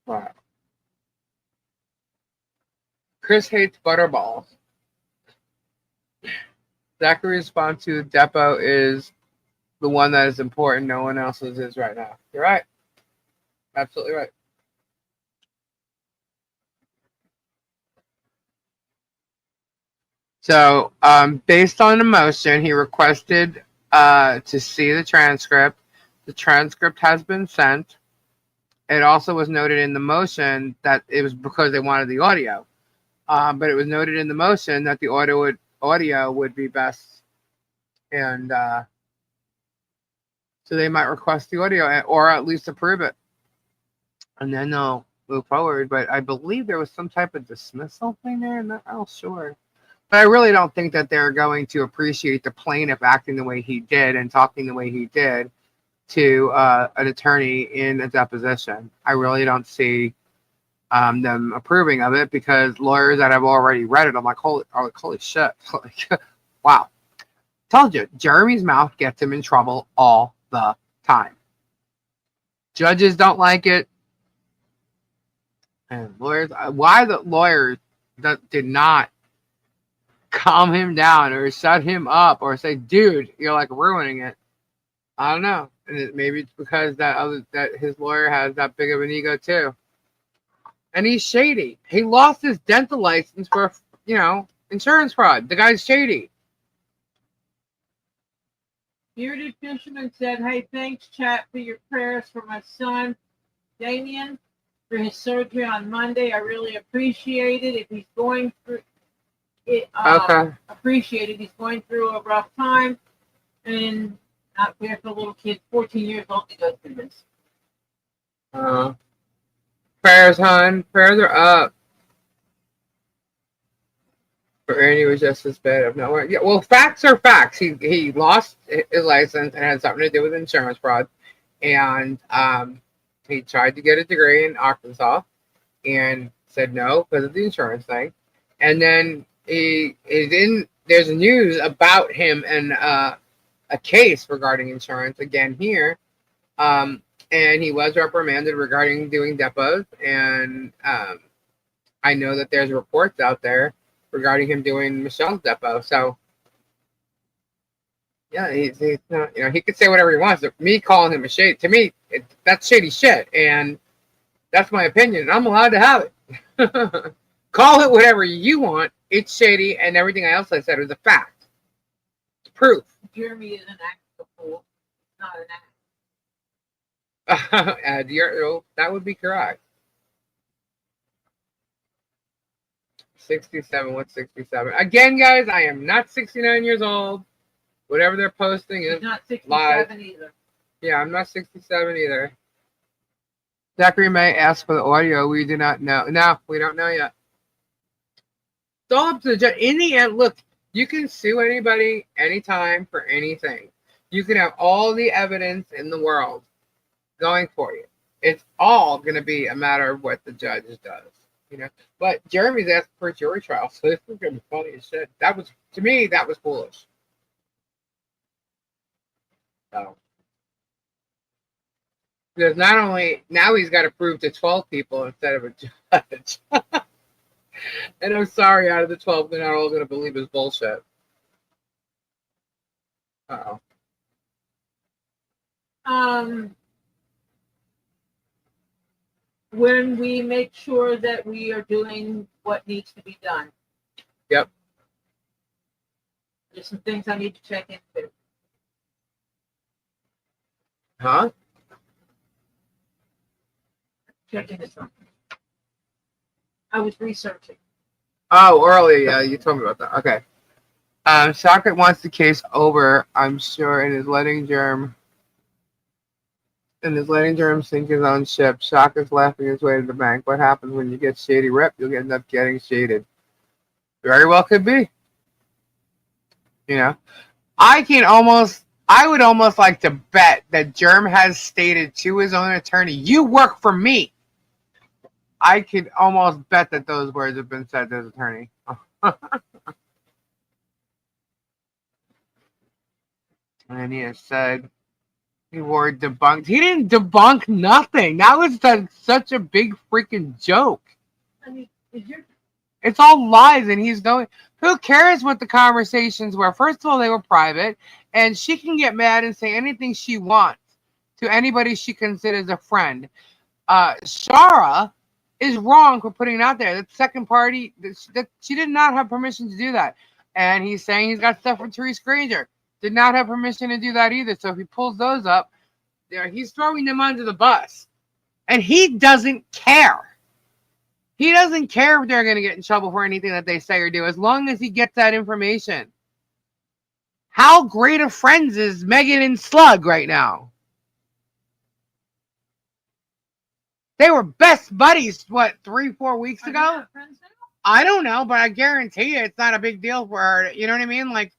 Wow. Chris hates butterballs. Zachary's response to Depo is the one that is important. No one else's is right now. You're right. Absolutely right. So, based on the motion, he requested to see the transcript. The transcript has been sent. It also was noted in the motion that it was because they wanted the audio. But it was noted in the motion that the audio would be best. And so they might request the audio or at least approve it. And then they'll move forward. But I believe there was some type of dismissal thing there. I'm not real sure. But I really don't think that they're going to appreciate the plaintiff acting the way he did and talking the way he did to an attorney in a deposition. I really don't see them approving of it because lawyers that have already read it, I'm like, holy shit. Like, wow. Told you, Jeremy's mouth gets him in trouble all the time. Judges don't like it. And lawyers, why the lawyers that did not calm him down or shut him up or say, dude, you're like ruining it. I don't know. And maybe it's because that his lawyer has that big of an ego too. And he's shady. He lost his dental license for, insurance fraud. The guy's shady. Bearded Fisherman said, hey, thanks, chat, for your prayers for my son, Damien, for his surgery on Monday. I really appreciate it. If he's going through it, appreciate it. He's going through a rough time. And not fair for a little kid, 14 years old, to go through this. Prayers, hon. Prayers are up. For Ernie was just as bad of nowhere. Yeah, well, facts are facts. He lost his license and had something to do with insurance fraud. And he tried to get a degree in Arkansas and said no because of the insurance thing. And then there's news about him and a case regarding insurance again here. And he was reprimanded regarding doing depots. And I know that there's reports out there regarding him doing Michelle's depot. So, yeah, he's not, he could say whatever he wants. Me calling him a shady, to me, that's shady shit. And that's my opinion. And I'm allowed to have it. Call it whatever you want. It's shady. And everything else I said was a fact. It's proof. Jeremy is an actual fool, not an act. That would be correct. 67. What's 67? Again, guys, I am not 69 years old. Whatever they're posting is not 67 live. Either. Yeah, I'm not 67 either. Zachary may ask for the audio. We do not know. No, we don't know yet. It's all up to the judge. In the end, look, you can sue anybody anytime for anything. You can have all the evidence in the world going for you. It's all going to be a matter of what the judge does. But Jeremy's asking for a jury trial, so this is gonna be funny as shit. To me, that was foolish. So, because not only now he's got to prove to 12 people instead of a judge. And I'm sorry, out of the 12, they're not all gonna believe his bullshit. When we make sure that we are doing what needs to be done. Yep. There's some things I need to check into. Huh? Check into something. I was researching. Oh, early. Yeah, you told me about that. Okay. SHOCKET wants the case over, I'm sure, and is letting Germ sink his own ship. SHOCKET's laughing his way to the bank. What happens when you get shady rep? You'll end up getting shaded. Very well could be. I would almost like to bet that Germ has stated to his own attorney, you work for me. I could almost bet that those words have been said to his attorney. And he has said, he wore debunked. He didn't debunk nothing. That was such a big freaking joke. I mean, it's all lies, and he's going. Who cares what the conversations were? First of all, they were private, and she can get mad and say anything she wants to anybody she considers a friend. Shara is wrong for putting it out there. That second party, that she did not have permission to do that. And he's saying he's got stuff from Therese Granger. Did not have permission to do that either. So if he pulls those up, he's throwing them under the bus. And he doesn't care. He doesn't care if they're going to get in trouble for anything that they say or do, as long as he gets that information. How great of friends is Megan and Slug right now? They were best buddies, 3-4 weeks ago? Are they not friends now? I don't know, but I guarantee you it's not a big deal for her. You know what I mean? Like,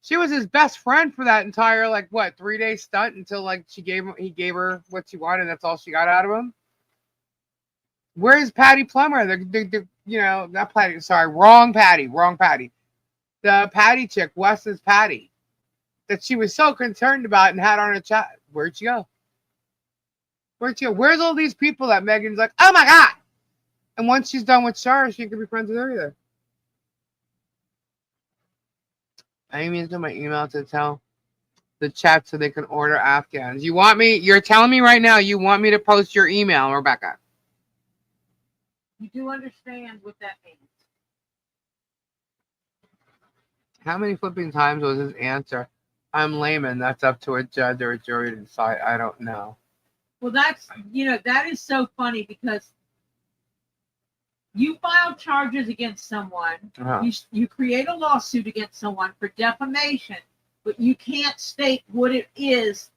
She was his best friend for that entire 3-day stunt until he gave her what she wanted. And that's all she got out of him. Where's Patty Plummer? Not Patty. Sorry, wrong Patty. The Patty chick, Wes's Patty, that she was so concerned about and had on her chat. Where'd she go? Where's all these people that Megan's like, oh my god? And once she's done with Shara, she can be friends with her either. I even used my email to tell the chat so they can order Afghans. You're telling me right now you want me to post your email, Rebecca? You do understand what that means. How many flipping times was his answer? I'm layman. That's up to a judge or a jury to decide. I don't know. Well, that is so funny because you file charges against someone, you create a lawsuit against someone for defamation, but you can't state what it is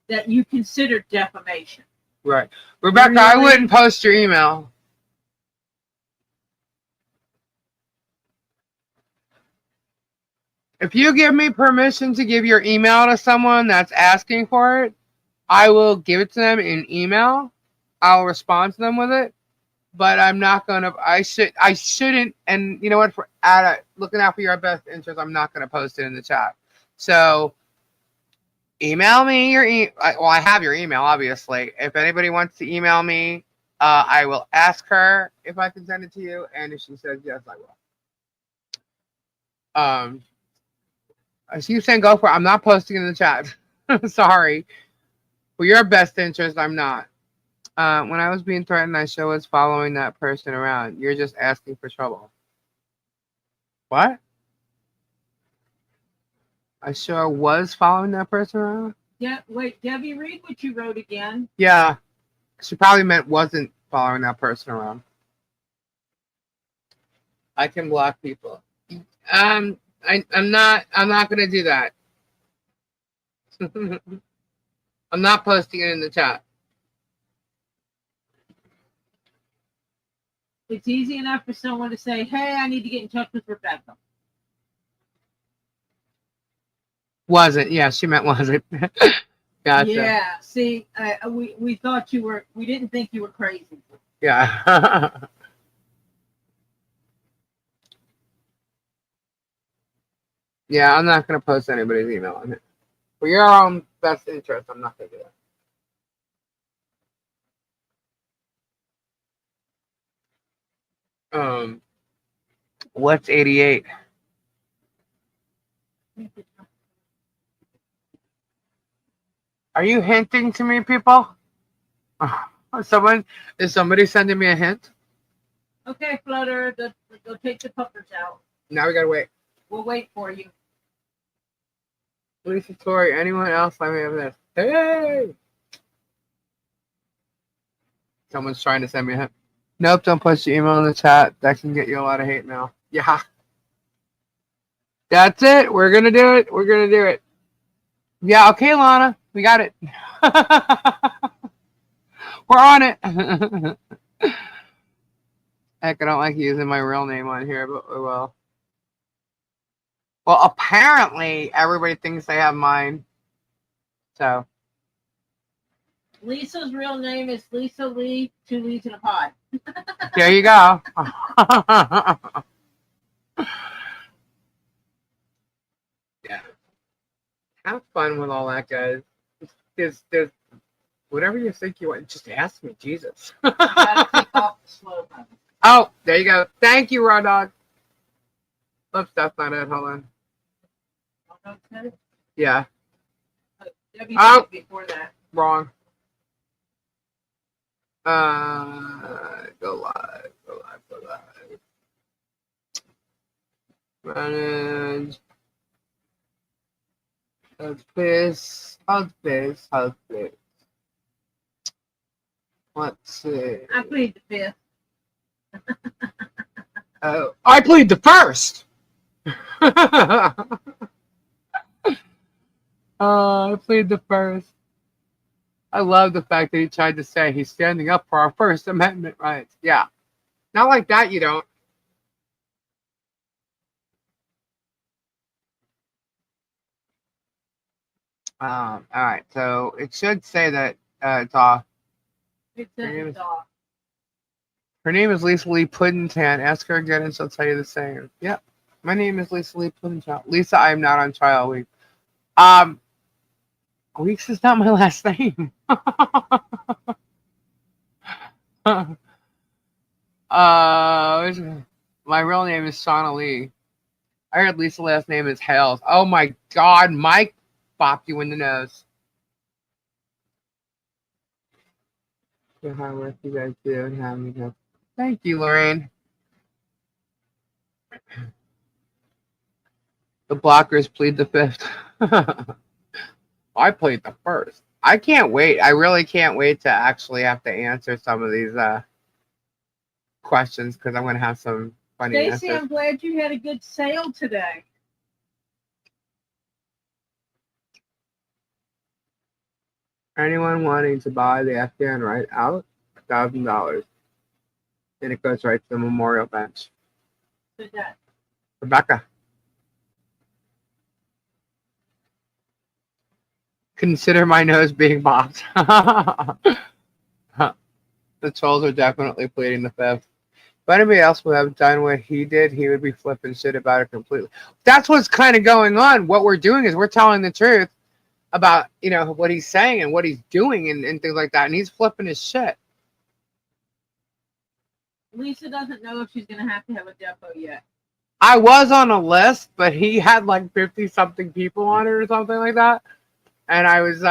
that you consider defamation. Right. Rebecca, really? I wouldn't post your email. If you give me permission to give your email to someone that's asking for it, I will give it to them in email. I'll respond to them with it. But I'm not gonna. I shouldn't. And you know what? Looking out for your best interest, I'm not gonna post it in the chat. So, email me your well, I have your email, obviously. If anybody wants to email me, I will ask her if I can send it to you, and if she says yes, I will. I see you saying go for it. I'm not posting it in the chat. Sorry. For your best interest, I'm not. When I was being threatened, I sure was following that person around. You're just asking for trouble. What? I sure was following that person around? Yeah, wait, Debbie, read what you wrote again. Yeah. She probably meant wasn't following that person around. I can block people. I'm not gonna do that. I'm not posting it in the chat. It's easy enough for someone to say, hey, I need to get in touch with Rebecca. Wasn't. Yeah, she meant wasn't. Gotcha. Yeah, see, we thought you were, we didn't think you were crazy. Yeah. Yeah, I'm not going to post anybody's email on it. For your own best interest, I'm not going to do that. What's 88? Are you hinting to me, people? Is somebody sending me a hint? Okay, Flutter, go take the puppers out. Now we gotta wait. We'll wait for you. Lisa, Tori, anyone else? Let me have this. Hey! Someone's trying to send me a hint. Nope, don't post your email in the chat. That can get you a lot of hate mail. Yeah. That's it. We're gonna do it. We're gonna do it. Yeah, okay, Lana. We got it. We're on it. Heck, I don't like using my real name on here, but oh well. Well, apparently everybody thinks they have mine. So. Lisa's real name is Lisa Lee, 2 Lees in a Pod. There you go. Yeah. Have fun with all that, guys. There's whatever you think you want. Just ask me, Jesus. Oh, there you go. Thank you, Raw Dog. Oops, that's not it. Hold on. Yeah. Oh, before that. Wrong. Go live. Manage. Health place. Let's see. I plead the fifth. Oh, I plead the first. I plead the first. I love the fact that he tried to say he's standing up for our First Amendment rights. Yeah. Not like that, you don't. All right, so it should say that it's off. It says it's off. Her name is Lisa Lee Puddingham. Ask her again and she'll tell you the same. Yep. My name is Lisa Lee Puddingham. Lisa, I am not on trial week. Weeks is not my last name. My real name is Shauna Lee. I heard Lisa's last name is Hales. Oh my God, Mike bopped you in the nose. Good hard work you guys do and have me go. Thank you, Lorraine. The blockers plead the fifth. I played the first. I can't wait. I really can't wait to actually have to answer some of these questions because I'm going to have some funny answers. Stacey, I'm glad you had a good sale today. Anyone wanting to buy the Afghan right out, $1,000. And it goes right to the memorial bench. Who's that? Rebecca. Consider my nose being bopped. The trolls are definitely pleading the fifth. If anybody else would have done what he did, he would be flipping shit about it completely. That's what's kind of going on. What we're doing is we're telling the truth about, you know, what he's saying and what he's doing and things like that. And he's flipping his shit. Lisa doesn't know if she's going to have a depot yet. I was on a list, but he had like 50-something people on it or something like that. And I was,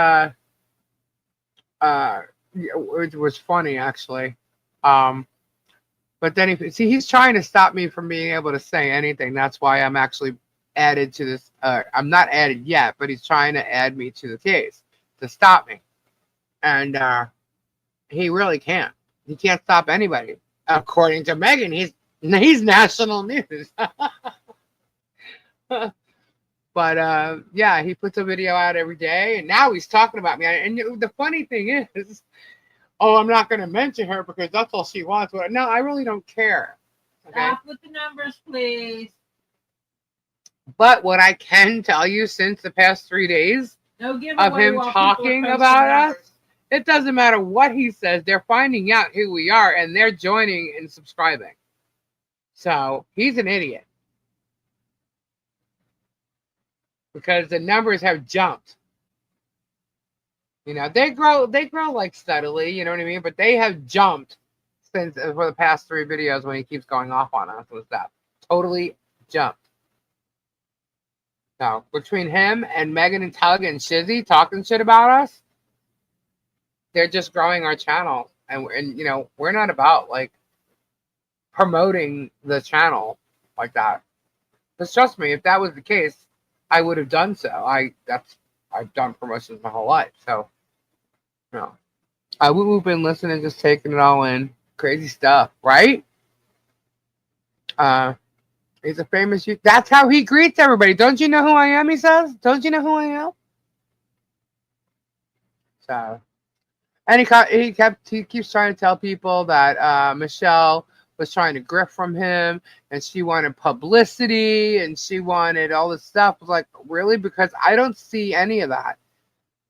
it was funny actually. But then he's trying to stop me from being able to say anything. That's why I'm actually added to this. I'm not added yet, but he's trying to add me to the case to stop me. And he really can't. He can't stop anybody. According to Megan, he's national news. But yeah, he puts a video out every day, and now he's talking about me. And the funny thing is, oh, I'm not going to mention her because that's all she wants. But no, I really don't care. Okay? Stop with the numbers, please. But what I can tell you, since the past 3 days of him talking about us, it doesn't matter what he says. They're finding out who we are, and they're joining and subscribing. So he's an idiot. Because the numbers have jumped. You know, they grow like steadily, you know what I mean? But they have jumped since for the past 3 videos when he keeps going off on us with stuff. Totally jumped. So between him and Megan and Tug and Shizzy talking shit about us, they're just growing our channel. And you know, we're not about like promoting the channel like that. Because trust me, if that was the case, I would have done so. I've done promotions my whole life. So, you know, we've been listening, just taking it all in. Crazy stuff, right? He's a famous youth. That's how he greets everybody. Don't you know who I am, he says? Don't you know who I am? So, and he keeps trying to tell people that Michelle was trying to grift from him, and she wanted publicity, and she wanted all this stuff. I was like, really? Because I don't see any of that.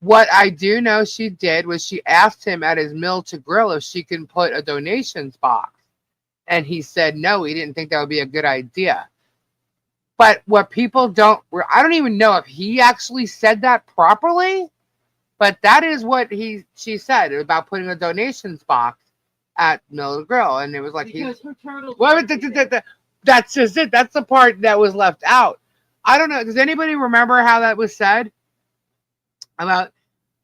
What I do know she did was she asked him at his mill to grill if she can put a donations box. And he said no, he didn't think that would be a good idea. But what people don't, I don't even know if he actually said that properly, but that is what she said about putting a donations box at Mill Grill. And it was like, because her turtles. That's just it. That's the part that was left out. I don't know. Does anybody remember how that was said? About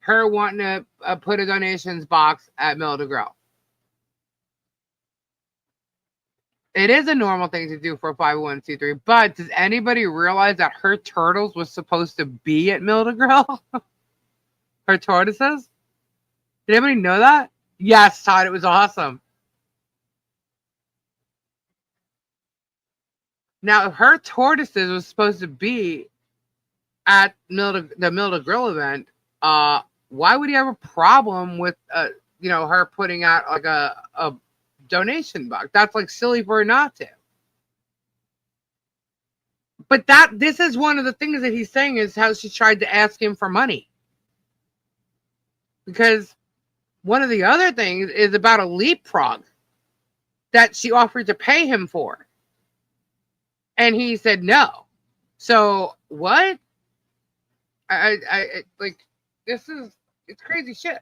her wanting to put a donations box at Mill Grill. It is a normal thing to do for a 501c3, but does anybody realize that her turtles was supposed to be at Mill Grill? Her tortoises? Did anybody know that? Yes, Todd, it was awesome. Now, if her tortoises was supposed to be at the Mill Grill event, why would he have a problem with her putting out like a donation box? That's like silly for her not to. But this is one of the things that he's saying is how she tried to ask him for money. because one of the other things is about a leapfrog that she offered to pay him for. And he said no. So what? I like, it's crazy shit.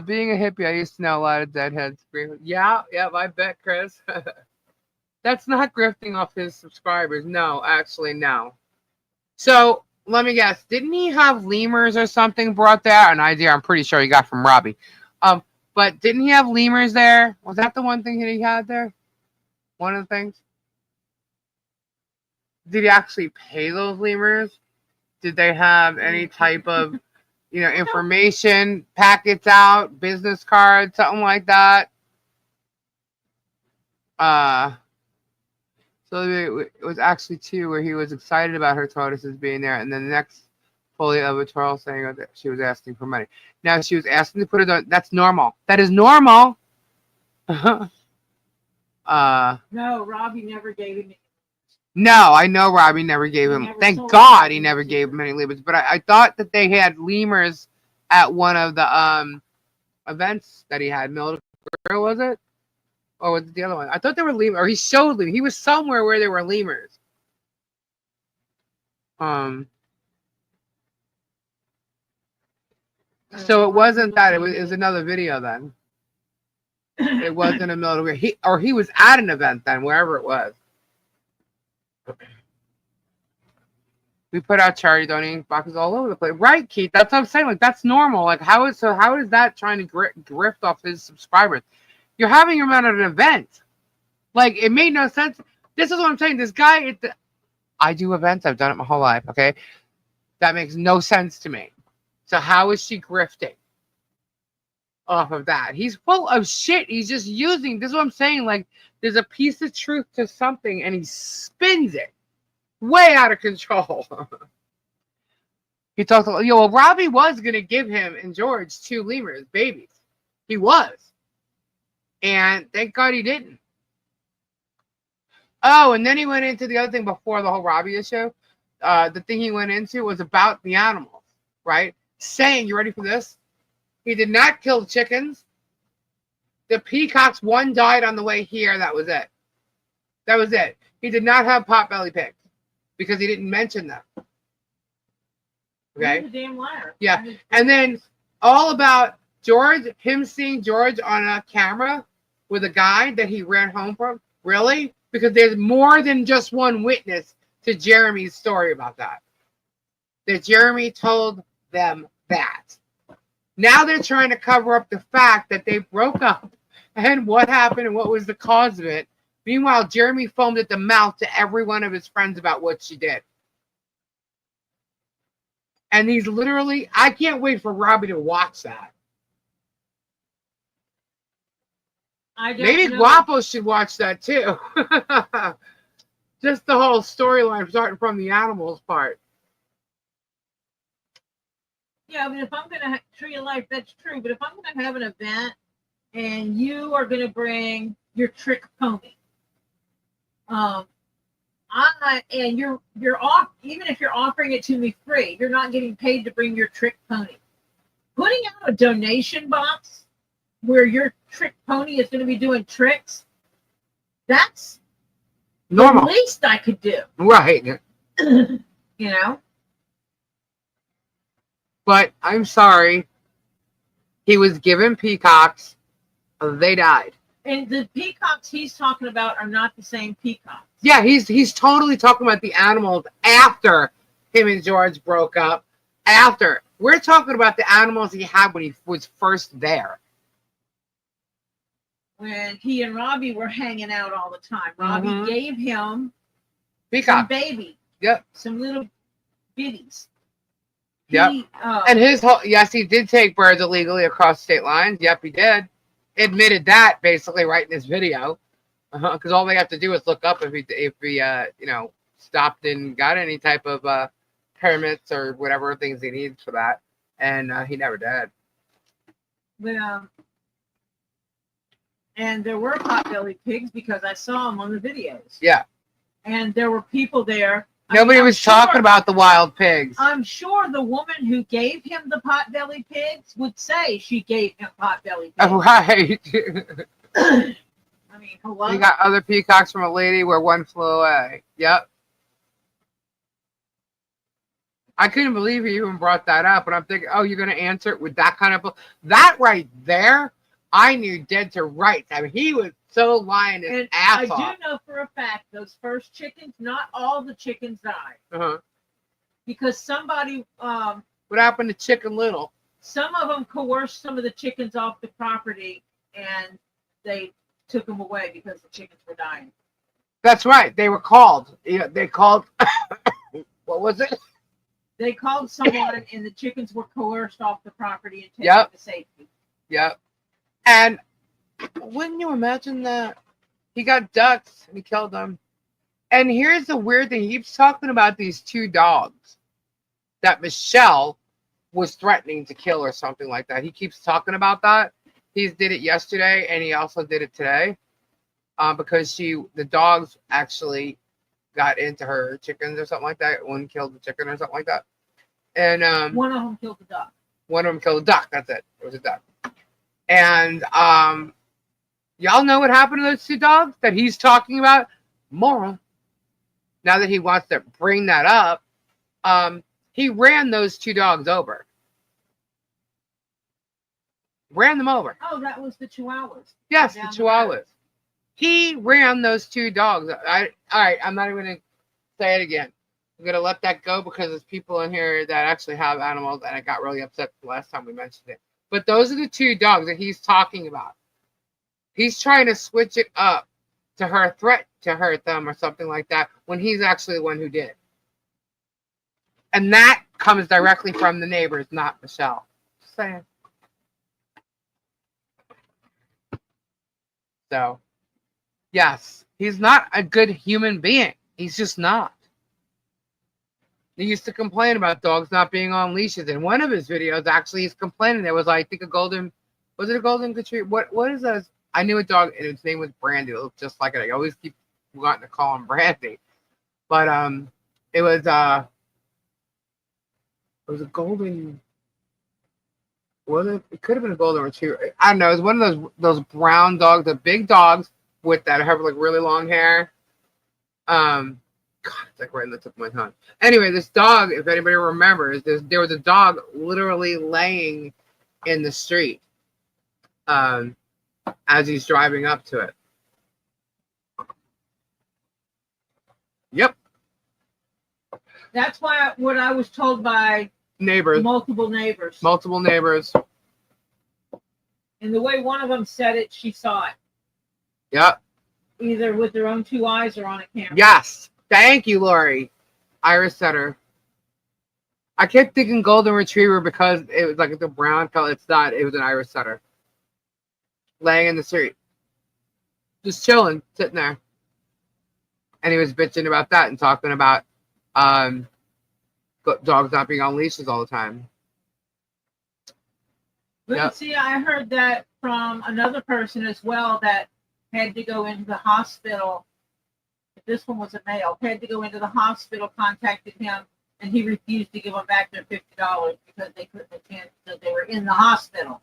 Being a hippie, I used to know a lot of deadheads. Yeah, I bet, Chris. That's not grifting off his subscribers. No, actually, no. So let me guess. Didn't he have lemurs or something brought there? An idea I'm pretty sure he got from Robbie. But didn't he have lemurs there? Was that the one thing that he had there? One of the things? Did he actually pay those lemurs? Did they have any type of, information packets out, business cards, something like that? So it was actually two where he was excited about her tortoises being there, and then the next fully editorial saying that she was asking for money. Now she was asking to put it on. That's normal. That is normal. No, Robbie never gave him. No, I know Robbie never gave him. Thank God he never gave him any lemurs. But I thought that they had lemurs at one of the events that he had. Where was it? Or was it the other one? I thought they were lemurs. Or he showed them. He was somewhere where there were lemurs. So it wasn't that. It was another video then. It wasn't a military. He was at an event then, wherever it was. We put out charity donating boxes all over the place, right, Keith? That's what I'm saying. Like, that's normal. Like, how is that trying to grift off his subscribers? You're having him at an event. Like, it made no sense. This is what I'm saying. This guy, I do events. I've done it my whole life. Okay, that makes no sense to me. So how is she grifting off of that? He's full of shit. He's just using. This is what I'm saying. Like, there's a piece of truth to something, and he spins it way out of control. He talked about, well, Robbie was going to give him and George 2 lemurs, babies. He was. And thank God he didn't. Oh, and then he went into the other thing before the whole Robbie issue. The thing he went into was about the animals, right? Saying, you ready for this? He did not kill the chickens. The peacocks, one died on the way here. That was it. That was it. He did not have potbelly pigs because he didn't mention them. Okay? He's a damn liar. Yeah. And then all about George, him seeing George on a camera with a guy that he ran home from. Really? Because there's more than just one witness to Jeremy's story about that. That Jeremy told them that. Now they're trying to cover up the fact that they broke up and what happened and what was the cause of it. Meanwhile, Jeremy foamed at the mouth to every one of his friends about what she did. And he's literally, I can't wait for Robbie to watch that. Maybe Guapo should watch that too. Just the whole storyline starting from the animals part. Yeah, but if I'm going to Tree of Life, that's true. But if I'm going to have an event and you are going to bring your trick pony, and you're off, even if you're offering it to me free, you're not getting paid to bring your trick pony. Putting out a donation box where your trick pony is going to be doing tricks, that's normal. The least I could do. Right. You know? But I'm sorry. He was given peacocks. They died. And the peacocks he's talking about are not the same peacocks. Yeah, he's totally talking about the animals after him and George broke up. After. We're talking about the animals he had when he was first there. When he and Robbie were hanging out all the time. Robbie gave him peacock. Some baby. Yep. Some little bitties. Yep. And his whole, yes, he did take birds illegally across state lines. Yep, he did. Admitted that basically right in this video. Because all they have to do is look up if he stopped and got any type of permits or whatever things he needs for that. And he never did. Well, and there were potbelly pigs because I saw them on the videos. Yeah. And there were people there. Nobody was talking about the wild pigs. I'm sure the woman who gave him the potbelly pigs would say she gave him potbelly pigs. Right. I mean, hello. We got other peacocks from a lady where one flew away. Yep. I couldn't believe you even brought that up, and I'm thinking, oh, you're going to answer it with that kind of... That right there, I knew dead to rights. I mean, he was so lying his ass off. I do know for a fact those first chickens, not all the chickens died. Uh-huh. Because somebody... what happened to Chicken Little? Some of them coerced some of the chickens off the property, and they took them away because the chickens were dying. That's right. They were called. Yeah, they called... what was it? They called someone, and the chickens were coerced off the property and taken to safety. Yep. And wouldn't you imagine that? He got ducks and he killed them. And here's the weird thing. He keeps talking about these 2 dogs that Michelle was threatening to kill or something like that. He keeps talking about that. He did it yesterday, and he also did it today. Because the dogs actually got into her chickens or something like that. One killed the chicken or something like that. And one of them killed the duck. One of them killed a duck. That's it. It was a duck. And y'all know what happened to those 2 dogs that he's talking about? Mora. Now that he wants to bring that up, he ran those 2 dogs over. Ran them over. Oh, that was the Chihuahuas. Yes, the Chihuahuas. He ran those 2 dogs. All right, I'm not even going to say it again. I'm going to let that go because there's people in here that actually have animals, and I got really upset the last time we mentioned it. But those are the 2 dogs that he's talking about. He's trying to switch it up to her threat to hurt them or something like that when he's actually the one who did. And that comes directly from the neighbors, not Michelle. Just saying. So, yes, he's not a good human being. He's just not. He used to complain about dogs not being on leashes. In one of his videos, actually, he's complaining. There was, I think, was it a golden retriever? What is that? I knew a dog, and its name was Brandy. It looked just like it. I always keep wanting to call him Brandy. But it was a golden... It could have been a golden retriever. I don't know. It was one of those brown dogs, the big dogs with that have like really long hair. God, it's like right in the tip of my tongue. Anyway, this dog, if anybody remembers, there was a dog literally laying in the street as he's driving up to it. Yep. That's what I was told by neighbors. Multiple neighbors. And the way one of them said it, she saw it. Yep. Either with their own 2 eyes or on a camera. Yes. Thank you, Lori. Iris Setter. I kept thinking golden retriever because it was like the brown color. It's not. It was an Irish Setter. Laying in the street. Just chilling, sitting there. And he was bitching about that and talking about dogs not being on leashes all the time. But see, I heard that from another person as well that had to go into the hospital. This one was a male. Had to go into the hospital, contacted him, and he refused to give them back their $50 because they couldn't attend because they were in the hospital.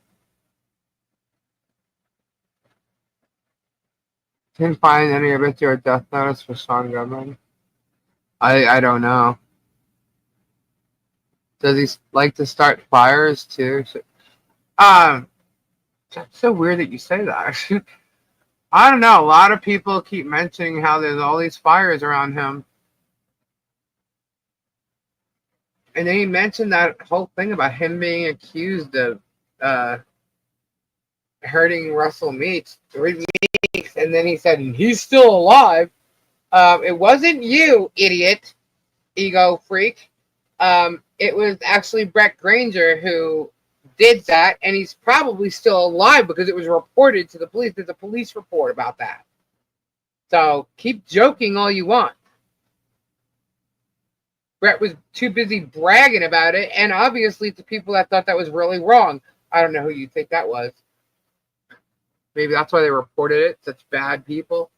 Didn't find any of it to a death notice for Sean Goodman. I don't know. Does he like to start fires too? It's so weird that you say that. I don't know. A lot of people keep mentioning how there's all these fires around him. And then he mentioned that whole thing about him being accused of hurting Russell Meeks 3 weeks. And then he said, he's still alive. It wasn't you, idiot, ego freak. It was actually Brett Granger who did that, and he's probably still alive because it was reported to the police. There's a police report about that. So keep joking all you want. Brett was too busy bragging about it, and obviously to people that thought that was really wrong. I don't know who you think that was. Maybe that's why they reported it. Such bad people.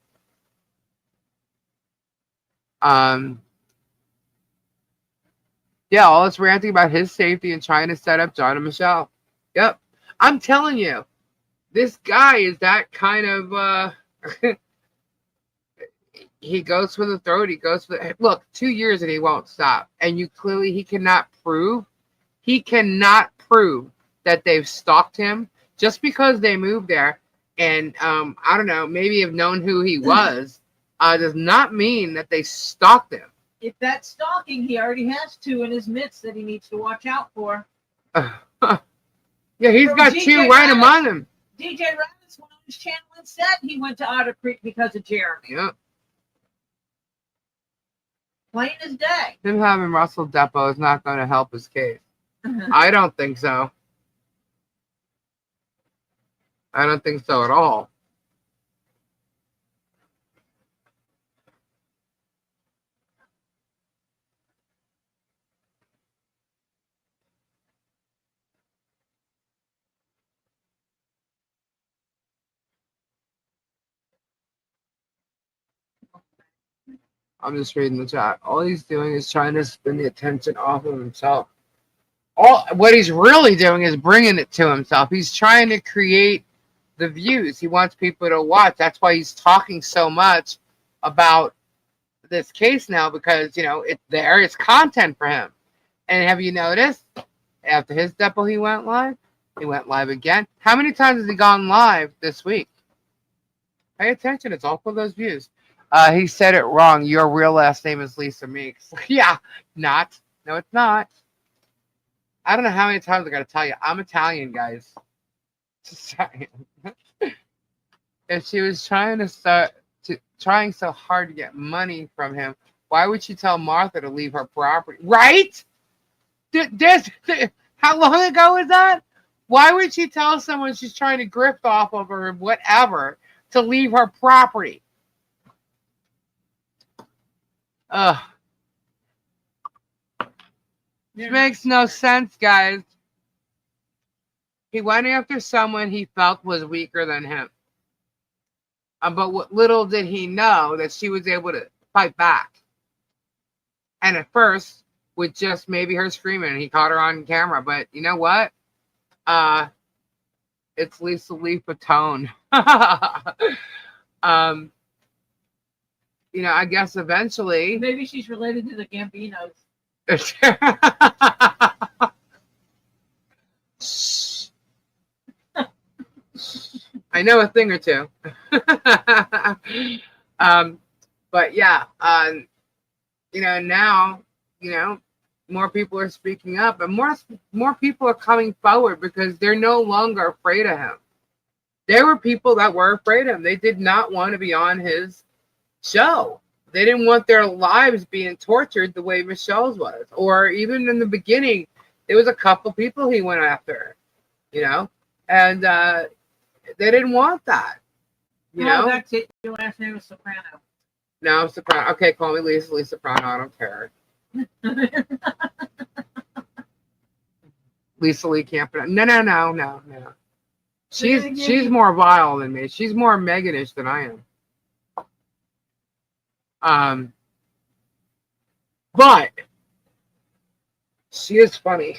Yeah, all this ranting about his safety and trying to set up John and Michelle. Yep. I'm telling you, this guy is that kind of, he goes for the throat. He goes for the, look, 2 years and he won't stop. And he cannot prove that they've stalked him just because they moved there. And, I don't know, maybe have known who he was, does not mean that they stalked him. If that's stalking, he already has two in his midst that he needs to watch out for. Yeah, he's From got DJ two right Rabbit. among them. DJ Rabbit's one on his channel and said he went to Otter Creek because of Jeremy. Yeah. Plain as day. Him having Russell Depot is not going to help his case. I don't think so. I don't think so at all. I'm just reading the chat. All he's doing is trying to spin the attention off of himself. What he's really doing is bringing it to himself. He's trying to create the views. He wants people to watch. That's why he's talking so much about this case now, because, you know, it's content for him. And have you noticed, after his depot, he went live again. How many times has he gone live this week? Pay attention. It's all for those views. He said it wrong. Your real last name is Lisa Meeks. Yeah, not. No, it's not. I don't know how many times I got to tell you. I'm Italian, guys. Just saying. If she was trying so hard to get money from him, why would she tell Martha to leave her property? Right? How long ago was that? Why would she tell someone she's trying to grift off of her, whatever, to leave her property? Ugh. It makes no sense, guys. He went after someone he felt was weaker than him. But what little did he know that she was able to fight back. And at first, with just maybe her screaming, he caught her on camera. But you know what? It's Lisa Lee Fatone. You know, I guess eventually. Maybe she's related to the Gambinos. I know a thing or two. But yeah, you know, now, you know, more people are speaking up, and more people are coming forward because they're no longer afraid of him. There were people that were afraid of him. They did not want to be on his show. They didn't want their lives being tortured the way Michelle's was. Or even in the beginning, there was a couple people he went after, you know, and they didn't want that. You know, that's it. Your last name is Soprano. No, I'm Soprano. Okay, call me Lisa Soprano. I don't care. Lisa Lee Campanella. No. She's more vile than me. She's more Meganish than I am. But she is funny.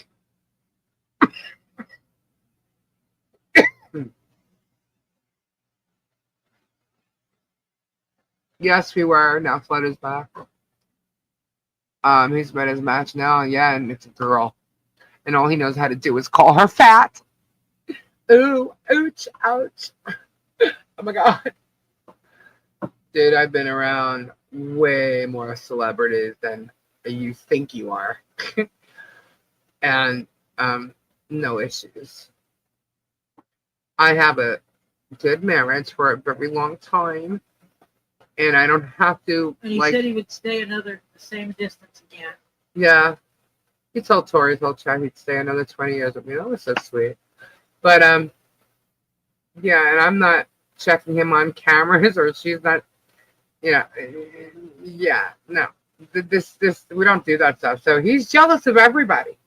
Yes, we were. Now Flood is back. He's met his match now, yeah, and it's a girl. And all he knows how to do is call her fat. Ooh, ouch, ouch. Oh my god. Dude, I've been around way more celebrities than you think you are. And no issues. I have a good marriage for a very long time. And I don't have to. And he said he would stay the same distance again. Yeah. He told Tori, Chad he'd stay another 20 years with me. That was so sweet. But, yeah, and I'm not checking him on cameras, or she's not, yeah, no. This, we don't do that stuff. So he's jealous of everybody.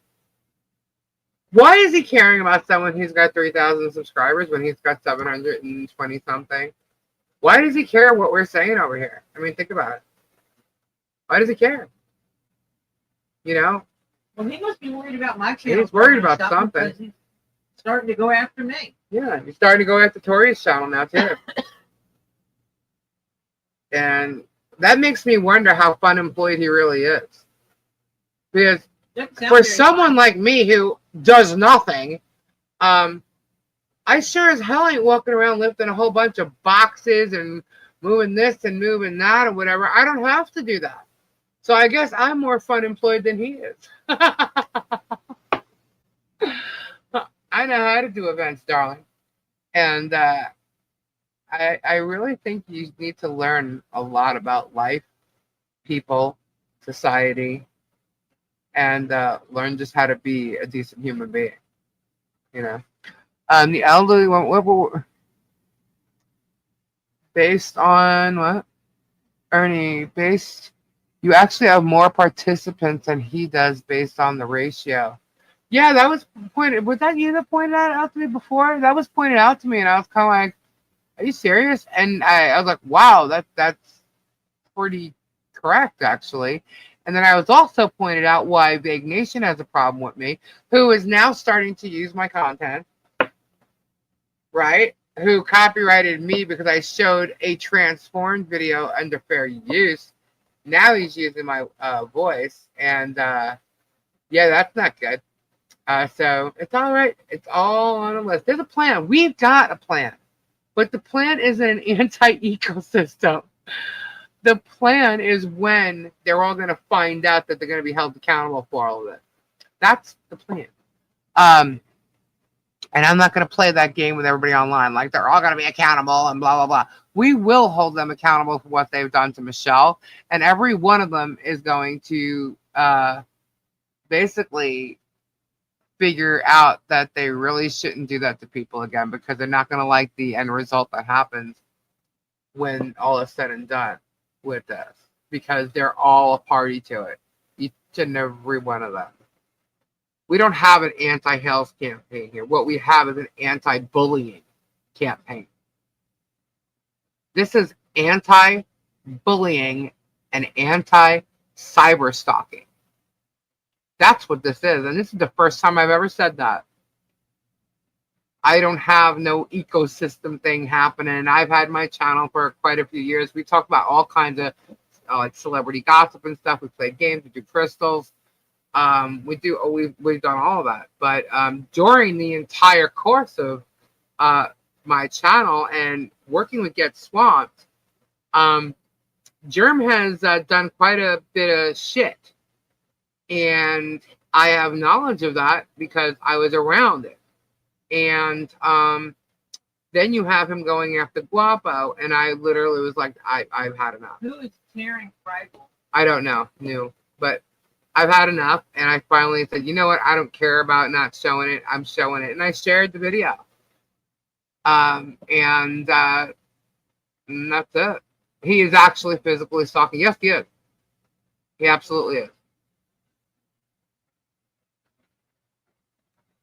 Why is he caring about someone who's got 3,000 subscribers when he's got 720 something? Why does he care what we're saying over here? I mean, think about it. Why does he care? You know, Well, he must be worried about my channel. He's worried about stuff something. because he's starting to go after me. Yeah, he's starting to go after Tori's channel now too. And that makes me wonder how fun employed he really is. Because for someone like me who does nothing, I sure as hell ain't walking around lifting a whole bunch of boxes and moving this and moving that or whatever. I don't have to do that. So I guess I'm more fun employed than he is. I know how to do events, darling. And I really think you need to learn a lot about life, people, society, and learn just how to be a decent human being. You know, the elderly one. What based on what? Ernie, you actually have more participants than he does based on the ratio. Yeah, that was pointed. Was that you that pointed that out to me before? That was pointed out to me, and I was kind of like, "Are you serious?" And I was like, "Wow, that's pretty correct, actually." And then I was also pointed out why Vague Nation has a problem with me, who is now starting to use my content, right? Who copyrighted me because I showed a transformed video under fair use. Now he's using my voice, and yeah, that's not good. So it's all right. It's all on a list. There's a plan. We've got a plan, but the plan isn't an anti-ecosystem. The plan is when they're all going to find out that they're going to be held accountable for all of it. That's the plan. And I'm not going to play that game with everybody online. Like they're all going to be accountable and blah, blah, blah. We will hold them accountable for what they've done to Michelle. And every one of them is going to basically figure out that they really shouldn't do that to people again because they're not going to like the end result that happens when all is said and done with this. Because they're all a party to it. Each and every one of them. We don't have an anti-health campaign here. What we have is an anti-bullying campaign. This is anti-bullying and anti-cyber stalking. That's what this is. And this is the first time I've ever said that. I don't have no ecosystem thing happening. I've had my channel for quite a few years. We talk about all kinds of like celebrity gossip and stuff. We play games. We do crystals. We've done all of that. But during the entire course of my channel and working with Get Swamped, Germ has done quite a bit of shit. And I have knowledge of that because I was around it. And then you have him going after Guapo, and I literally was like, I've had enough. Who is tearing Frightful? I don't know, but I've had enough, and I finally said, you know what? I don't care about not showing it. I'm showing it, and I shared the video. And that's it. He is actually physically stalking. Yes, he is. He absolutely is.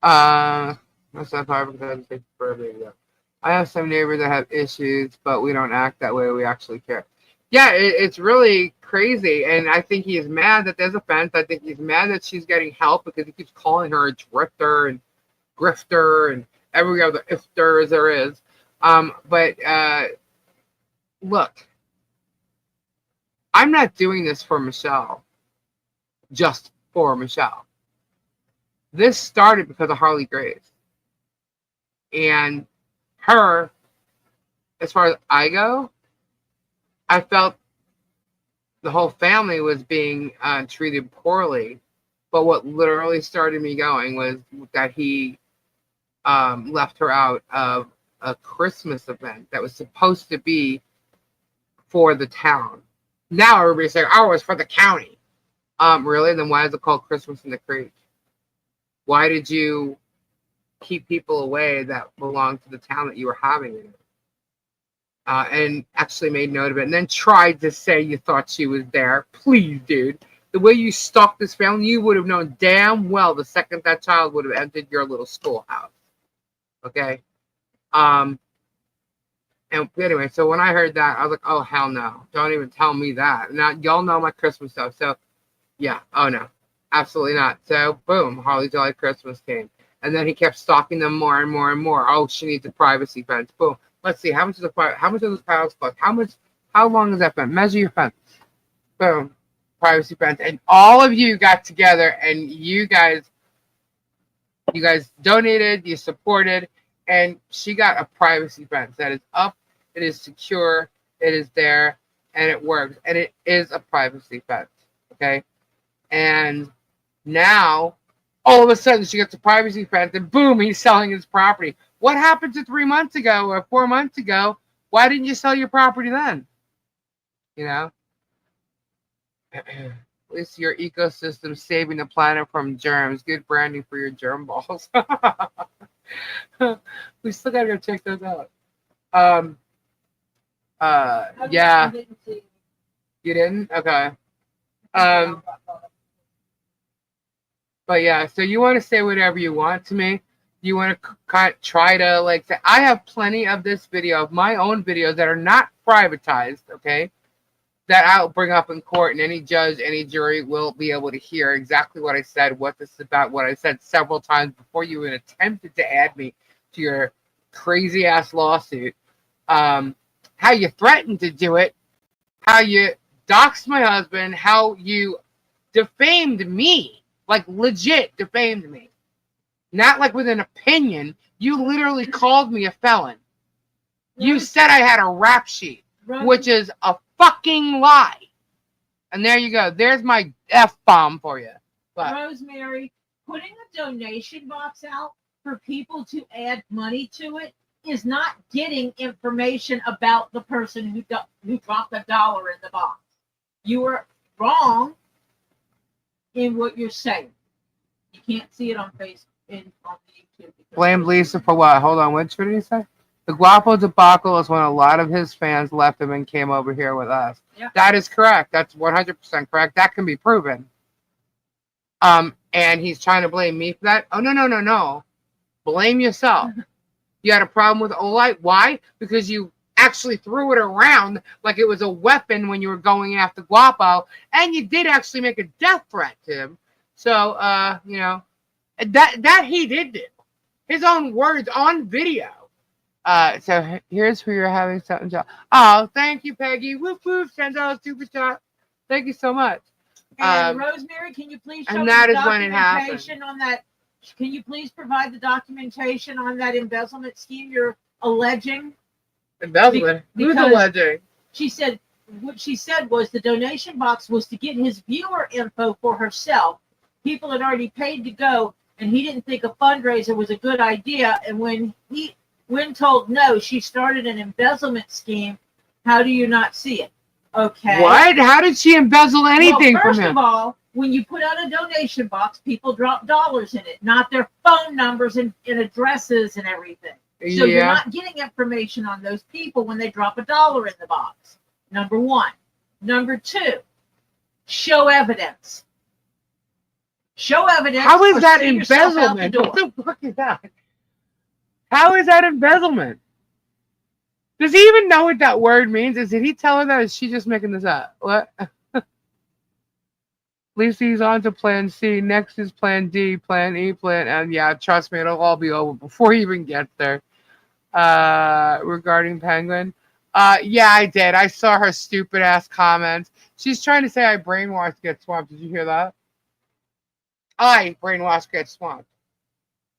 That's not part because I just take forever to go. I have some neighbors that have issues, but we don't act that way. We actually care. Yeah, it's really crazy, and I think he is mad that there's a fence. I think he's mad that she's getting help because he keeps calling her a drifter and grifter and every other ifter as there is. But look, I'm not doing this for Michelle, just for Michelle. This started because of Harley Graves. And her, as far as I go, I felt the whole family was being treated poorly. But what literally started me going was that he left her out of a Christmas event that was supposed to be for the town. Now everybody's saying, oh, it's for the county. Really? Then why is it called Christmas in the Creek? Why did you keep people away that belonged to the town that you were having it in? And actually made note of it and then tried to say you thought she was there. Please, dude. The way you stalked this family, you would have known damn well the second that child would have entered your little schoolhouse. Okay? And anyway, so when I heard that, I was like, oh, hell no. Don't even tell me that. Now, y'all know my Christmas stuff. So, yeah. Oh, no. Absolutely not. So, boom, Holly Jolly Christmas came. And then he kept stalking them more and more and more. Oh, she needs a privacy fence. Boom. Let's see. How much of those panels cost? How long has that been? Measure your fence. Boom. Privacy fence. And all of you got together and you guys donated, you supported, and she got a privacy fence that is up, it is secure, it is there, and it works. And it is a privacy fence. Okay? And now, all of a sudden, she gets a privacy fence, and boom, he's selling his property. What happened to 3 months ago or 4 months ago? Why didn't you sell your property then? You know? At least your ecosystem saving the planet from germs. Good branding for your germ balls. We still gotta go check those out. Yeah. You didn't? Okay. But yeah, so you want to say whatever you want to me. You want to try to like say, I have plenty of this video, of my own videos that are not privatized, okay? That I'll bring up in court, and any judge, any jury will be able to hear exactly what I said, what this is about, what I said several times before you even attempted to add me to your crazy ass lawsuit. How you threatened to do it, how you doxed my husband, how you defamed me. Like, legit defamed me. Not like with an opinion. You literally called me a felon. You said I had a rap sheet, which is a fucking lie. And there you go. There's my F-bomb for you. But Rosemary, putting a donation box out for people to add money to it is not getting information about the person who dropped $1 in the box. You are wrong in what you're saying. You can't see it on Facebook and on YouTube. Blame Lisa for what? Hold on, what did he say? The Guapo debacle is when a lot of his fans left him and came over here with us. Yeah. That is correct. That's 100% correct. That can be proven. And he's trying to blame me for that. Oh, no. Blame yourself. You had a problem with Olite. Why? Because you actually threw it around like it was a weapon when you were going after Guapo, and you did actually make a death threat to him. So, you know, that he did do. His own words on video. So here's who you're having something to. Oh, thank you, Peggy. Whoop whoop, $10 super chat. Thank you so much. And Rosemary, can you please show and me that the is when it happened. documentation on that? Can you please provide the documentation on that embezzlement scheme you're alleging? Embezzlement? Who's alleging? She said what she said was the donation box was to get his viewer info for herself. People had already paid to go, and he didn't think a fundraiser was a good idea. And when told no, she started an embezzlement scheme. How do you not see it? Okay. What? How did she embezzle anything from him? First of all, when you put out a donation box, people drop dollars in it, not their phone numbers and addresses and everything. So you're not getting information on those people when they drop $1 in the box. Number one. Number two, show evidence. Show evidence. How is that embezzlement? What the fuck is that? How is that embezzlement? Does he even know what that word means? Did he tell her that? Or is she just making this up? What? Lisa's on to plan C. Next is plan D, plan E, plan M. Yeah, trust me, it'll all be over before he even gets there. Regarding Penguin. Yeah, I did. I saw her stupid ass comments. She's trying to say I brainwashed Get Swamped. Did you hear that? I brainwashed Get Swamped.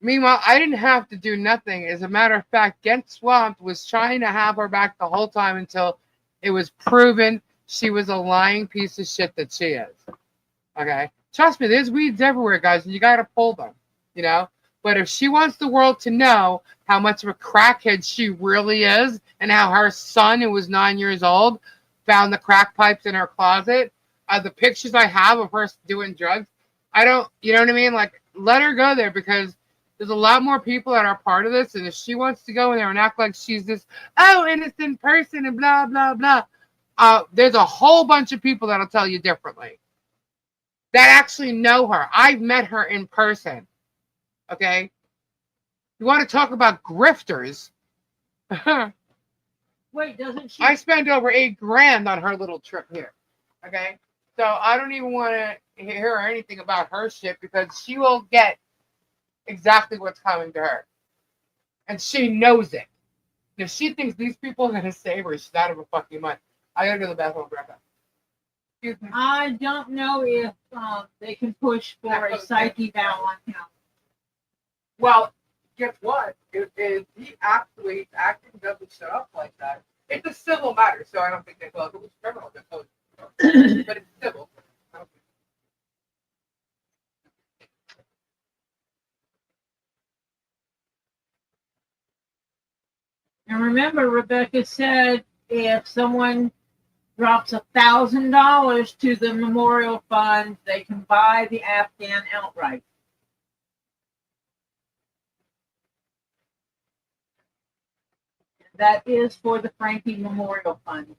Meanwhile, I didn't have to do nothing. As a matter of fact, Get Swamped was trying to have her back the whole time until it was proven she was a lying piece of shit that she is. Okay? Trust me, there's weeds everywhere, guys, and you gotta pull them. You know? But if she wants the world to know how much of a crackhead she really is, and how her son, who was 9 years old, found the crack pipes in her closet, the pictures I have of her doing drugs, I don't, you know what I mean? Like, let her go there, because there's a lot more people that are part of this, and if she wants to go in there and act like she's this, innocent person and blah, blah, blah, there's a whole bunch of people that'll tell you differently. That actually know her. I've met her in person. Okay? You want to talk about grifters? Wait, doesn't she? I spent over $8,000 on her little trip here. Okay? So I don't even want to hear anything about her shit because she will get exactly what's coming to her. And she knows it. If she thinks these people are going to save her, she's out of her fucking mind. I gotta go to the bathroom, Rebecca. Excuse me. I don't know if they can push for a psyche vow on him. Well, guess what? If he actually acting doesn't shut up like that, it's a civil matter, so I don't think they will. If it was criminal, they will. But it's civil. And remember, Rebecca said if someone drops $1,000 to the memorial fund, they can buy the Afghan outright. That is for the Frankie Memorial Fund.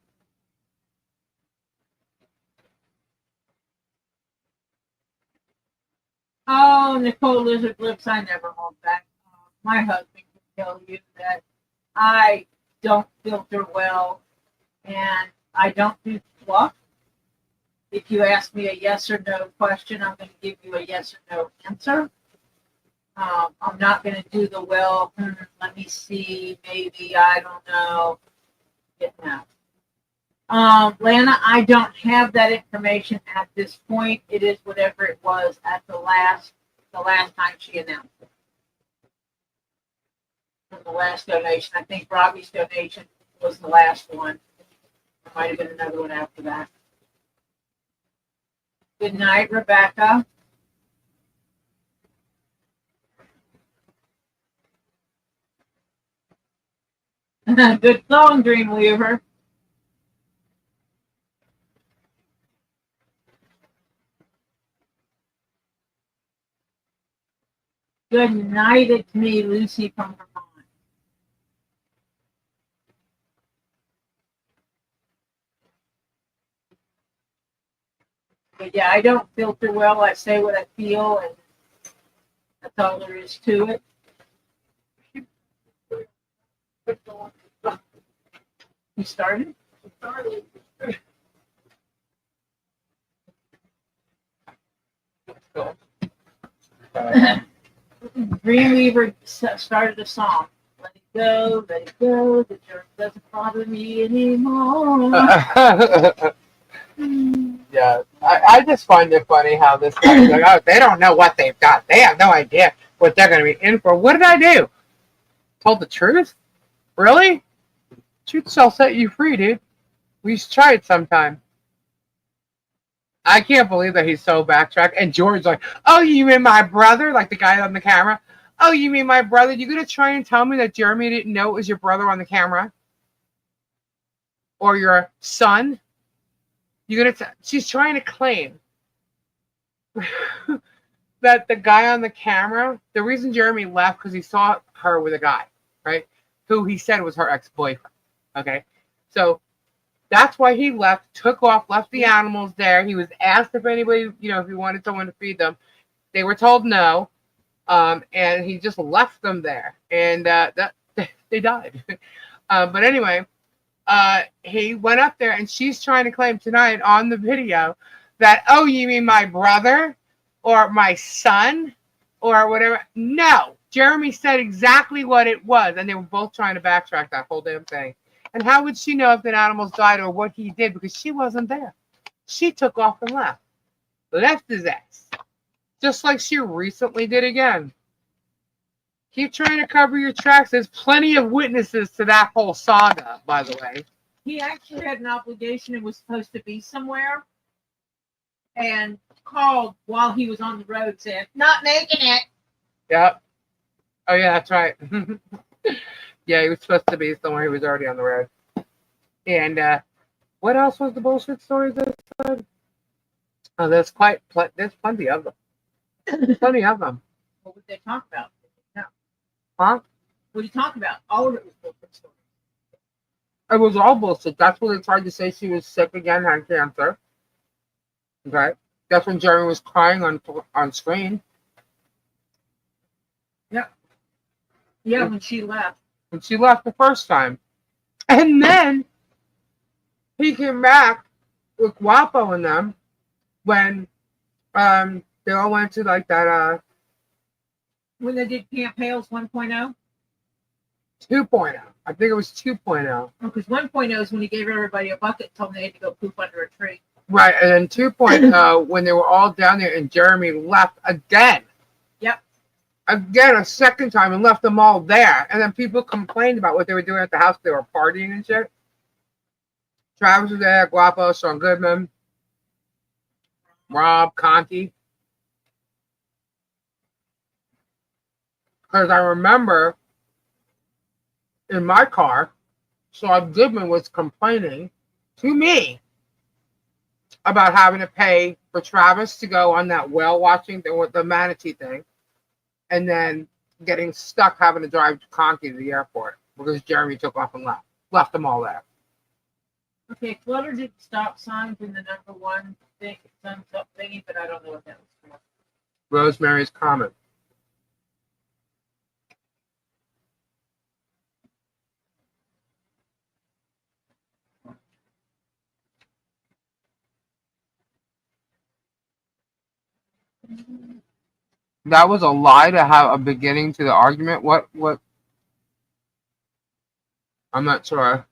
Oh, Nicole Lizard Lips, I never hold back. My husband can tell you that I don't filter well and I don't do fluff. If you ask me a yes or no question, I'm going to give you a yes or no answer. I'm not going to do the let me see, maybe, I don't know. Lana, I don't have that information at this point. It is whatever it was at the last time she announced it. From the last donation. I think Robbie's donation was the last one. There might have been another one after that. Good night, Rebecca. Good song, Dreamweaver. Good night, it's me, Lucy from Vermont. But yeah, I don't filter well. I say what I feel, and that's all there is to it. You started? Dreamweaver started a song. Let it go, the germ doesn't bother me anymore. Yeah, I just find it funny how this guy's like, oh, they don't know what they've got. They have no idea what they're going to be in for. What did I do? Told the truth? Really? Truth shall set you free, dude. We should try it sometime. I can't believe that he's so backtracked. And George's like, oh, you mean my brother? Like the guy on the camera. Oh, you mean my brother? You going to try and tell me that Jeremy didn't know it was your brother on the camera? Or your son? She's trying to claim that the guy on the camera, the reason Jeremy left because he saw her with a guy, right? Who he said was her ex-boyfriend. Okay. So that's why he left, took off, left the animals there. He was asked if anybody, if he wanted someone to feed them. They were told no. And he just left them there. And they died. But anyway, he went up there and she's trying to claim tonight on the video that, oh, you mean my brother or my son or whatever? No, Jeremy said exactly what it was. And they were both trying to backtrack that whole damn thing. And how would she know if the animals died or what he did? Because she wasn't there. She took off and left. Left his ass. Just like she recently did again. Keep trying to cover your tracks. There's plenty of witnesses to that whole saga, by the way. He actually had an obligation and was supposed to be somewhere and called while he was on the road saying, not making it. Yep. Oh, yeah, that's right. Yeah, he was supposed to be somewhere. He was already on the road. And what else was the bullshit story this time? Oh, there's plenty of them. There's plenty of them. What would they talk about? No. Huh? What did you talk about? All of it was bullshit stories. It was all bullshit. That's when they tried to say she was sick again, had cancer. Okay? That's when Jeremy was crying on screen. Yeah. Yeah, when she left. When she left the first time. And then he came back with Guapo and them when They all went to like that When they did Camp Hales 1.0? 2.0. I think it was 2.0. Oh, because 1.0 is when he gave everybody a bucket and told them they had to go poop under a tree. Right, and then 2.0 when they were all down there and Jeremy left again. Yep. Again, a second time and left them all there. And then people complained about what they were doing at the house. They were partying and shit. Travis was there, Guapo, Sean Goodman, Rob, Conti. Because I remember in my car, Sean Goodman was complaining to me about having to pay for Travis to go on that whale watching thing with the manatee thing, and then getting stuck having to drive Conti to the airport because Jeremy took off and left them all there. Okay, Flutter did stop signs in the number one thing, thumbs up thingy, but I don't know what that was for. Rosemary's Comment. That was a lie to have a beginning to the argument. What? I'm not sure.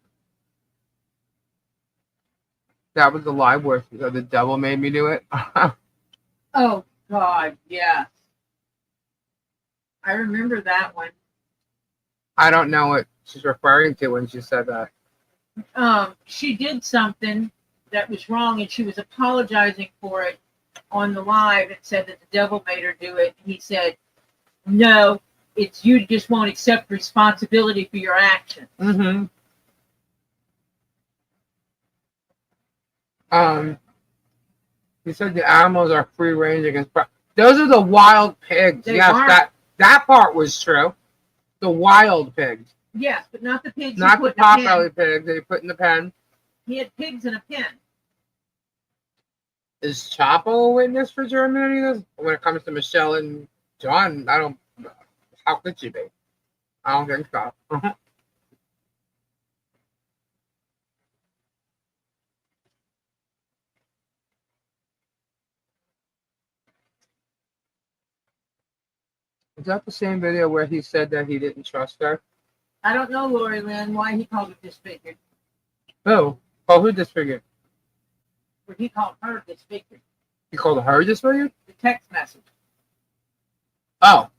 That was the lie where the devil made me do it. Oh, God, yes. I remember that one. I don't know what she's referring to when she said that. She did something that was wrong, and she was apologizing for it on the live and said that the devil made her do it. And he said, no, it's you just won't accept responsibility for your actions. Mm-hmm. You said the animals are free range against. Those are the wild pigs. They yes, are. that part was true. The wild pigs, Yes, but not the pigs. not he the put in a pen. potbelly pigs they put in the pen. He had pigs in a pen. Is Chapo a witness for Germany? When it comes to Michelle and John, I don't. How could she be? I don't think so. Is that the same video where he said that he didn't trust her? I don't know, Lori Lynn, why he called her disfigured. Who? Oh, who disfigured? Or he called her disfigured. He called her disfigured? The text message. Oh.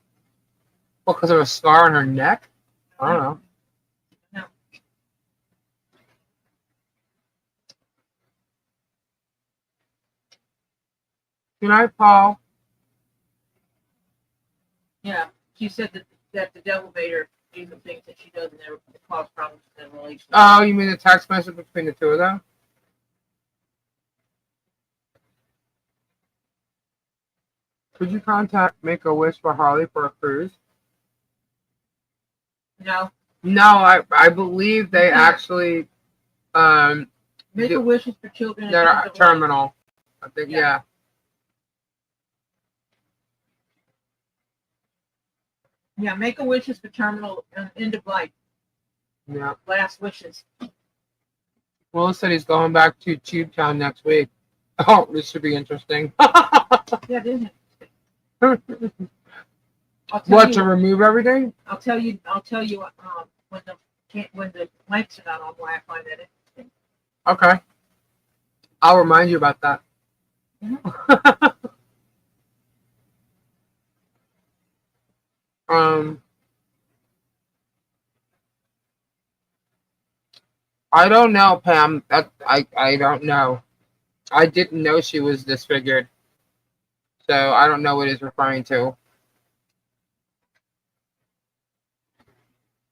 Well, because of a scar on her neck? I don't know. No. Good night, Paul. Yeah, she said that the devil made her do the things that she does and they cause problems in the relationship. Oh, you mean the text message between the two of them? Could you contact Make-A-Wish for Harley for a cruise? No. No, I believe they actually Make-A-Wish is for children. they're terminal. I think, yeah. Yeah, Make-A-Wish is for terminal end of life. Yeah. Last wishes. Will said he's going back to Tube Town next week. Oh, this should be interesting. Yeah, it is interesting. What, to remove everything? I'll tell you when the lights are not on why I find that interesting. Okay. I'll remind you about that. Mm-hmm. I don't know, Pam. I don't know. I didn't know she was disfigured. So I don't know what he's referring to.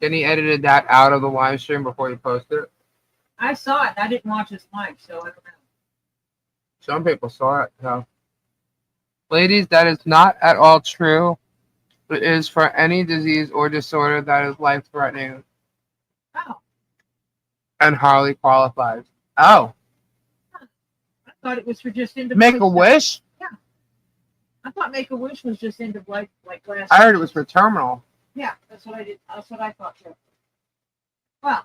Then he edited that out of the live stream before he posted it. I saw it. I didn't watch his live, so I don't know. Some people saw it, so. Ladies, that is not at all true. It is for any disease or disorder that is life-threatening. Oh. And Harley qualifies. Oh. I thought it was for just end of Make life a wish? Yeah. I thought Make-A-Wish was just end of life, like last. I heard it was for terminal. Yeah, that's what I did. That's what I thought too. Well,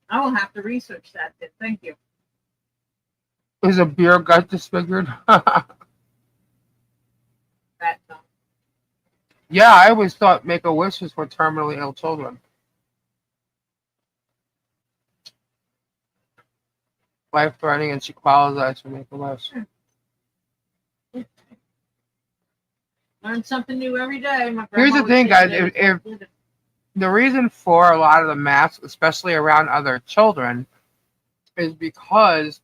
I will have to research that then. Thank you. Is a beer gut disfigured? Yeah, I always thought Make-A-Wish was for terminally ill children. Life-threatening, and she qualifies for Make-A-Wish. Learn something new every day. My Here's grandma the thing, would say guys. today If was the reason for a lot of the masks, especially around other children, is because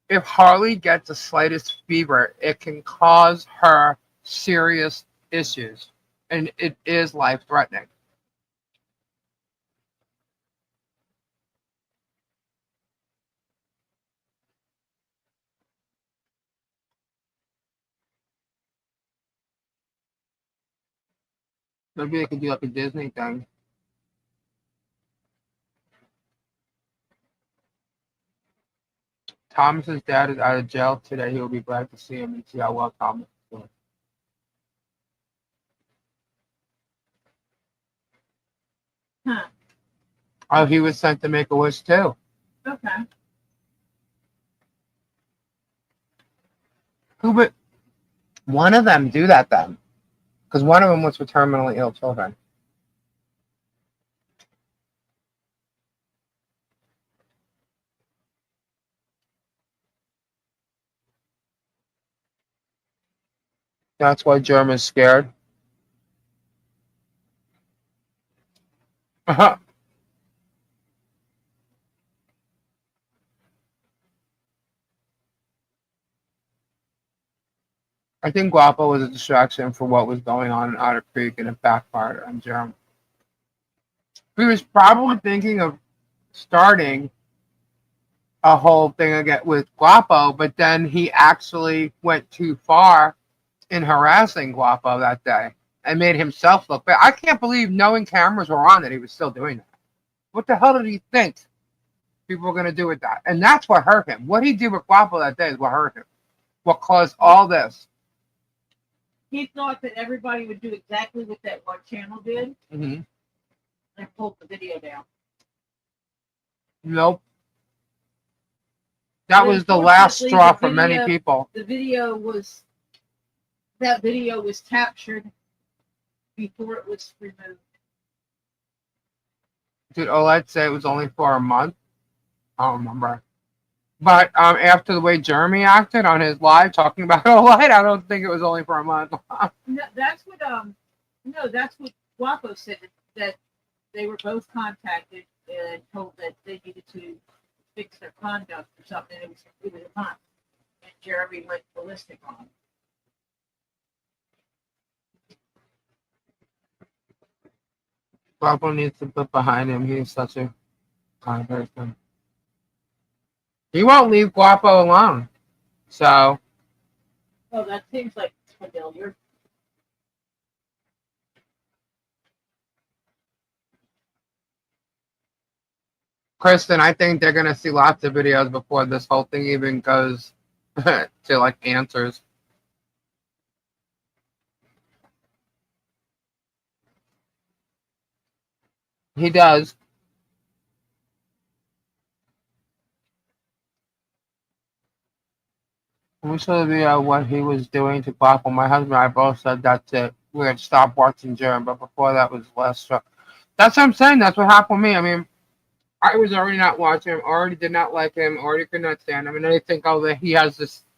if Harley gets the slightest fever, it can cause her serious issues, and it is life-threatening. Maybe they could do like a Disney thing. Thomas's dad is out of jail today. He will be glad to see him and see how well Thomas is doing. Huh. Oh, he was sent to Make-A-Wish too. Okay. Who but one of them do that then? Because one of them was for terminally ill children. That's why Germ is scared. I think Guapo was a distraction for what was going on in Otter Creek, and it backfired on Germ. He was probably thinking of starting a whole thing again with Guapo, but then he actually went too far in harassing Guapo that day and made himself look bad. I can't believe, knowing cameras were on, that he was still doing that. What the hell did he think people were going to do with that? And that's what hurt him. What he did with Guapo that day is what hurt him. What caused all this. He thought that everybody would do exactly what that one channel did Mm-hmm. and pulled the video down. Nope. That was the last Unfortunately, straw the for many video- people. That video was captured before it was removed. Did OLED say it was only for a month? I don't remember. But after the way Jeremy acted on his live talking about OLED, I don't think it was only for a month. No, that's what Guapo said, that they were both contacted and told that they needed to fix their conduct or something. And it was a month, and Jeremy went ballistic on it. Guapo needs to put behind him. He's such a kind person. He won't leave Guapo alone. So, Oh, that seems like familiar. Kristen, I think they're going to see lots of videos before this whole thing even goes to like answers. He does. We saw the video of what he was doing to Guapo. My husband and I both said that's it. We're going to stop watching Germ, but before that was less shock. That's what I'm saying. That's what happened with me. I mean, I was already not watching him, already did not like him, already could not stand him. And then I think, oh, that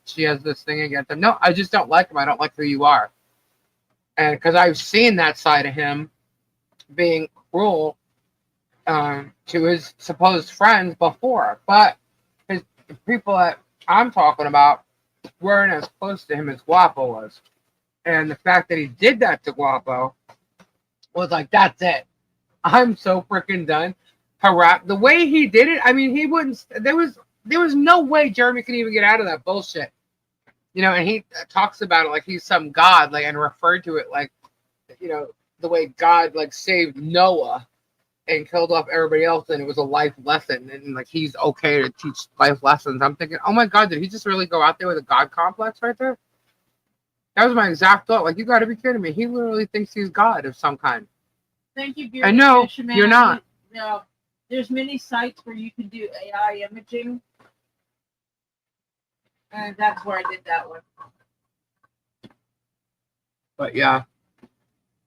she has this thing against him. No, I just don't like him. I don't like who you are. And because I've seen that side of him being cruel to his supposed friends before. But the people that I'm talking about weren't as close to him as Guapo was. And the fact that he did that to Guapo was like, that's it. I'm so freaking done. The way he did it, I mean, he wouldn't. There was no way Jeremy could even get out of that bullshit. You know, and he talks about it like he's some god, like, and referred to it like, you know, the way God like saved Noah and killed off everybody else, and it was a life lesson, and like he's okay to teach life lessons. I'm thinking, oh my God, did he just really go out there with a god complex right there? That was my exact thought. Like, you got to be kidding me. He literally thinks he's God of some kind. Thank you, I know, Fisherman. you're not. No, there's many sites where you can do AI imaging, and that's where I did that one. But yeah,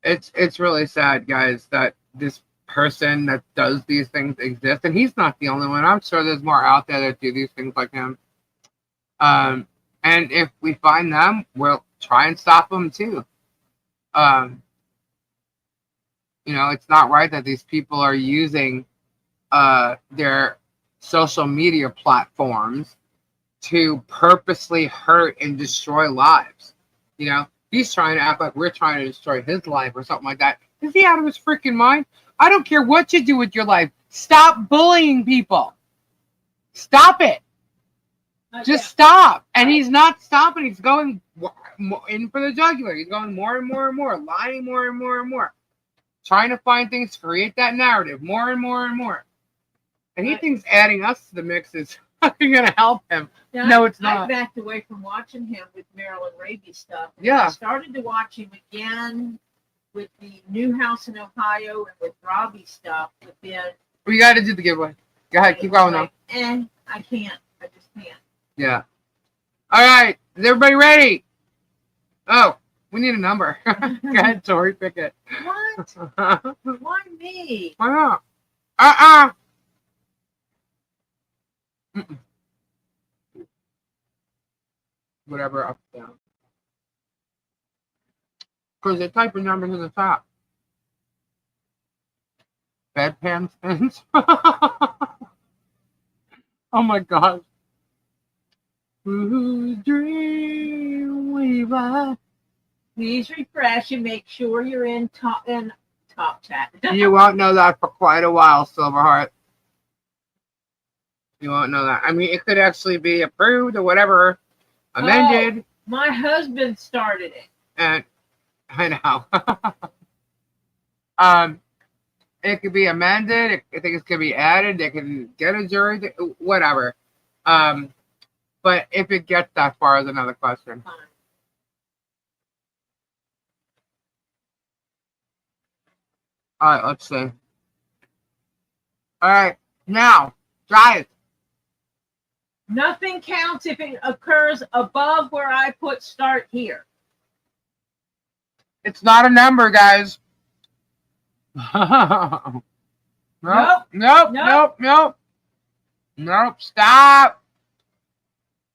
It's really sad, guys, that this person that does these things exists, and he's not the only one. I'm sure there's more out there that do these things like him. And if we find them, we'll try and stop them too. It's not right that these people are using their social media platforms to purposely hurt and destroy lives. He's trying to act like we're trying to destroy his life or something like that. Is he out of his freaking mind? I don't care what you do with your life. Stop bullying people. Stop it. Just stop. And he's not stopping. He's going in for the jugular. He's going more and more and more, lying more and more and more, trying to find things to create that narrative more and more and more. And he thinks adding us to the mix is going to help him. Now, no, it's not. I backed away from watching him with Marilyn Raby stuff. Yeah. I started to watch him again with the new house in Ohio and with Robbie stuff. But then We got to do the giveaway. Go ahead, keep going now. I can't. I just can't. Yeah. All right. Is everybody ready? Oh, we need a number. Go ahead, Tori, pick it. What? Why me? Why not? Mm-mm. Whatever, up, down. Because they type your numbers in the top. Bedpan spins. Oh my God. Whose dream we ride. Please refresh and make sure you're in top chat. You won't know that for quite a while, Silverheart. You won't know that. I mean, it could actually be approved or whatever, amended. Oh, my husband started it. And I know. It could be amended. I think it could be added. They can get a jury, whatever. But if it gets that far is another question. Fine. All right, let's see. All right, now, guys. Nothing counts if it occurs above where I put start here. It's not a number, guys. Nope. Nope. Stop.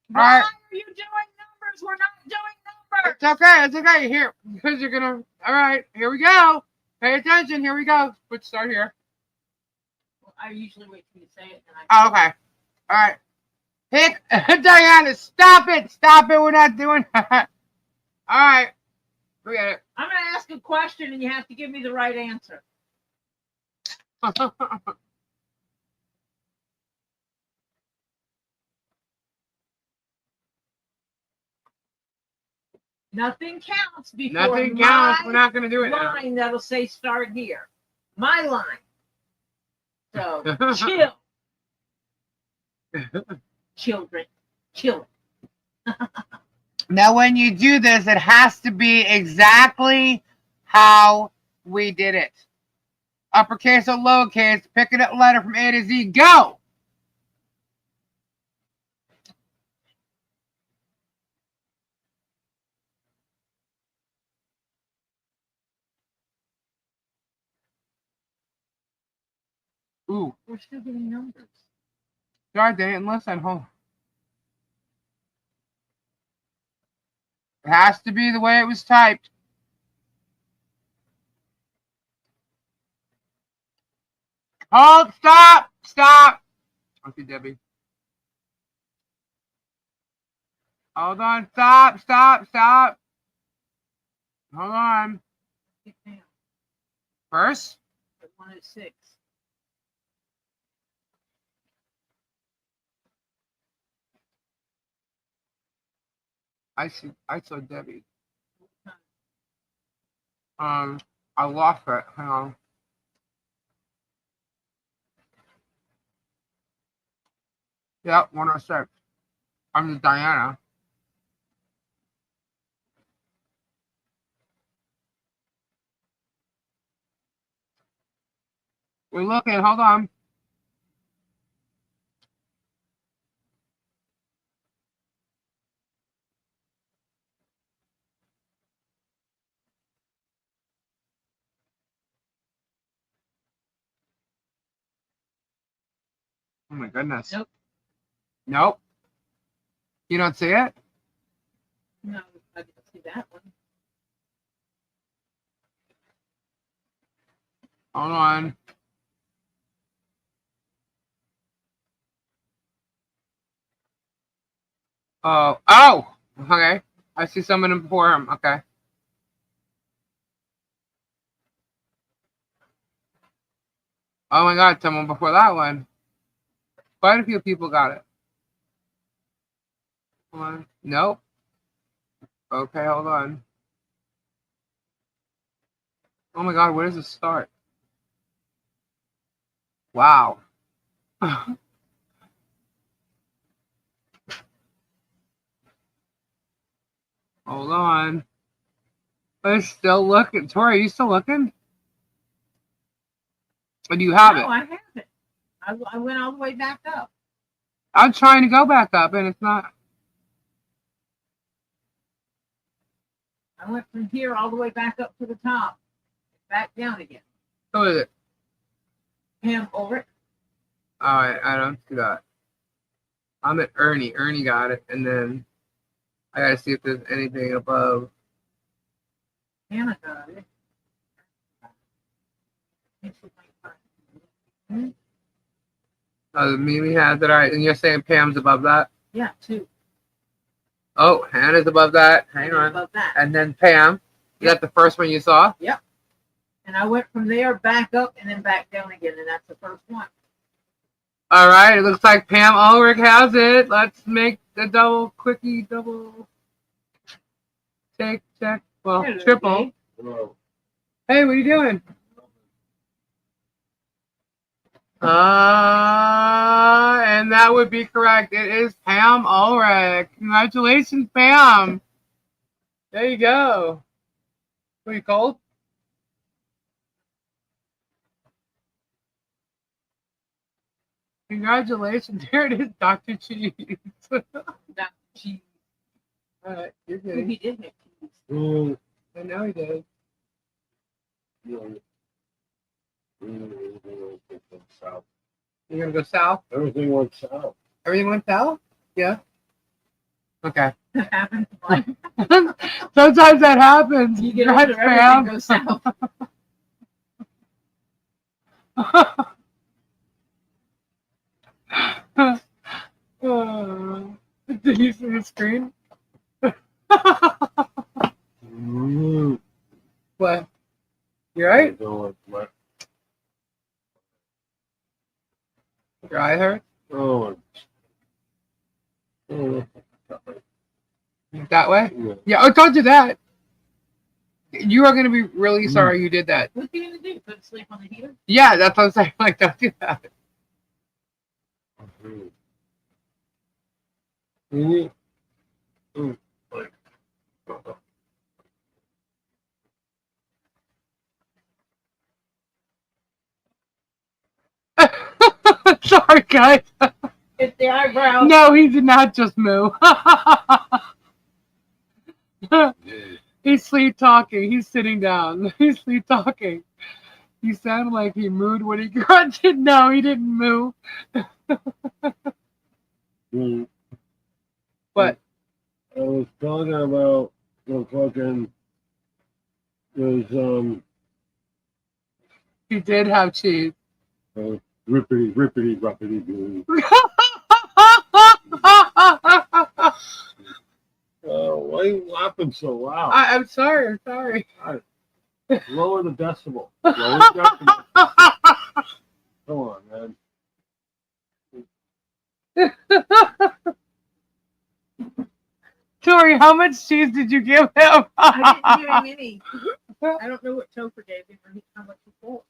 Why are you doing numbers? We're not doing numbers. It's okay. It's okay. Here, because you're gonna. All right. Here we go. Pay attention. Here we go. Let's start here. Well, I usually wait till you say it. Oh, okay. All right. Pick Diana. Stop it. Stop it. We're not doing that. All right. Forget it. I'm going to ask a question and you have to give me the right answer. Nothing counts before Nothing counts. We're not going to do it now. Line that'll say start here. My line. So chill. Children. Chill. Now, when you do this, it has to be exactly how we did it. Uppercase or lowercase, pick it up letter from A to Z. Go! Ooh. We're still getting numbers. Sorry, they didn't listen. Hold on. It has to be the way it was typed. Hold, stop, stop. Okay, Debbie. Hold on, stop. Hold on. First? 106. I saw Debbie. I lost it. Hang on. Yep, 106. I'm the Diana. We're looking. Hold on. my goodness. Nope. Nope. You don't see it? No, I didn't see that one. Hold on. Oh. Oh! Okay. I see someone before him. Okay. Oh my god, someone before that one. Quite a few people got it. Hold on. Nope. Okay, hold on. Oh my god, where does it start? Wow. Hold on. I'm still looking. Tori, are you still looking? Or do you have No, it? I have it. I went all the way back up. I'm trying to go back up and it's not. I went from here all the way back up to the top, back down again. Who is it? Pam Ulrich. Alright, I don't see that. I'm at Ernie. Ernie got it. And then I gotta see if there's anything above. Hannah got it. Mimi has it. Alright, and you're saying Pam's above that? Yeah, 2. Oh, Hannah's above that. Hang on. Above that. And then Pam. Is that the first one you saw? Yep. And I went from there back up and then back down again, and that's the first one. All right, it looks like Pam Ulrich has it. Let's make the double check. Well, Hello, triple. Dave. Hello. Hey, what are you doing? And that would be correct. It is Pam Ulrich. Congratulations, Pam. There you go. Are you cold? Congratulations. There it is, Dr. Cheese. Dr. Cheese. All right, you're Ooh, good. he did make cheese. I know he did. South. You're going to go south? Everything went south. Everything went south? Yeah. Okay. That happened. Like, Sometimes that happens. you get Congrats, older, everything goes south. Did you see the screen? What? You right? What? Your eye hurt? Oh. That way? Yeah. Yeah. Oh, don't do that. You are going to be really sorry you did that. What's he gonna do? Put sleep on the heater? Yeah, that's what I'm saying. Like, don't do that. Sorry, guys. It's the eyebrow. No, he did not just moo. He's sleep talking. He's sitting down. He's sleep talking. He sounded like he mooed when he grunted. No, he didn't moo. What? I was talking about the fucking was He did have cheese. rippity ruppity doo. Oh, why are you laughing so loud? I'm sorry. I'm sorry. Lower the decibel. Lower the decibel. Come on, man. Tori, how much cheese did you give him? I didn't give him any. I don't know what Topher gave him or how much he bought.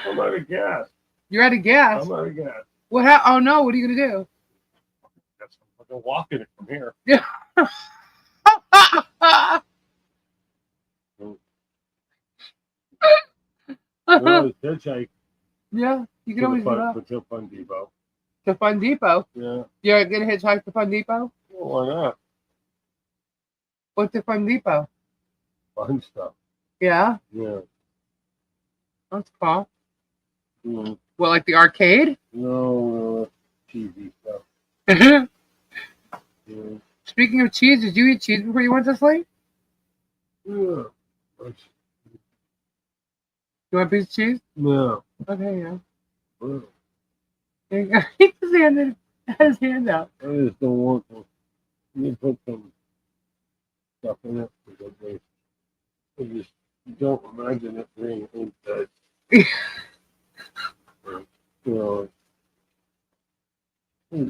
I'm out of gas. You're out of gas. I'm out of gas. What? Oh no! What are you gonna do? I'm fucking walking it from here. Yeah. No, hitchhike Yeah, you can always do that. to Fun Depot. To Fun Depot. Yeah. You're gonna hitchhike to Fun Depot? Well, why not? What's the Fun Depot? Fun stuff. Yeah, Yeah. that's cool. Mm. What, like the arcade? No, cheesy stuff. Speaking of cheese, did you eat cheese before you went to sleep? Yeah. You want a piece of cheese? No. Okay, yeah. Yeah. There you go. He just had his hand out. I just don't want to. You put some stuff in it because I just don't imagine it being inside. You know,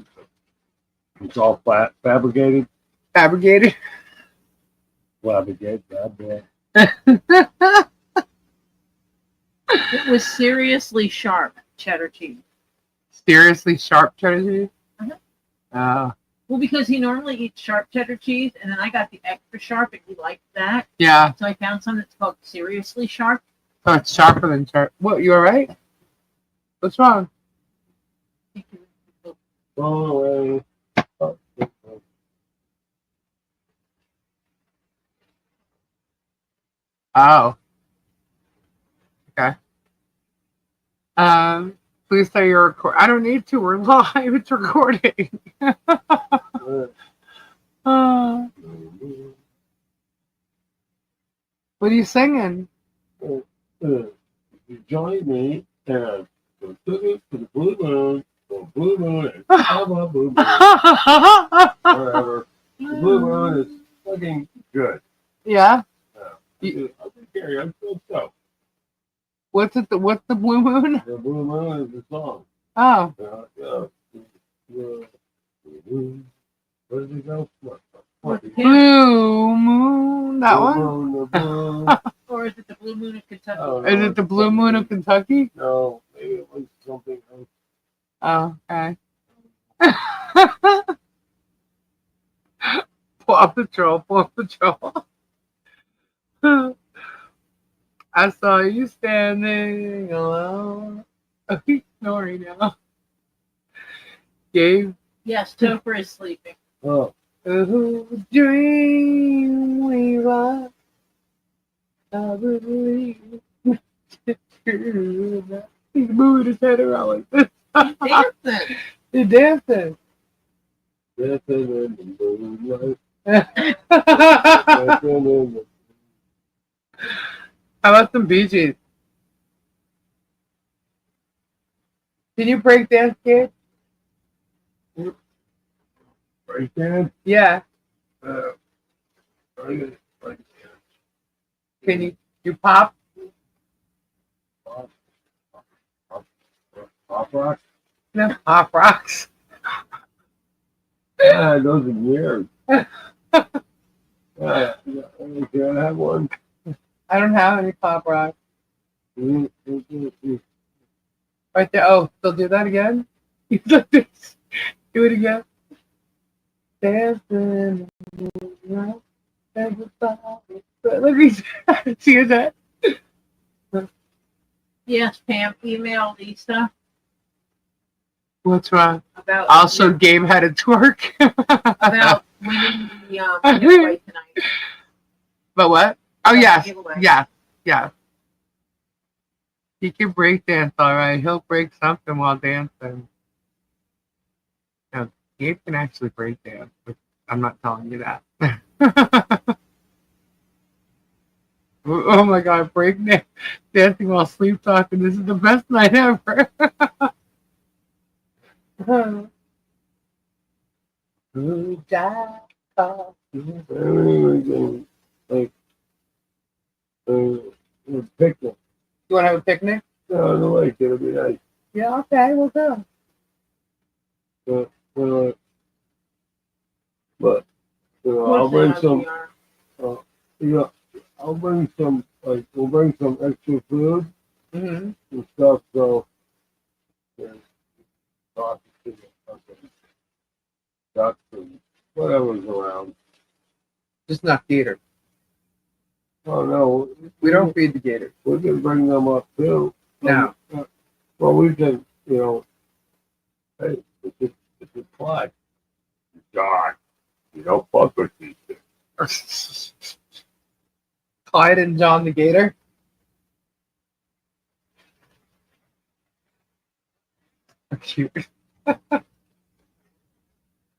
it's all fabricated. Fabricated. Fabricated. Fabricated. It was seriously sharp cheddar cheese. Seriously sharp cheddar cheese? Well, because he normally eats sharp cheddar cheese, and then I got the extra sharp, and he liked that. Yeah. So I found some that's called seriously sharp. Oh, it's sharper than sharp. What, you alright? What's wrong? Oh, Oh. Okay. Please say you're recording. I don't need to. We're live. It's recording. What are you singing? You join me and go to the blue moon, go blue moon, and have a blue moon. Whatever. The blue moon is fucking good. Yeah. I'll take care of you. I'm so stoked. What's it? What's the blue moon? The blue moon is the song. Oh. Where did it go? Blue moon. That one? Moon, the blue. Or is it the blue moon of Kentucky? Is it the blue moon of Kentucky? No, maybe it was something else. Oh, okay. Paw Patrol, Paw Patrol. I saw you standing alone. Oh, he's snoring now. Gabe. Yes, Topher is sleeping. Oh. Oh, dream we rock. I believe. He's moving his head around like this. Dancing. He's dancing. Dancing in the moonlight. How about some Bee Gees? Can you break dance, kid? Break dance? Yeah. Break dance. Can you pop? Pop rock? No, pop rocks. Yeah, those are weird. Can I have one? I don't have any pop rocks. Mm-hmm. Right there. Oh, they'll do that again? You like this? Do it again. Dancing. Let me see that. Yes, Pam, email Lisa What's wrong? about Also, Gabe had a twerk. about winning the giveaway tonight. But what? Oh, yes. Giveaway. Yeah. Yeah. He can break dance, all right. He'll break something while dancing. No, Gabe can actually break dance, but I'm not telling you that. Oh my god, break dancing while sleep talking. This is the best night ever. Picnic. You want to have a picnic? No, the lake. It'll be nice. Yeah, okay, we'll go. But I'll bring some. I'll bring some. Like we'll bring some extra food and stuff. So ducks and whatever's around. Just not gator. Oh no, We don't feed the gator. we can bring them up too. No. Well, we can. Hey, it's a flag. God, you don't fuck with these things. Clyde and John the gator. Cute.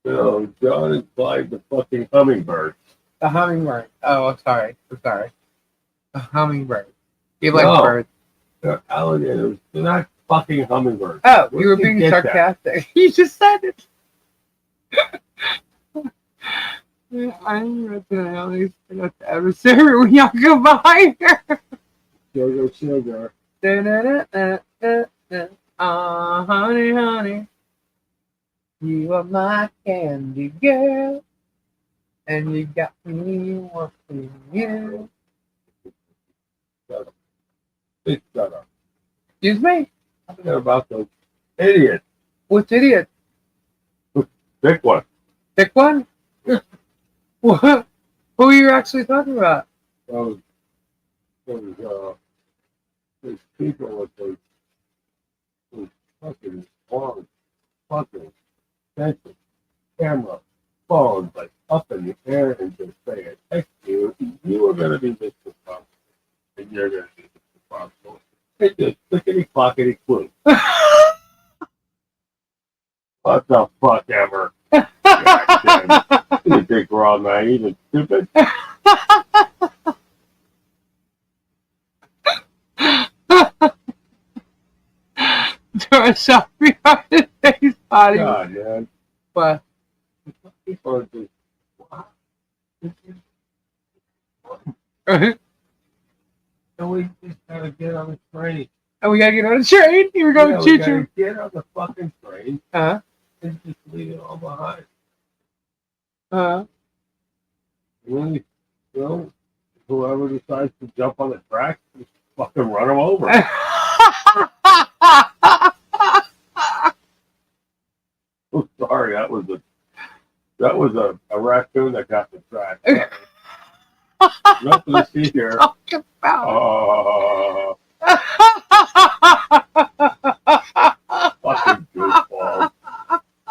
No, John implied the fucking hummingbird. The hummingbird. Oh, sorry. I'm sorry. A hummingbird. You like No. birds. They're alligators. They're not fucking hummingbirds. Oh, Where you were did being get that? sarcastic. You just said it. I didn't know at least enough to ever serve when y'all come by here. Sugar. Honey, honey. You are my candy girl. And you got me wanting you. Shut up. Excuse me? I'm thinking about those idiots. Which idiot? Pick one. Pick one? What? Who are you actually talking about? Those people with those fucking long fucking expensive camera phones like up in the air and just saying, heck you are gonna be Mr. Possible and you're gonna be Mr. Possible. They just clickety clockety clue. What the fuck ever? You think we're all naive and stupid? Do a shot behind his face body. God, man. But People are just, wow. and And we just gotta get on the train. we gotta get on the train. Here we go, Yeah, we choo gotta choo. get on the fucking train Uh and just leave it all behind. huh. Really, you know, whoever decides to jump on the track, just fucking run them over. Oh, sorry, that was a raccoon that got the track. Nothing to see here. Talk about. Fucking goofball.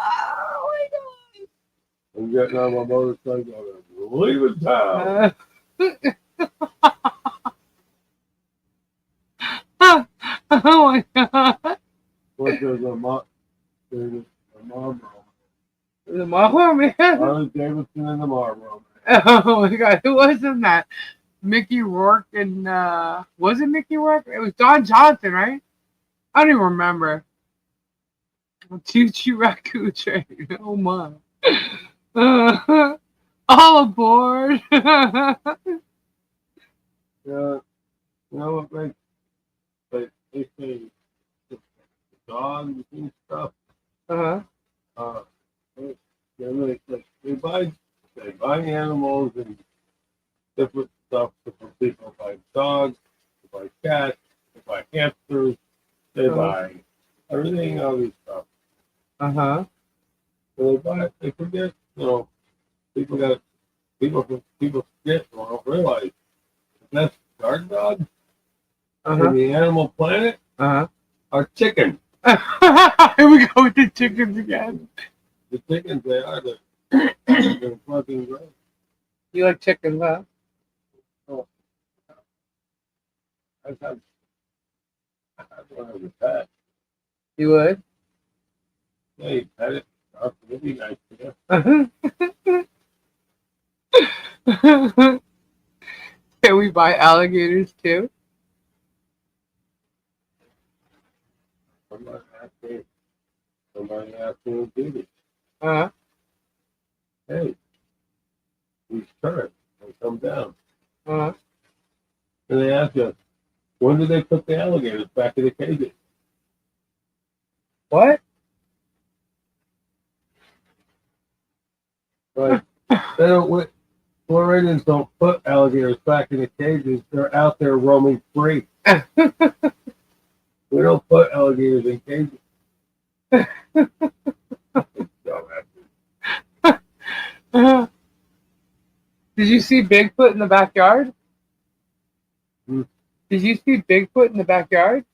Oh my I'm getting on my motorcycle and leaving town. god. Oh my god. But there's a mom room. The Marlboro Man. Harley Davidson in the Marlboro. Oh my god, who was in that? Mickey Rourke and was it Mickey Rourke? It was Don Johnson, right? I don't even remember. Choo Choo Raccoon Train. Oh my. All aboard. Yeah, you know what makes they say the dogs and stuff. They buy animals and different stuff. Different people buy dogs, they buy cats, they buy hamsters, they buy everything, all these stuff. So they buy it, they forget, you know, people forget or don't realize the best guard dogs on the animal planet are chickens. Here we go with the chickens again. The chickens, they are they're fucking great. You like chickens, huh? I've had one as a pet. You would? Yeah, you pet it. It'd be nice to you. Can we buy alligators too? Somebody asked me to do this. Hey, these turrets, they come down. And they ask us, when did they put the alligators back in the cages? What? Like, they don't. Floridians don't put alligators back in the cages. They're out there roaming free. We don't put alligators in cages. Did you see Bigfoot in the backyard? Hmm. Did you see Bigfoot in the backyard?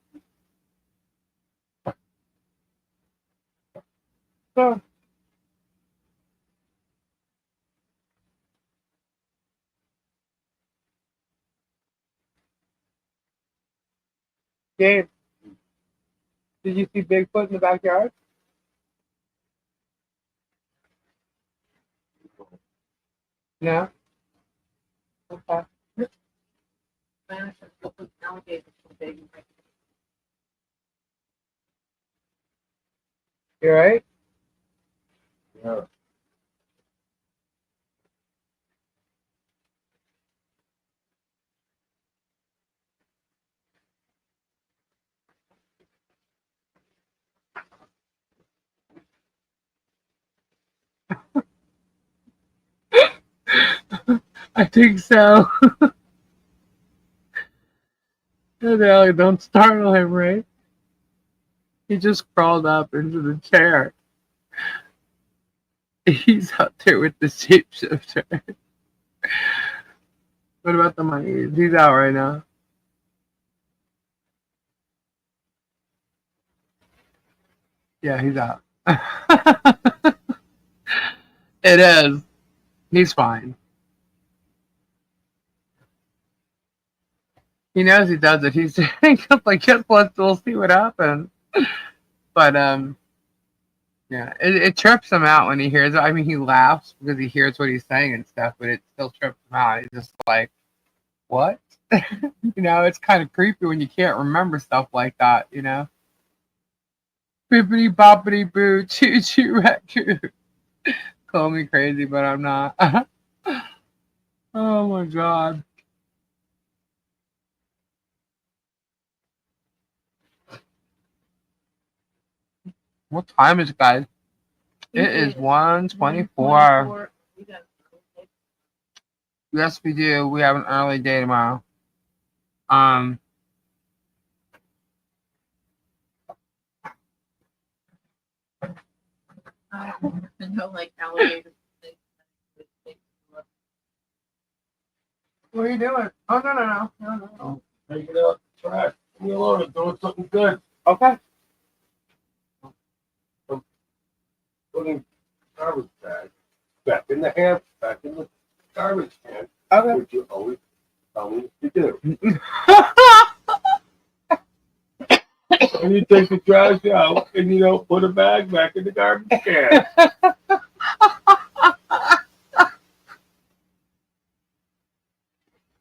Oh. Gabe, Did you see Bigfoot in the backyard? No. Okay. Spanish and put alligators from big. You right? Yeah. I think so. Don't startle him, right? He just crawled up into the chair. He's out there with the shapeshifter. What about the money? He's out right now. Yeah, he's out. It is. He's fine. He knows he does it. He's saying like, "Guess what? We'll see what happens." But yeah, it trips him out when he hears it. I mean, he laughs because he hears what he's saying and stuff, but it still trips him out. He's just like, "What?" It's kind of creepy when you can't remember stuff like that. Bippity boppity boo, choo choo raccoon. Call me crazy, but I'm not. Oh my god. What time is it, guys? It is 1:24. Yes, we do. We have an early day tomorrow. I know, like alligators. What are you doing? Oh, no. Take it out the trash. Leave me alone. I'm doing something good. Okay. Putting garbage bag back in the garbage can. Okay. Which you always tell me to do. And you take the trash out and you don't put a bag back in the garbage can.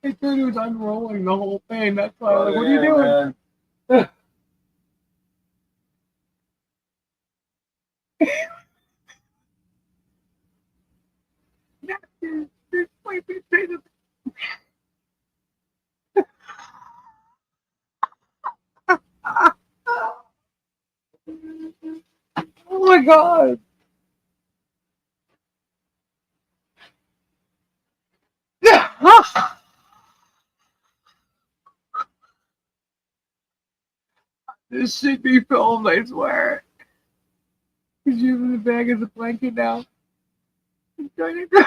I thought he was unrolling the whole thing. That's why I was like, what are you doing? Man. Oh my god. This should be filmed, I swear. He's using the bag as a blanket now. He's trying to go.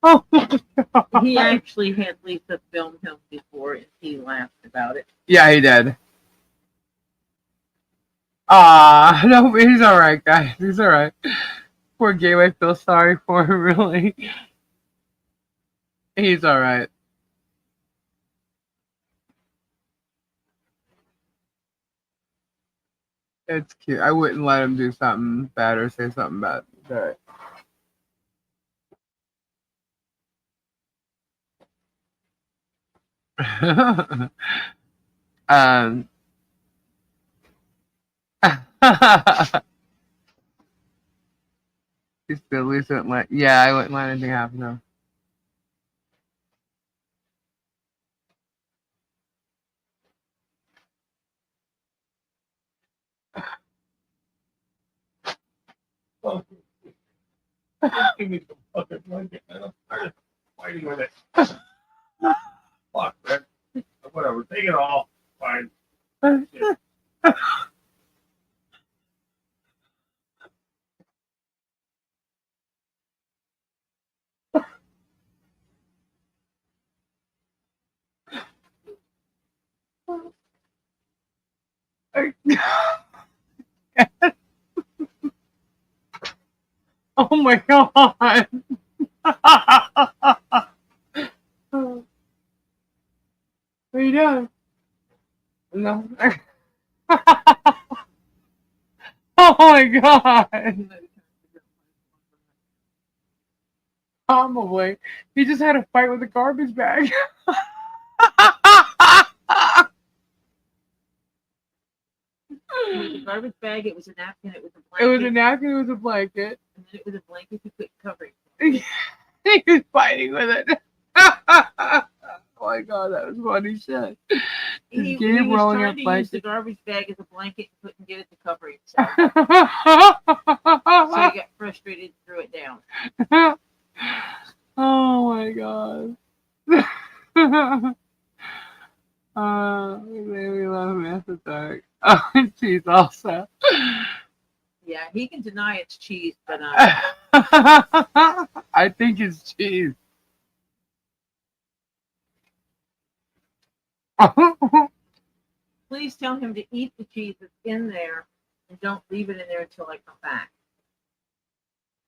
Oh my god. He actually had Lisa film him before, and he laughed about it. Yeah, he did. No, he's alright, guys. He's alright. Poor Gabe, I feel sorry for him, really. He's alright. It's cute. I wouldn't let him do something bad or say something bad. It's alright. He still Lisa wouldn't let. Yeah, I wouldn't let anything happen. No. Give me some fucking blanket, man. I'm tired of fighting with it. Fuck, man. Whatever. Take it off. Fine. Oh my god. my god. Probably. He just had a fight with a garbage bag. It was a garbage bag, it was a napkin, it was a It blanket. was a napkin, it was a blanket. And then it was a blanket you couldn't cover it. He was fighting with it. Oh my god, that was funny shit. He Gabe was rolling trying up to use blanket. the garbage bag as a blanket and couldn't get it to cover himself. So he got frustrated and threw it down. Oh my god. We love Math Attack. Oh, cheese also. Yeah, he can deny it's cheese, but I think it's cheese. please tell him to eat the cheese that's in there and don't leave it in there until I come back.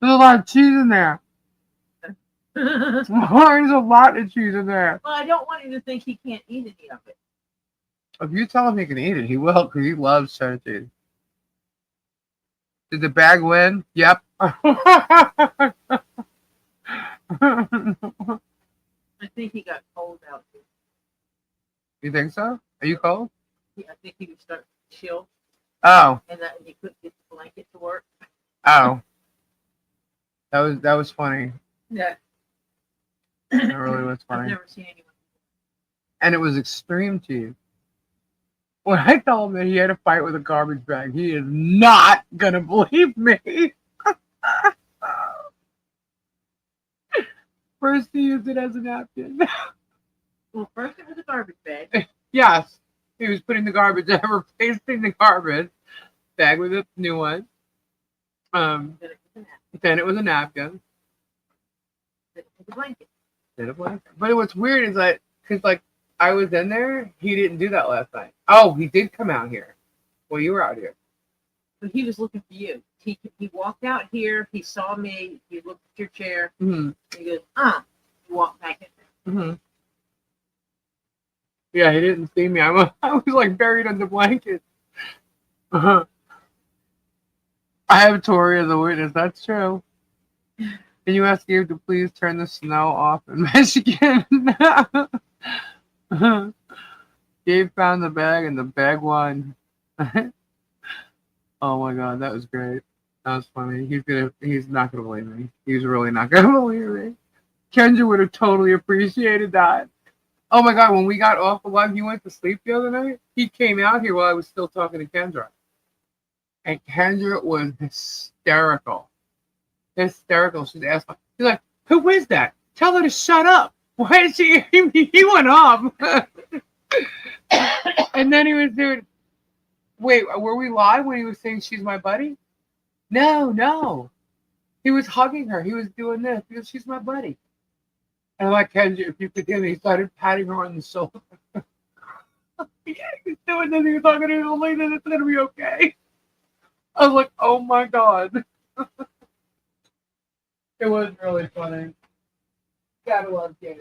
There's a lot of cheese in there. Well, There's a lot of cheese in there. I don't want him to think he can't eat any of it. If you tell him he can eat it, he will, because he loves cheddar cheese. Did the bag win? Yep. I think he got cold out here. You think so? Are you cold? I think he was starting to chill, Oh. and that he couldn't get the blanket to work. Oh. That was funny. Yeah. That really was I've funny. never seen anyone. And it was extreme cheese. When I told him that he had a fight with a garbage bag, he is not gonna believe me. First he used it as a napkin. Well, first it was a garbage bag. Yes. He was putting the garbage, replacing the garbage bag with a new one. Then it was a napkin. Then it was a blanket. Then a blanket. But what's weird is that, because like I was in there, he didn't do that last night. Oh, he did come out here. Well, you were out here. But he was looking for you. He walked out here. He saw me. He looked at your chair. Mm-hmm. He goes, He walked back in there. Mm-hmm. Yeah, he didn't see me. I was like buried under blankets. Uh-huh. I have Tori as a witness. That's true. Can you ask Gabe to please turn the snow off in Michigan? Gabe found the bag and the bag won. Oh my god, that was great. That was funny. He's not gonna believe me. He's really not gonna believe me. Kendra would have totally appreciated that. Oh my god, when we got off the line, he went to sleep the other night. He came out here while I was still talking to Kendra. And Kendra was hysterical. Hysterical. She's asking, she's like, who is that? Tell her to shut up. Why is she? He went off. And then he was doing, wait, were we live when he was saying she's my buddy? No. He was hugging her. He was doing this because she's my buddy. And I'm like, Kendra, if you could hear me, he started patting her on the shoulder. Yeah, he was doing this. He was talking to the lady that it's going to be okay. I was like, oh my god. It was really funny. Gotta love Gabe.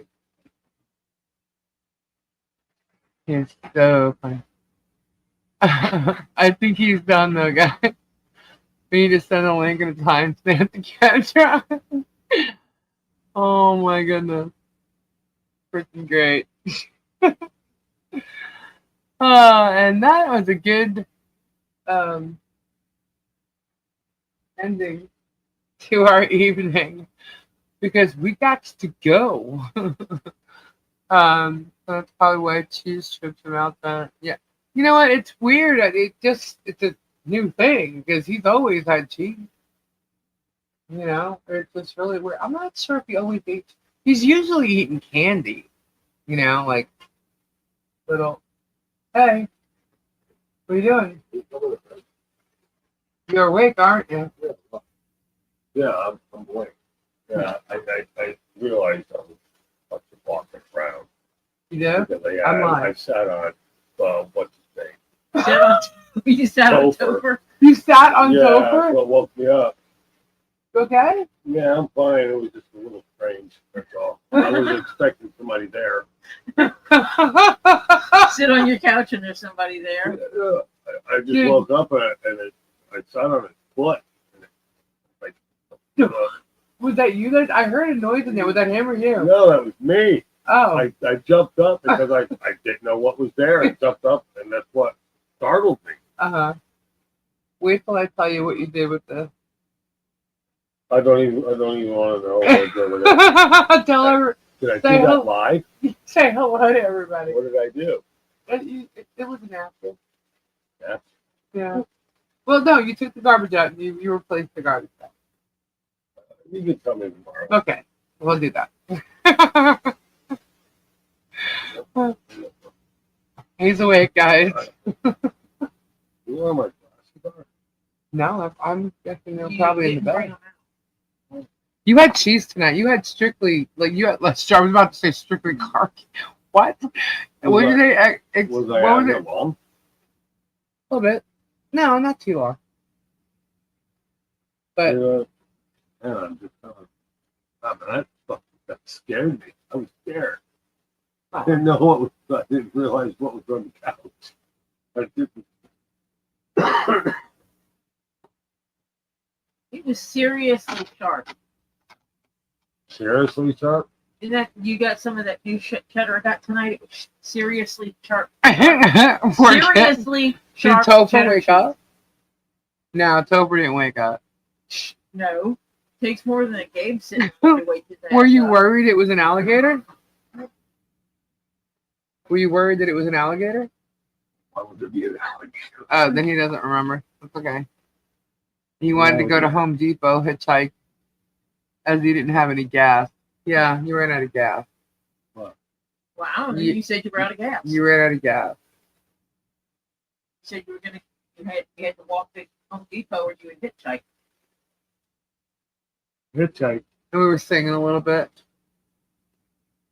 He's so funny. I think he's done though, guys. We need to send a link and a timestamp to Kendra. Oh my goodness. Freaking great. And that was a good ending to our evening because we got to go. That's probably why cheese trips him out there. Yeah. You know what? It's weird. It's a new thing because he's always had cheese. You know, it's just really weird. I'm not sure if he always eats. He's usually eating candy. You know, like little. Hey, what are you doing? You're awake, aren't you? Yeah, I'm awake. Yeah, I realized I was walking around. You do? Because I'm lying. I sat on, what's his name? You sat on Topher. Topher. You sat on Yeah, Topher? what woke me up. You okay? Yeah, I'm fine. It was just a little strange. That's all. I was expecting somebody there. Sit on your couch and there's somebody there. I just woke up and I sat on a foot. Like, Was that you guys? I heard a noise in there. Was that him or you? no, that was me. Oh. I jumped up because I didn't know what was there. I jumped up, and that's what startled me. Uh-huh. Wait till I tell you what you did with the... I don't even want to know what I did with it. Tell her. Did I do Say that hello. live? Say hello to everybody. What did I do? It was an napkin. Yeah. Yeah. Well, no, you took the garbage out and you replaced the garbage out. You can tell me tomorrow. Okay, we'll do that. He's awake, guys. You are my glasses are. No, I'm guessing they're You probably in the didn't bring bed. them out. You had cheese tonight. You had strictly, like, I was about to say strictly carb. What? What did they? Was what I was out it? long? A little bit. No, not too long. But Yeah, I'm just that scared me. I was scared. I didn't know what was. I didn't realize what was on the couch. I didn't. It was seriously sharp. Seriously, sharp? Isn't that you got some of that new cheddar I got tonight? It was seriously sharp. did Seriously sharp. Topher cheddar wake cheese. up? No, Topher didn't wake up. No. Takes more than a game sitting to wake his ass Were you up. worried it was an alligator? Were you worried that it was an alligator? Why would there be an alligator? Oh, then he doesn't remember. That's okay. He wanted to go to Home Depot, hitchhike, as he didn't have any gas. Yeah, you ran out of gas. Wow, you said you were out of gas. You ran out of gas. You said you were gonna you had to walk to Home Depot or you would hitchhike. Hitchhike. And we were singing a little bit.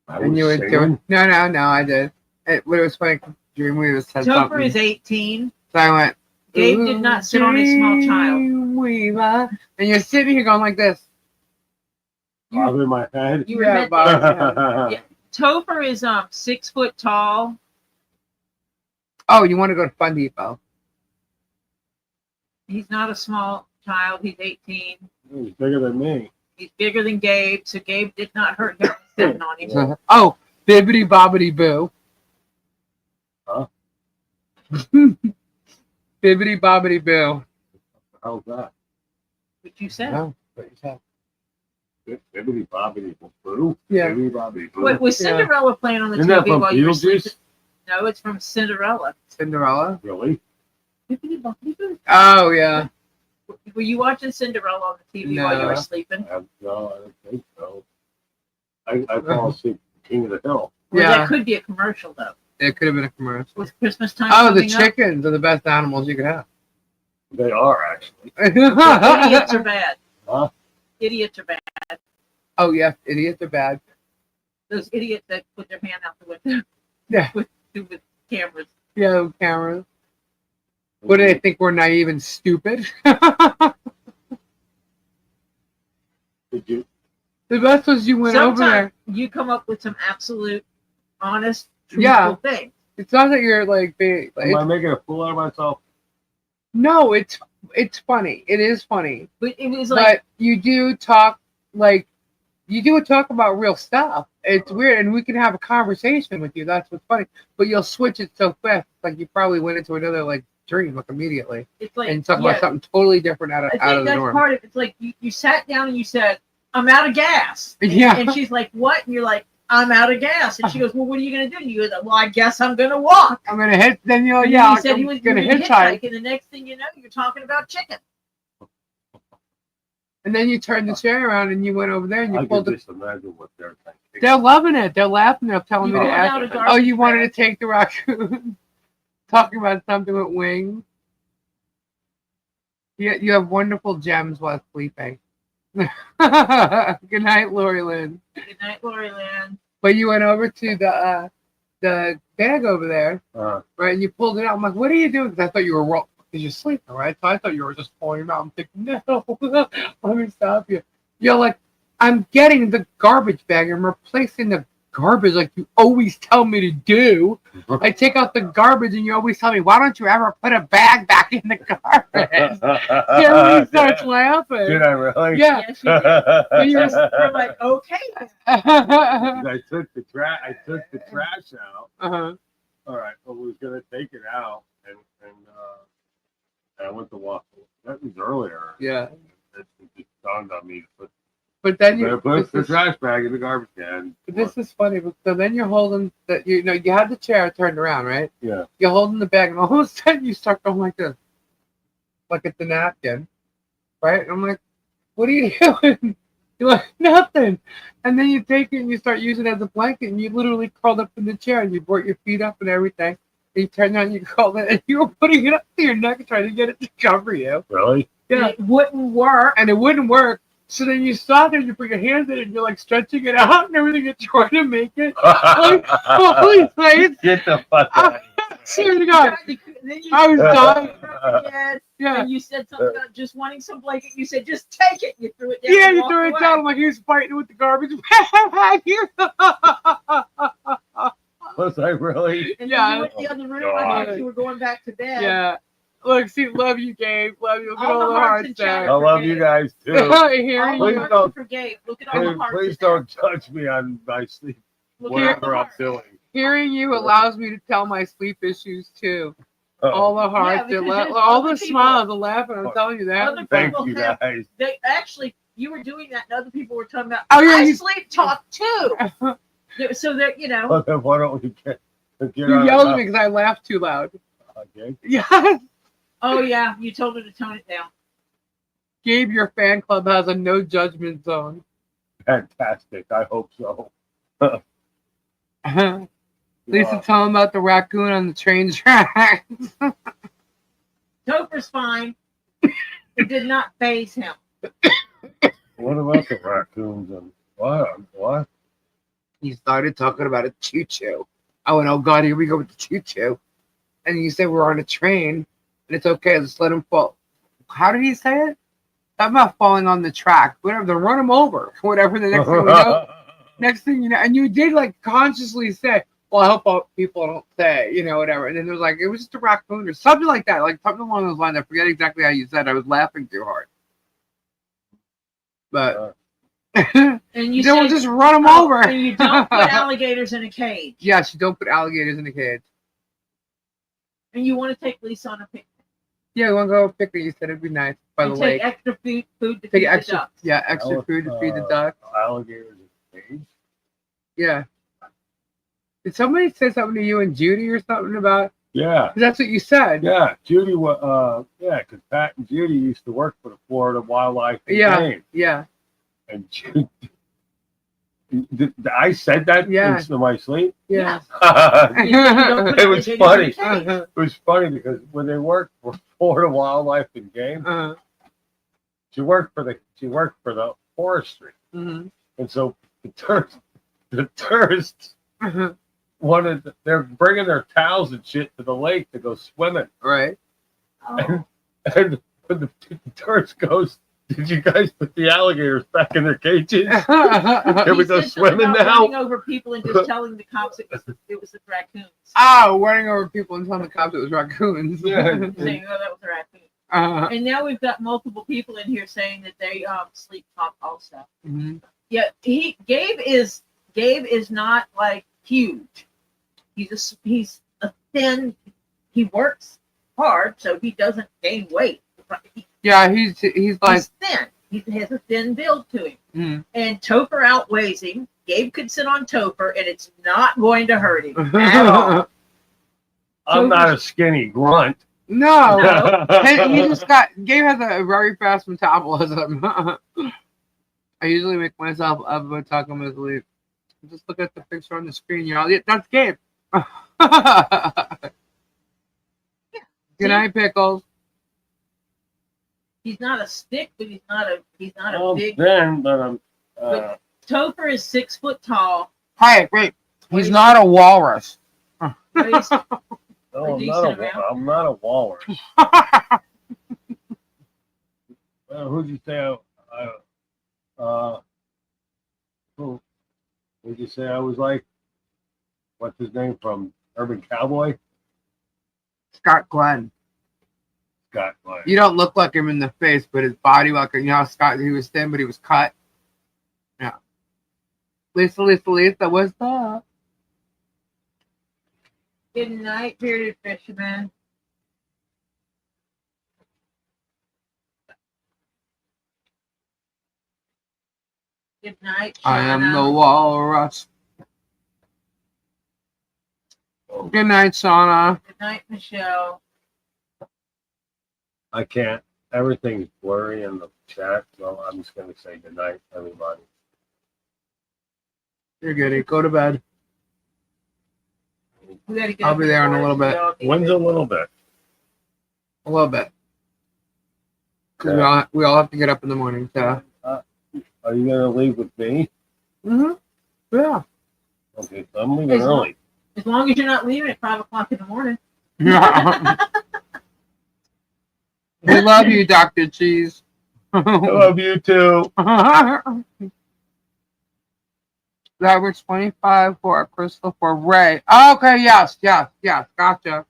I And was you were singing. doing... No, I did. But it was funny. Dream Weaver said Topher something. is 18. So I went... Gabe did not sit on a small child. Dreamweaver. And you're sitting here going like this. Bob in my head. You were Yeah, hit- Bob. Yeah. Topher is 6 foot tall. Oh, you want to go to Fun Depot? He's not a small child. He's 18. He's bigger than me. He's bigger than Gabe, so Gabe did not hurt him sitting on him. Oh, bibbity bobbity boo. Huh? Bibbity bobbity boo. How's that? What you said. No, what you said. Bibbidi bobbidi boo. Yeah. Bibbidi bobbidi boo. Wait, was Cinderella playing on the Isn't that TV from while you were Beetlejuice? sleeping? No, it's from Cinderella. Cinderella? Really? Oh, yeah. Were you watching Cinderella on the TV while you No. were sleeping? No, I don't think so. I fall asleep King of the Hill. Well, Yeah. that could be a commercial, though. It could have been a commercial. With Christmas time Oh, the coming up. chickens are the best animals you could have. They are, actually. Idiots are bad. Huh? Idiots are bad. Oh, yeah. Idiots are bad. Those idiots that put their hand out the window Yeah. with cameras. Yeah, cameras. What do they think? We're naive and stupid? Did you? The best was you went over there. Sometimes you come up with some absolute, honest, truthful Yeah. thing. It's not that you're like being. Am I making a fool out of myself? No, it's funny. It is funny. But it was like, But you do talk about real stuff. It's weird, and we can have a conversation with you. That's what's funny. But you'll switch it so fast, like you probably went into another like dream, like immediately, it's like, and talk about something totally different out I of think the that's norm. part of it. It's like you sat down and you said, "I'm out of gas." Yeah. And she's like, "What?" And you're like, "I'm out of gas." And she goes, "Well, what are you gonna do?" And you go, "Well, I guess I'm gonna walk." I'm gonna hit. Then you're And yeah. then he Like, said I'm he was gonna gonna hitchhike. and the next thing you know, you're talking about chicken. And then you turned the chair around and you went over there and you I pulled can it. just imagine what they're thinking. They're loving it. They're laughing. They're telling me You to pulled out a ask. garbage Oh, you wanted to bag. take the raccoon. Talking about something with wings. You have wonderful gems while sleeping. Good night, Lori Lynn. Good night, Lori Lynn. But you went over to the bag over there, right? And you pulled it out. I'm like, what are you doing? Because I thought you were because you're sleeping, right? So I thought you were just pulling it out. I'm thinking, no, let me stop you. You're like, I'm getting the garbage bag and replacing the garbage like you always tell me to do. I take out the garbage and you always tell me, why don't you ever put a bag back in the garbage? Everybody starts laughing. Did I really? Yeah. Yes, you did. And you're We're like, okay. I took the trash out. uh-huh. All right, well, we was gonna take it out, and I went to walk. That was earlier. Yeah. It just dawned on me to But then you put the trash bag in the garbage can. But this is funny. So then you're holding that. You had the chair turned around, right? Yeah. You're holding the bag, and all of a sudden you start going like this, like at the napkin, right? And I'm like, what are you doing? You're like, nothing. And then you take it and you start using it as a blanket, and you literally crawled up in the chair and you brought your feet up and everything. And you turned around and you crawled it, and you were putting it up to your neck trying to get it to cover you. Really? Yeah. It wouldn't work. And it wouldn't work. So then you stop there and you put your hands in it and you're like stretching it out and everything. You're trying to make it. Like, holy face. Get the fuck out of here. Swear to God. Then you I was dying. Yes. Yeah. And you said something about just wanting some blanket. You said, just take it. You threw it down. Yeah, and you walked threw it away. down. I'm like, he was fighting with the garbage. Was I really? And Yeah. then you went to the other room. I thought you were going back to bed. Yeah. Look, see, love you, Gabe. Love you. Look at All all the the hearts hearts and there. I chatter. love you guys too. Hearing All the Please you. don't- hearts forgave. Look at all the hearts. Please in there. don't judge me on my sleep. Look at all the Whatever I'm hearts. doing. Hearing you allows me to tell my sleep issues too. Oh, All the hearts, Yeah, because all other the people- smiles, the laughing. I'm telling you that. Other thank people you have- guys. They actually, you were doing that, and other people were talking about. Oh, yeah, I you- sleep talk too. So that you know. Well, then why don't we get You on yelled at me because I laughed too loud. Okay. Yes. Oh yeah, you told her to tone it down. Gabe, your fan club has a no judgment zone. Fantastic. I hope so. Lisa, tell him about the raccoon on the train track. Topher's fine. It did not faze him. What about the raccoons and what? He started talking about a choo-choo. I went, oh God, here we go with the choo-choo. And you said we're on a train, and it's okay, let's let him fall. How did he say it? Talking about falling on the track. Whatever, then run him over. Whatever, the next thing we know. Next thing you know, and you did like consciously say, well, I hope people don't say, whatever. And then there was like, it was just a raccoon or something like that. Like something along those lines. I forget exactly how you said. I was laughing too hard. But And you then we'll said, just run them oh, over. and you don't put alligators in a cage. Yes, you don't put alligators in the cage. And you want to take Lisa on a picnic. Yeah, we want to go picnic. You said it'd be nice by And the take lake. extra food to Take feed the extra, ducks. yeah, extra food to feed the ducks. Alligators in a cage? Yeah. Did somebody say something to you and Judy or something about? Yeah. 'Cause that's what you said. Yeah. Judy was because Pat and Judy used to work for the Florida Wildlife and Game. Yeah. And Judy, I said that Yeah. in my sleep. Yeah. You don't put It was alligators in a funny. cage. It was funny because when they worked for Florida Wildlife and Game, she worked for the forestry, Mm-hmm. and so the tourists they're bringing their towels and shit to the lake to go swimming, Right. Oh. and when the tourist goes, "Did you guys put the alligators back in their cages? Here we He go said something swimming about now." running over people and just telling the cops it was the raccoons. Oh, running over people and telling the cops it was raccoons. Yeah. Saying, oh, that was a raccoon. And now we've got multiple people in here saying that they sleep talk also. Mm-hmm. Yeah, Gabe is not like huge. He's a thin. He works hard, so he doesn't gain weight. Yeah, he's like. He's thin. He has a thin build to him. Mm. And Topher outweighs him. Gabe could sit on Topher, and it's not going to hurt him at all. I'm not a skinny grunt. No. He just got. Gabe has a very fast metabolism. I usually make myself up by talking with sleep. Just look at the picture on the screen, y'all. Yeah, that's Gabe. Good night, Pickles. He's not a stick, but he's not a big. Then, but I'm. But Topher is 6 foot tall. Hi, wait. He's not a walrus. Weighs, No, decent amount. I'm not a walrus. Who'd you say? Who'd you say I was like? what's his name from Urban Cowboy? Scott Glenn. Scott Glenn. You don't look like him in the face, but his body, like, you know how Scott, he was thin, but he was cut. Yeah. Lisa, what's up? Good night, bearded fisherman. Good night, Shana. I am the walrus. Good night, Shauna. Good night, Michelle. I can't. Everything's blurry in the chat, so I'm just going to say goodnight, everybody. You're good. Go to bed. We gotta get I'll up be there in a the little morning, bit. so When's a little bit? A little bit. Because we all have to get up in the morning. So. Are you going to leave with me? Mm-hmm. Yeah. Okay, so I'm leaving early. As long as you're not leaving at 5 o'clock in the morning. Yeah. We love you, Dr. Cheese. I love you too. That was 25 for a crystal for Ray. Oh, okay, yes. Gotcha.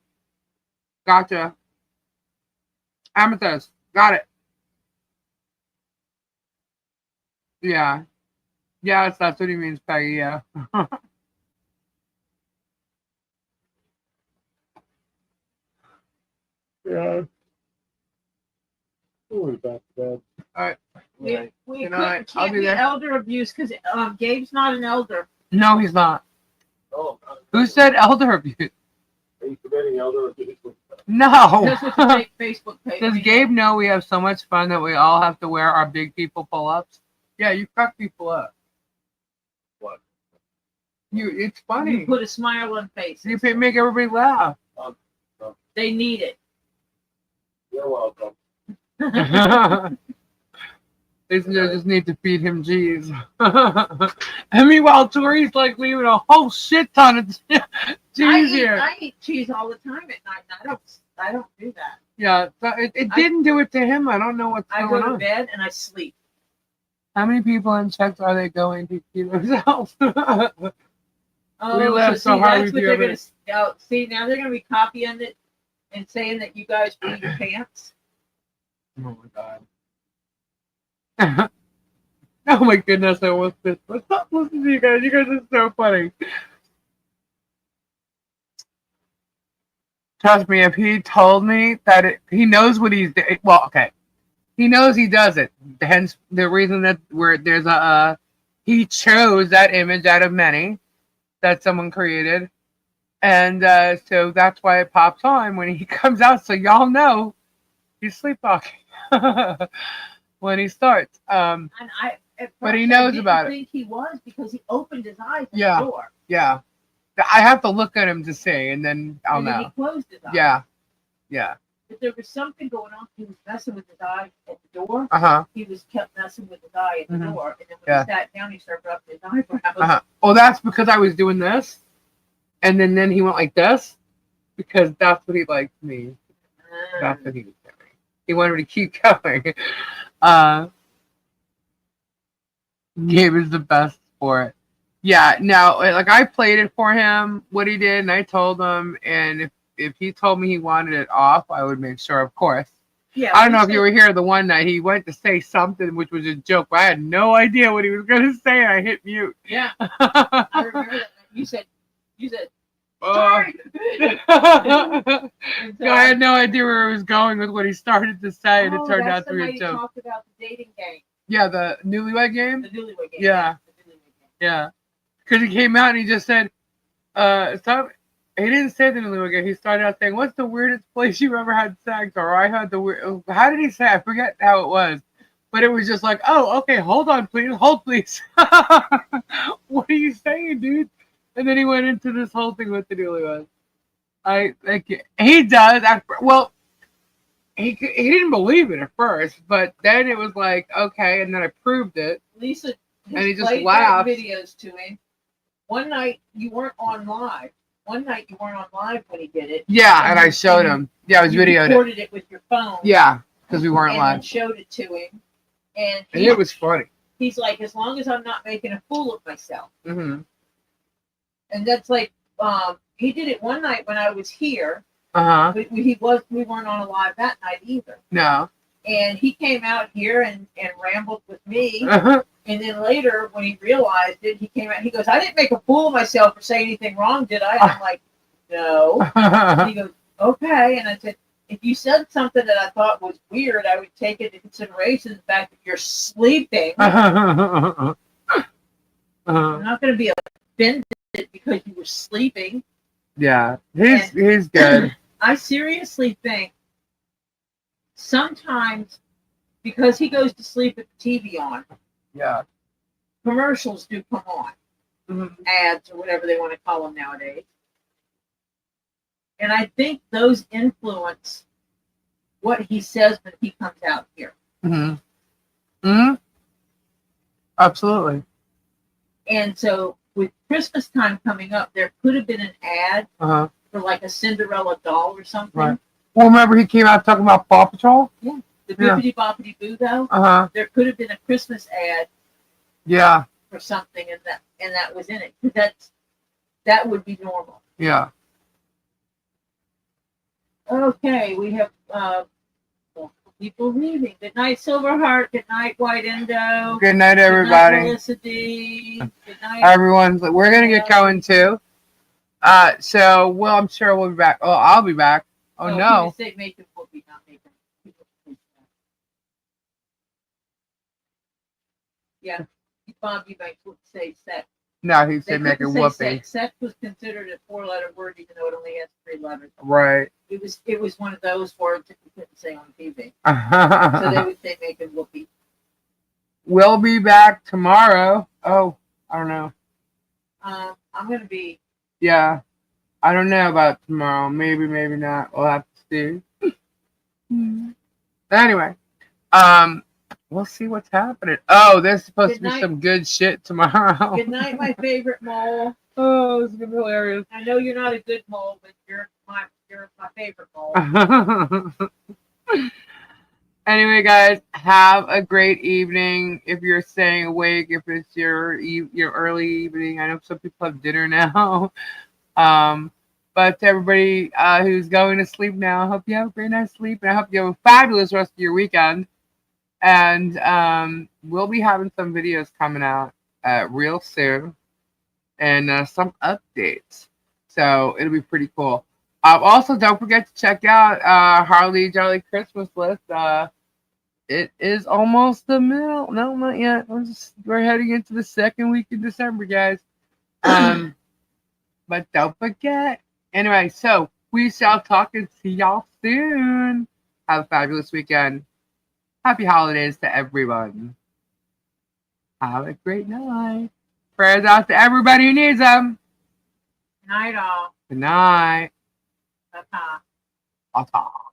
Amethyst. Got it. Yeah. Yes, that's what he means, Peggy, yeah. Yeah. We're back to bed. All right. We Good night. I'll can't be be there. elder abuse because Gabe's not an elder. No, he's not. Oh, Who said elder abuse? are you committing elder abuse? No. That's what the Facebook page. Does Gabe know we have so much fun that we all have to wear our big people pull-ups? Yeah, you crack people up. What? It's funny. You put a smile on faces. You make everybody laugh. They need it. You're welcome. They just need to feed him cheese. And meanwhile, Tori's like leaving a whole shit ton of cheese here. I eat cheese all the time at night. And I don't do that. Yeah, so it didn't do it to him. I don't know what's I going go to on. bed and I sleep. How many people in checks are they going to keep themselves? Oh, We laugh so hard that's we what do they're everything. gonna see. Now they're gonna be copying it and saying that you guys read your pants. Oh my god. Oh my goodness, I almost missed. Stop listening to you guys. You guys are so funny. Trust me, if he told me that he knows what he's doing. Well, okay. He knows he does it. Hence the reason that there's he chose that image out of many that someone created. And so that's why it pops on when he comes out. So y'all know he's sleepwalking when he starts. And But he knows about it. I think he was because he opened his eyes at Yeah. the door. Yeah. I have to look at him to see, and then I'll And then know. he closed his eyes. Yeah. If there was something going on, he was messing with his eye at the door. Uh-huh. He was kept messing with his eye at the Mhm. door. And then when Yeah. he sat down, he started rubbing his eyebrows. Uh-huh. Oh, that's because I was doing this, and then he went like this, because that's what he liked me. That's what he was doing. He wanted me to keep going. Gabe is the best for it. Yeah, now, like, I played it for him, what he did, and I told him, and if he told me he wanted it off, I would make sure, of course. Yeah, I don't know if you were here the one night, he went to say something, which was a joke, but I had no idea what he was going to say, and I hit mute. Yeah, I remember that. You said, I sorry. had no idea where it was going with what he started to say, and it turned that's out to the be night a he joke. talked about the dating game. Yeah, the newlywed game? The newlywed game. Yeah. The newlywed game. Yeah. Because he came out and he just said, he didn't say the newlywed game. He started out saying, what's the weirdest place you ever had sex? Or I had the weird, how did he say? I forget how it was. But it was just like, oh, okay, hold on, please. Hold, please. What are you saying, dude? And then he went into this whole thing with the newlywed. He does. Well, he didn't believe it at first, but then it was like, okay, and then I proved it. Lisa And he just played laughed. back videos to him. One night you weren't on live. When he did it. Yeah, and I showed him. Yeah, I was You videoed it. recorded it with your phone. Yeah, because we weren't and live. showed it to him. And It was funny. he's like, as long as I'm not making a fool of myself. Mm-hmm. And that's like, he did it one night when I was here. Uh-huh. But we weren't on a live that night either. No. And he came out here and rambled with me. Uh-huh. And then later, when he realized it, he came out. He goes, "I didn't make a fool of myself or say anything wrong, did I?" And I'm like, "No." And he goes, "Okay." And I said, "If you said something that I thought was weird, I would take into consideration the fact that you're sleeping. I'm not going to be offended because you were sleeping." Yeah, he's good. I seriously think sometimes because he goes to sleep with the TV on, Yeah. commercials do come on, ads or whatever they want to call them nowadays. And I think those influence what he says when he comes out here. Absolutely. And so with Christmas time coming up, there could have been an ad for like a Cinderella doll or something. Right. Well, remember he came out talking about Paw Patrol? Yeah. The Bippity Boppity Boo though. There could have been a Christmas ad. Yeah. For something and that was in it. That would be normal. Yeah. Okay, we have people leaving. Good night, Silverheart. Good night, White Indo. Good night, everybody. Good night, Felicity. Good night. We're gonna get going too. So I'm sure we'll be back. Oh, I'll be back. Oh no. Say make it will be not make it. Yeah. Bob, you might say sex. No, he said make it whoopee. Sex was considered a 4-letter word, even though it only has 3 letters. Right. It was one of those words that you couldn't say on TV. So they would say make it whoopee. We'll be back tomorrow. Oh, I don't know. I'm gonna be. Yeah, I don't know about tomorrow. Maybe not. We'll have to see. Anyway, we'll see what's happening. Oh, there's supposed to be some good shit tomorrow. Good night, my favorite mole. Oh, it's gonna be hilarious. I know you're not a good mole, but you're my favorite mole. Anyway, guys, have a great evening. If you're staying awake, if it's your early evening, I know some people have dinner now. But to everybody who's going to sleep now, I hope you have a great night's sleep, and I hope you have a fabulous rest of your weekend. And we'll be having some videos coming out real soon, and some updates. So it'll be pretty cool. Also, don't forget to check out Harley Jolly Christmas list. It is almost the middle. No, not yet. We're heading into the second week of December, guys. But don't forget. Anyway, so we shall talk and see y'all soon. Have a fabulous weekend. Happy holidays to everyone. Have a great night. Prayers out to everybody who needs them. Good night, all. Good night. Ta-ta. Ta-ta.